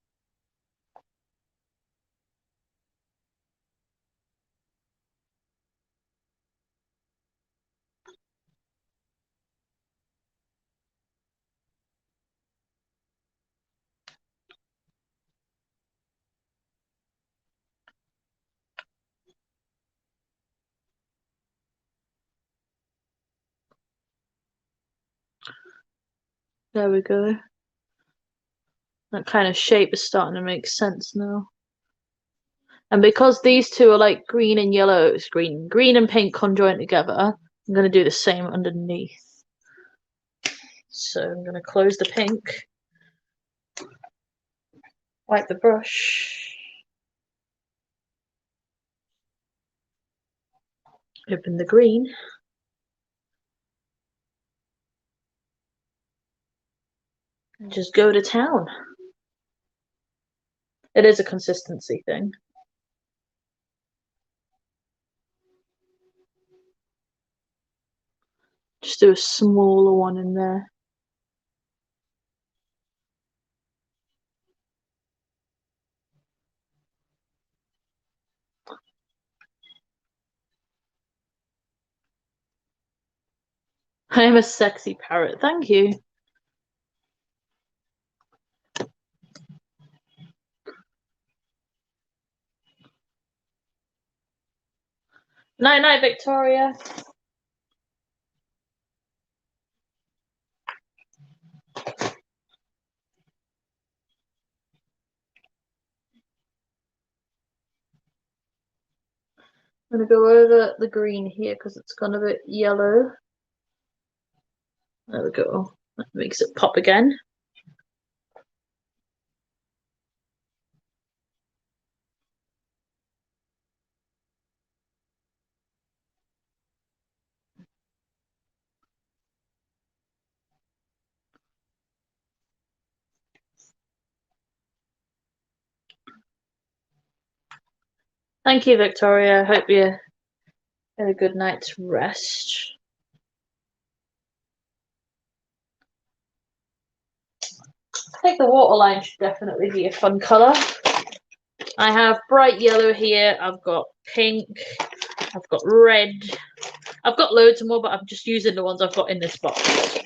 There we go. That kind of shape is starting to make sense now. And because these two are like green and yellow, it's green and pink conjoined together, I'm going to do the same underneath. So I'm going to close the pink, wipe the brush, open the green, and just go to town. It is a consistency thing. Just do a smaller one in there. I am a sexy parrot, thank you. Night night, Victoria. I'm going to go over the green here because it's gone a bit yellow. There we go. That makes it pop again. Thank you, Victoria. Hope you had a good night's rest. I think the waterline should definitely be a fun colour. I have bright yellow here, I've got pink, I've got red, I've got loads more, but I'm just using the ones I've got in this box.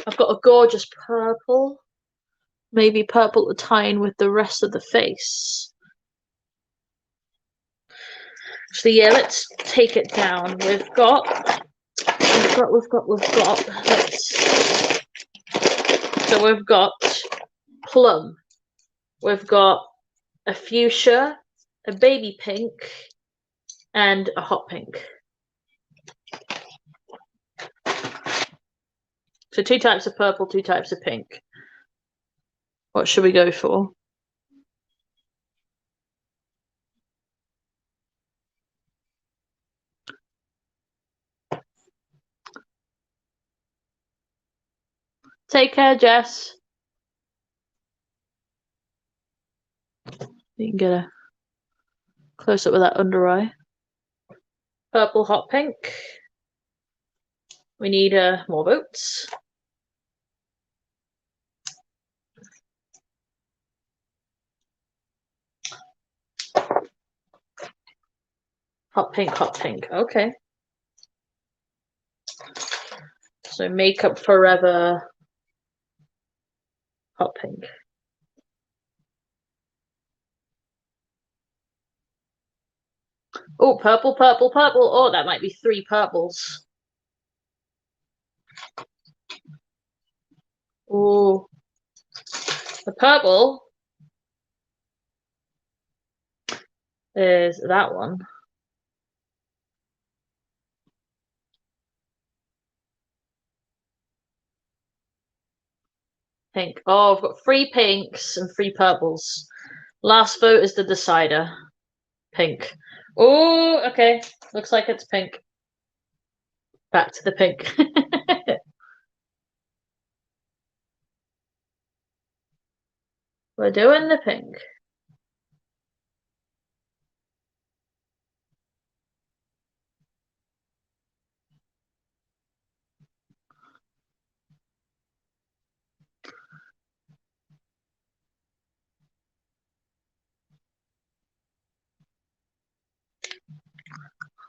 I've got a gorgeous purple, maybe purple to tie in with the rest of the face. So yeah, let's take it down. We've got. So we've got plum. We've got a fuchsia, a baby pink, and a hot pink. So 2 types of purple, 2 types of pink. What should we go for? Take care, Jess. You can get a close up with that under eye. Purple, hot pink. We need more votes. Hot pink, hot pink. Okay. So Makeup Forever, hot pink. Oh, purple, purple, purple. Oh, that might be 3 purples. Oh, the purple is that one. Pink. Oh, I've got 3 pinks and 3 purples. Last vote is the decider. Pink. Oh, okay. Looks like it's pink. Back to the pink. We're doing the pink.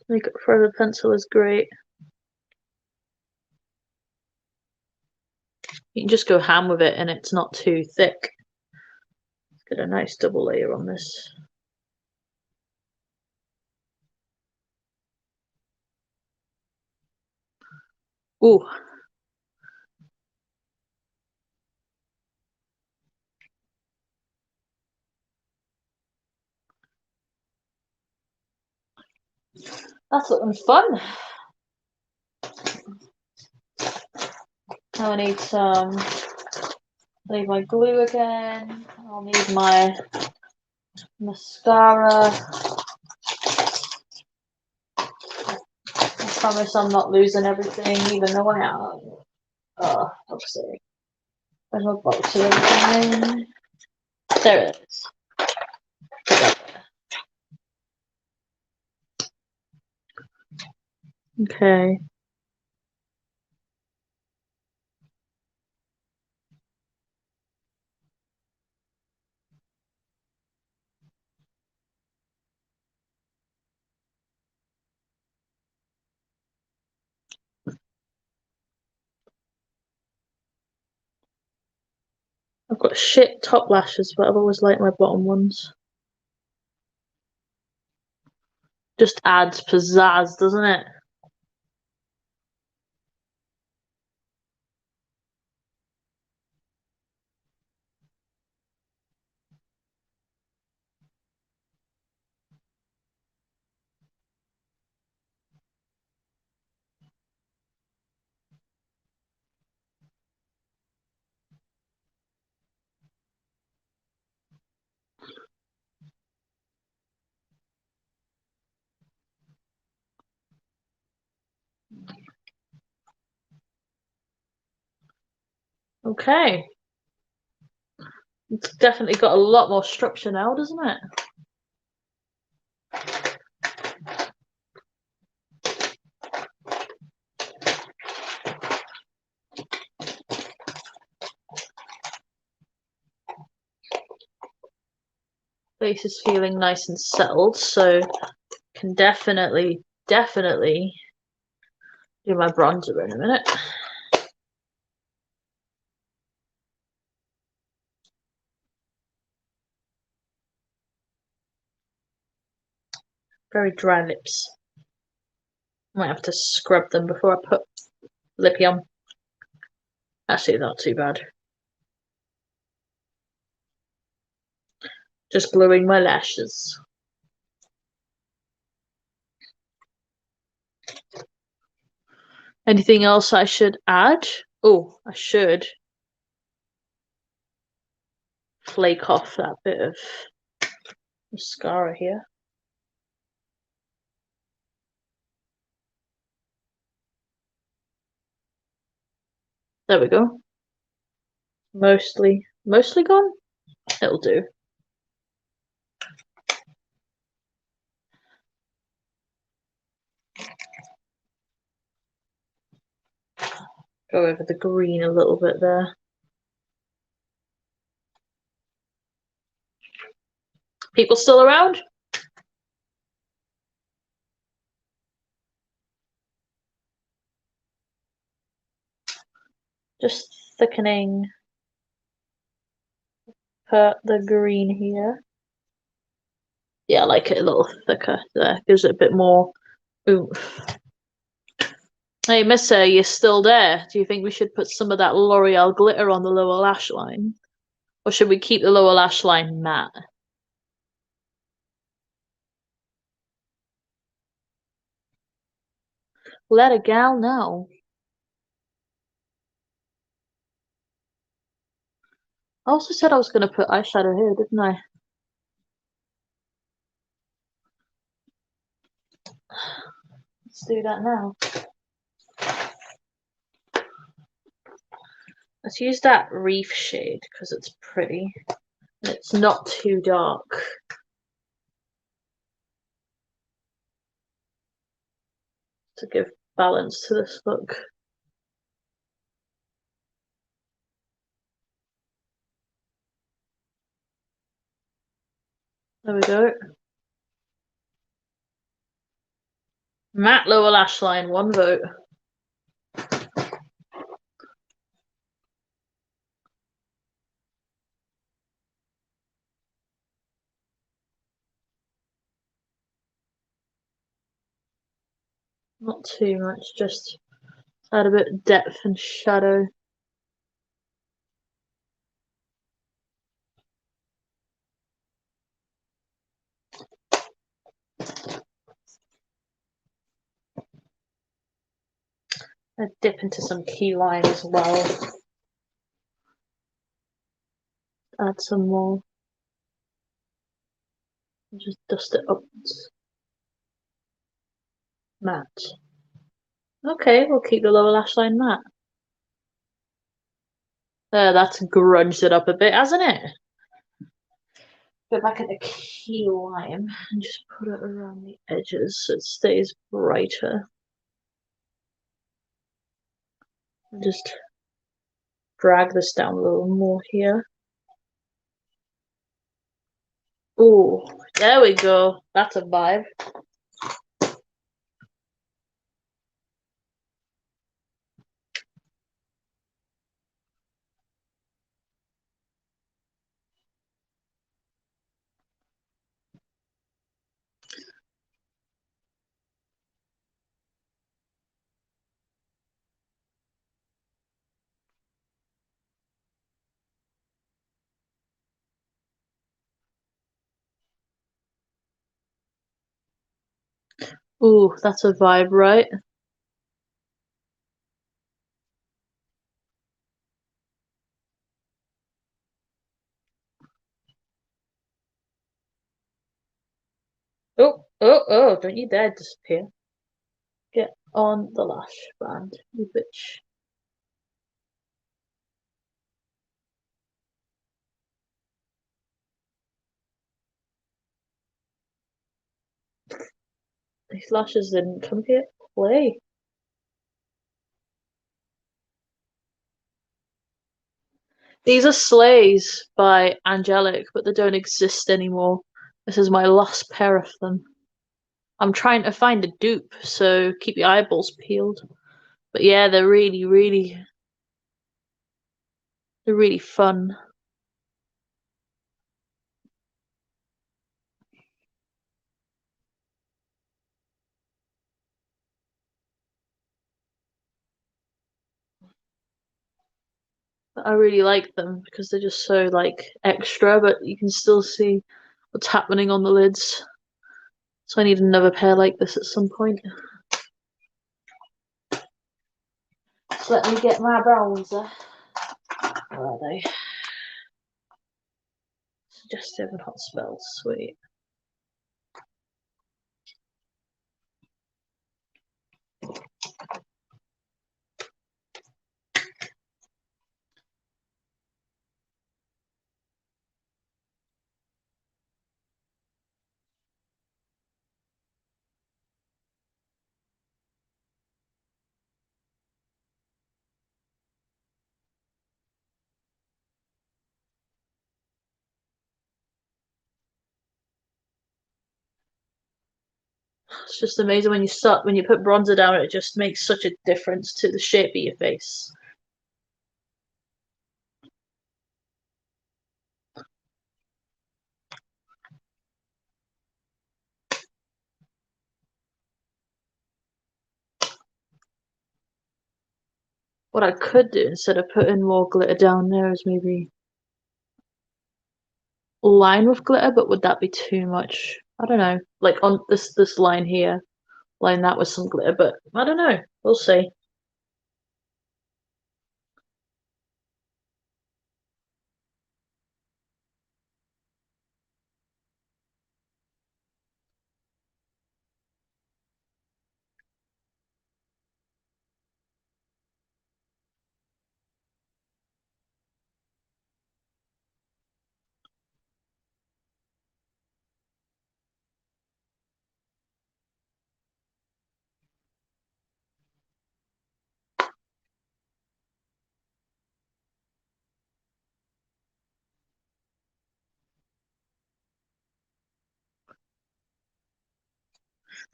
Makeup Forever pencil is great. You can just go ham with it and it's not too thick. Get a nice double layer on this. Ooh. That's looking fun. Now I need some, leave my glue again. I'll need my mascara. I promise I'm not losing everything, even though I am. Oh, fuck's sake. Where's my box of everything? There it is. Okay. I've got shit top lashes, but I've always liked my bottom ones. Just adds pizzazz, doesn't it? Okay. It's definitely got a lot more structure now, doesn't it? Face is feeling nice and settled, so can definitely do my bronzer in a minute. Very dry lips. Might have to scrub them before I put lippy on. Actually, not too bad. Just gluing my lashes. Anything else I should add? Oh, I should. flake off that bit of mascara here. There we go. Mostly gone? It'll do. Go over the green a little bit there. People still around? Just thickening the green here. Yeah, I like it a little thicker there. Gives it a bit more oomph. Hey, Mister, you're still there. Do you think we should put some of that L'Oreal glitter on the lower lash line? Or should we keep the lower lash line matte? Let a gal know. I also said I was going to put eyeshadow here, didn't I? Let's do that now. Let's use that Reef shade because it's pretty. And it's not too dark. To give balance to this look. There we go. Matte lower lash line, 1 vote. Not too much, just add a bit of depth and shadow. I dip into some key line as well. Add some more. Just dust it up. Matte. Okay, we'll keep the lower lash line matte. That's grunged it up a bit, hasn't it? Go back at the key lime and just put it around the edges so it stays brighter. Just drag this down a little more here. Oh, there we go. That's a vibe. Ooh, that's a vibe, right? Oh, don't you dare disappear. Get on the lash band, you bitch. These lashes didn't come here to play. These are Slays by Angelic, but they don't exist anymore. This is my last pair of them. I'm trying to find a dupe, so keep your eyeballs peeled. But yeah, they're really fun. I really like them because they're just so like extra, but you can still see what's happening on the lids. So I need another pair like this at some point. So let me get my bronzer. Where are they? Suggestive and hot spells, sweet. It's just amazing when you put bronzer down, it just makes such a difference to the shape of your face. What I could do instead of putting more glitter down there is maybe line with glitter, but would that be too much? I don't know. Like on this line here, line that with some glitter, but I don't know. We'll see.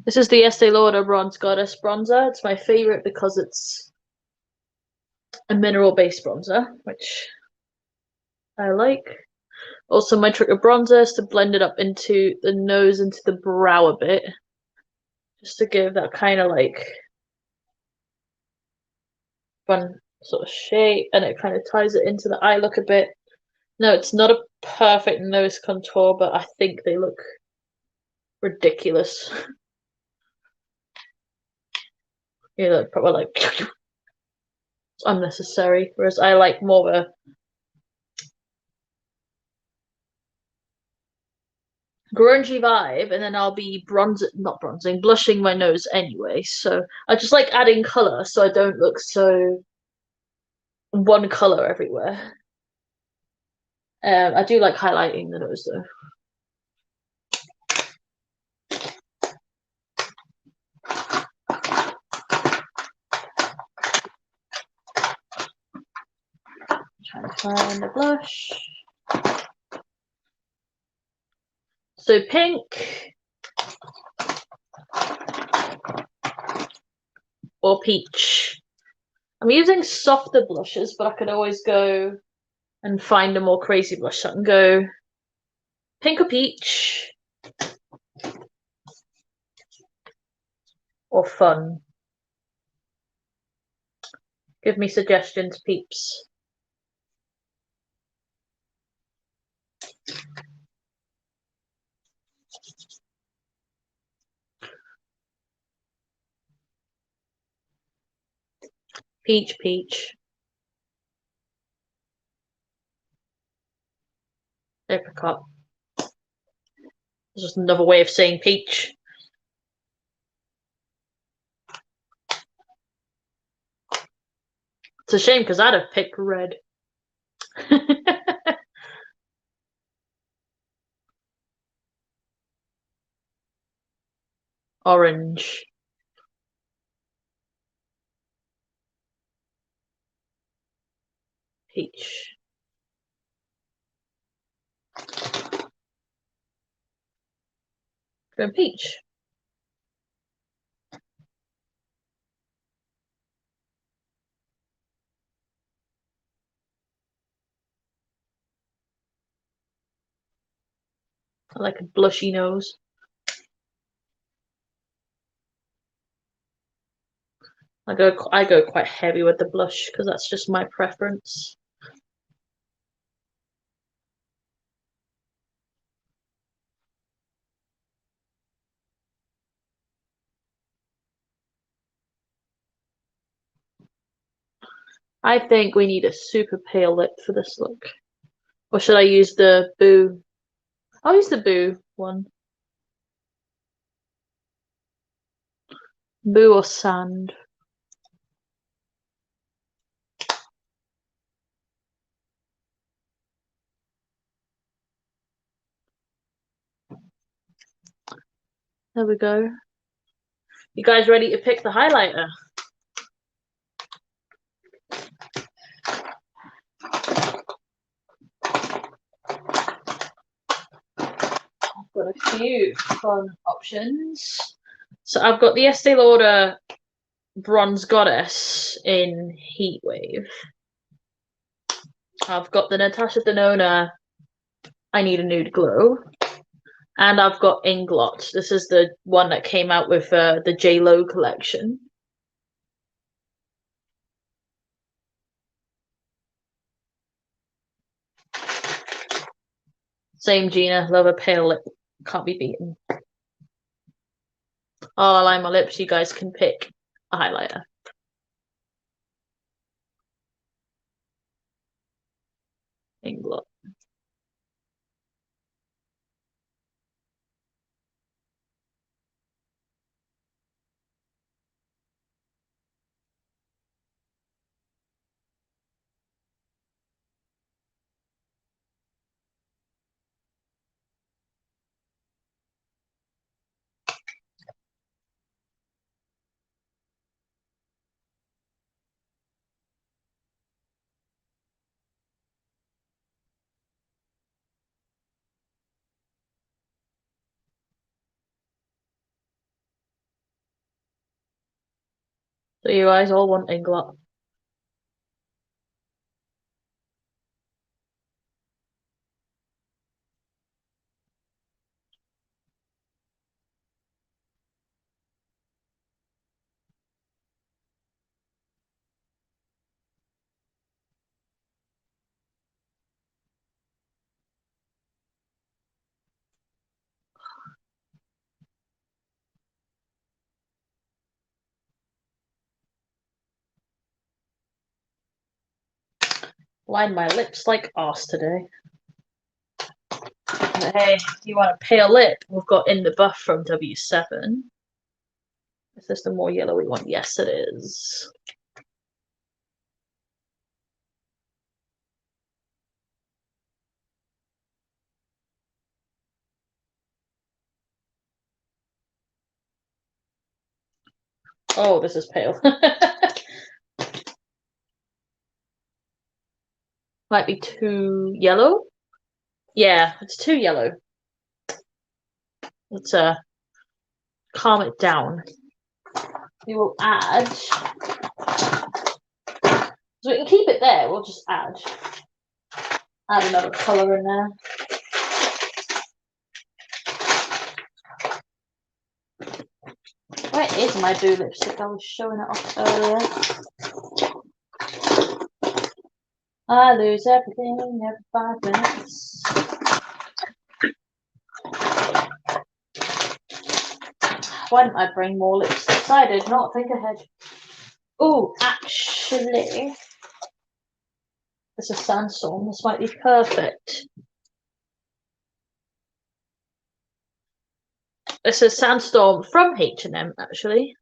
This is the Estee Lauder Bronze Goddess bronzer. It's my favorite because it's a mineral-based bronzer, which I like. Also, my trick of bronzer is to blend it up into the nose, into the brow a bit, just to give that kind of like fun sort of shape, and it kind of ties it into the eye look a bit. No, it's not a perfect nose contour, but I think they look ridiculous. You know, probably like it's unnecessary. Whereas I like more of a grungy vibe, and then I'll be not bronzing, blushing my nose anyway. So I just like adding color so I don't look so one color everywhere. I do like highlighting the nose though. Trying to find a blush. So pink or peach. I'm using softer blushes, but I could always go and find a more crazy blush. So I can go pink or peach or fun. Give me suggestions, peeps. Peach, peach. Apricot. It's just another way of saying peach. It's a shame because I'd have picked red. Orange. Peach. Going peach. I like a blushy nose. I go quite heavy with the blush because that's just my preference. I think we need a super pale lip for this look. Or should I use the Boo I'll use the Boo one. Boo or Sand. There we go. You guys ready to pick the highlighter? I've got a few fun options. So I've got the Estee Lauder Bronze Goddess in Heatwave. I've got the Natasha Denona I Need a Nude Glow. And I've got Inglot. This is the one that came out with the J.Lo collection. Same Gina, love a pale lip. Can't be beaten. I'll align my lips. You guys can pick a highlighter. Inglot. So you guys all want Inglot. Line my lips like arse today. But hey, if you want a pale lip, we've got In the Buff from W7. Is this the more yellowy one? Yes, it is. Oh, this is pale. Might be too yellow. Yeah, it's too yellow. Let's calm it down. We will add. So we can keep it there. We'll just add another color in there. Where is my Boo lipstick? I was showing it off earlier. I lose everything every 5 minutes. Why didn't I bring more lipsticks? I did not think ahead. Oh, actually, it's a Sandstorm. This might be perfect. It's a Sandstorm from H&M, actually.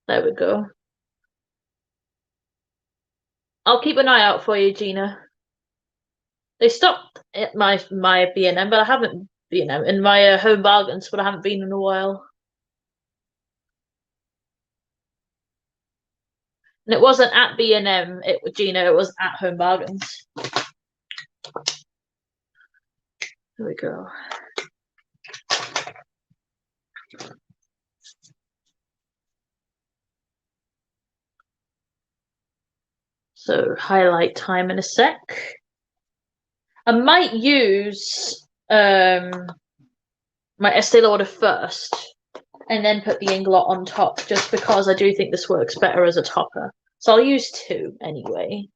There we go. I'll keep an eye out for you, Gina. They stopped at my B&M, but I haven't B&M in my Home Bargains, but I haven't been in a while. And it wasn't at B&M, Gina, it was at Home Bargains. There we go. So highlight time in a sec. I might use my Estee Lauder first and then put the Inglot on top, just because I do think this works better as a topper. So I'll use 2 anyway.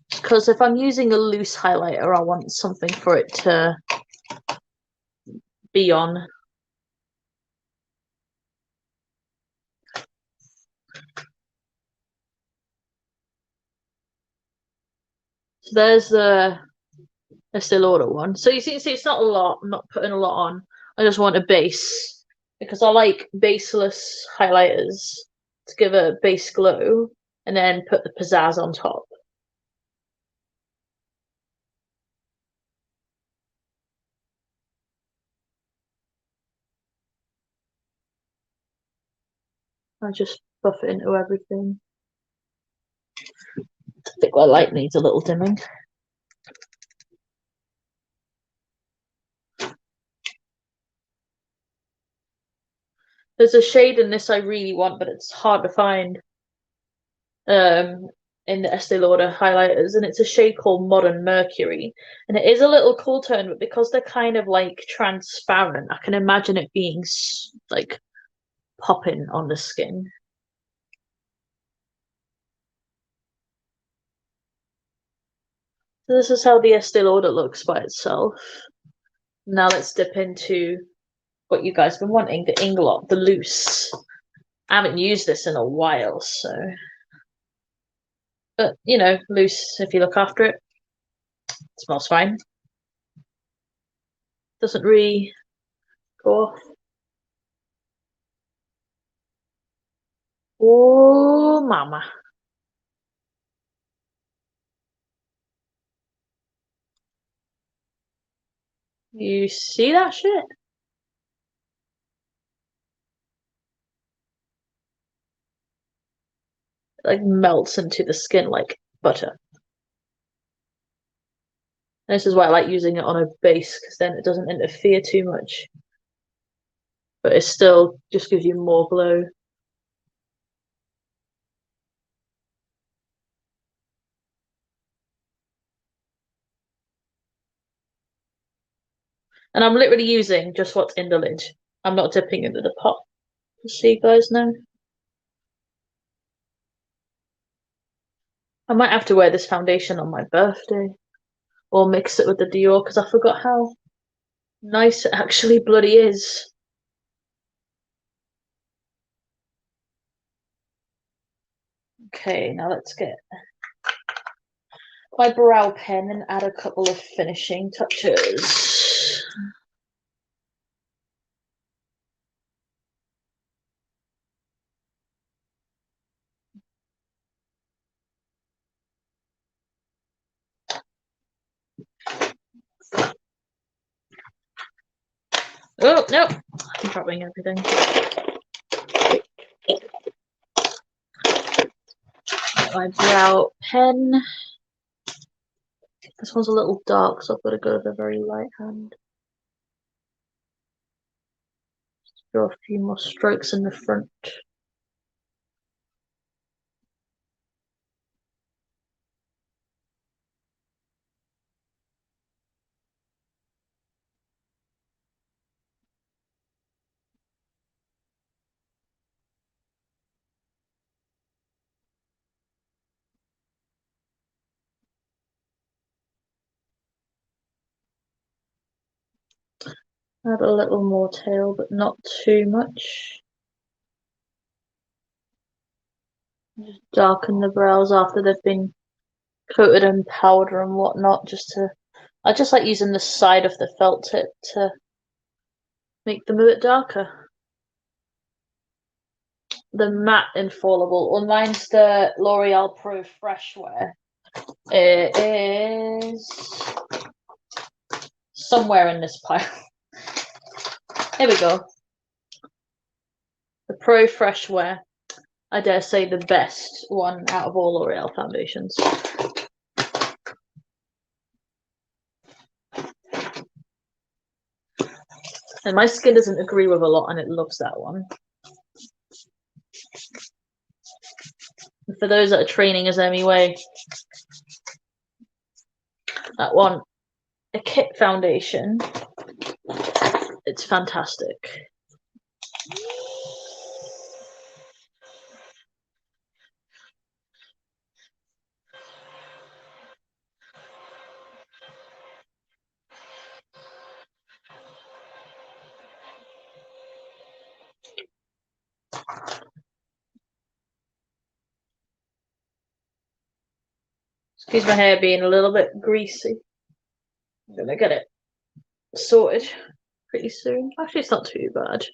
Because if I'm using a loose highlighter, I want something for it to be on. So there's the Estee Lauder one. So you see, it's not a lot. I'm not putting a lot on. I just want a base because I like baseless highlighters to give a base glow and then put the pizzazz on top. I just buff it into everything. I think my light needs a little dimming. There's a shade in this I really want, but it's hard to find in the Estee Lauder highlighters, and it's a shade called Modern Mercury. And it is a little cool tone, but because they're kind of like transparent, I can imagine it being like popping on the skin. So this is how the Estee Lauder looks by itself. Now let's dip into what you guys have been wanting, the Inglot, the loose. I haven't used this in a while, so. But, you know, loose if you look after it. It smells fine. Doesn't really go off. Oh, mama. You see that shit? It like melts into the skin like butter. And this is why I like using it on a base, because then it doesn't interfere too much. But it still just gives you more glow. And I'm literally using just what's in the lid. I'm not dipping into the pot. Just so you guys know. I might have to wear this foundation on my birthday. Or mix it with the Dior, because I forgot how nice it actually bloody is. Okay, now let's get my brow pen and add a couple of finishing touches. Oh, no, I'm dropping everything. Get my brow pen. This one's a little dark, so I've got to go with a very light hand. Just draw a few more strokes in the front. Add a little more tail, but not too much. Just darken the brows after they've been coated in powder and whatnot, just to. I just like using the side of the felt tip to make them a bit darker. The matte infallible. Well, mine's the L'Oreal Pro Fresh Wear. It is somewhere in this pile. Here we go. The Pro Fresh Wear. I dare say the best one out of all L'Oreal foundations. And my skin doesn't agree with a lot, and it loves that one. And for those that are training as MUA, that one, a kit foundation, it's fantastic. Excuse my hair being a little bit greasy. I'm gonna get it sorted pretty soon. Actually, it's not too bad.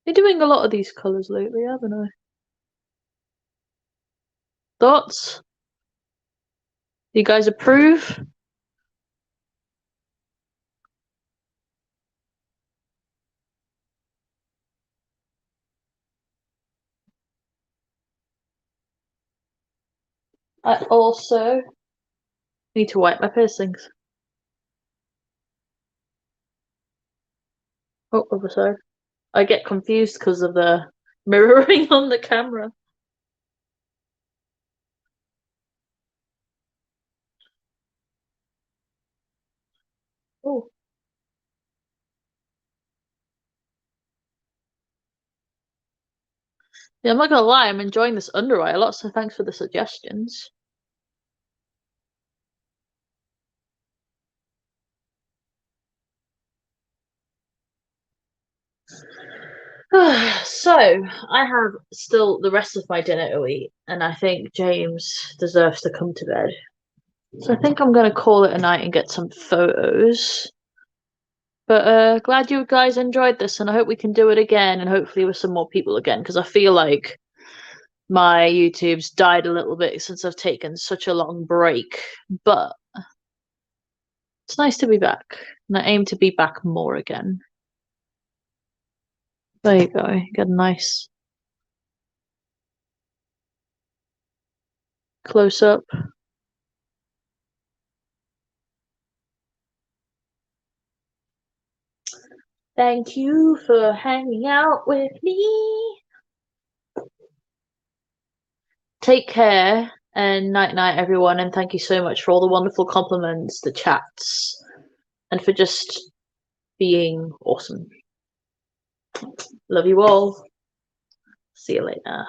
Been doing a lot of these colours lately, haven't I? Thoughts? You guys approve? I also need to wipe my piercings. Oh, other side. I get confused because of the mirroring on the camera. Oh. Yeah, I'm not gonna lie, I'm enjoying this under eye a lot, so thanks for the suggestions. So, I have still the rest of my dinner to eat, and I think James deserves to come to bed. So I think I'm gonna call it a night and get some photos. But glad you guys enjoyed this, and I hope we can do it again, and hopefully with some more people again, because I feel like my YouTube's died a little bit since I've taken such a long break. But it's nice to be back, and I aim to be back more again. There you go. Get a nice close up. Thank you for hanging out with me. Take care and night night, everyone. And thank you so much for all the wonderful compliments, the chats, and for just being awesome. Love you all. See you later.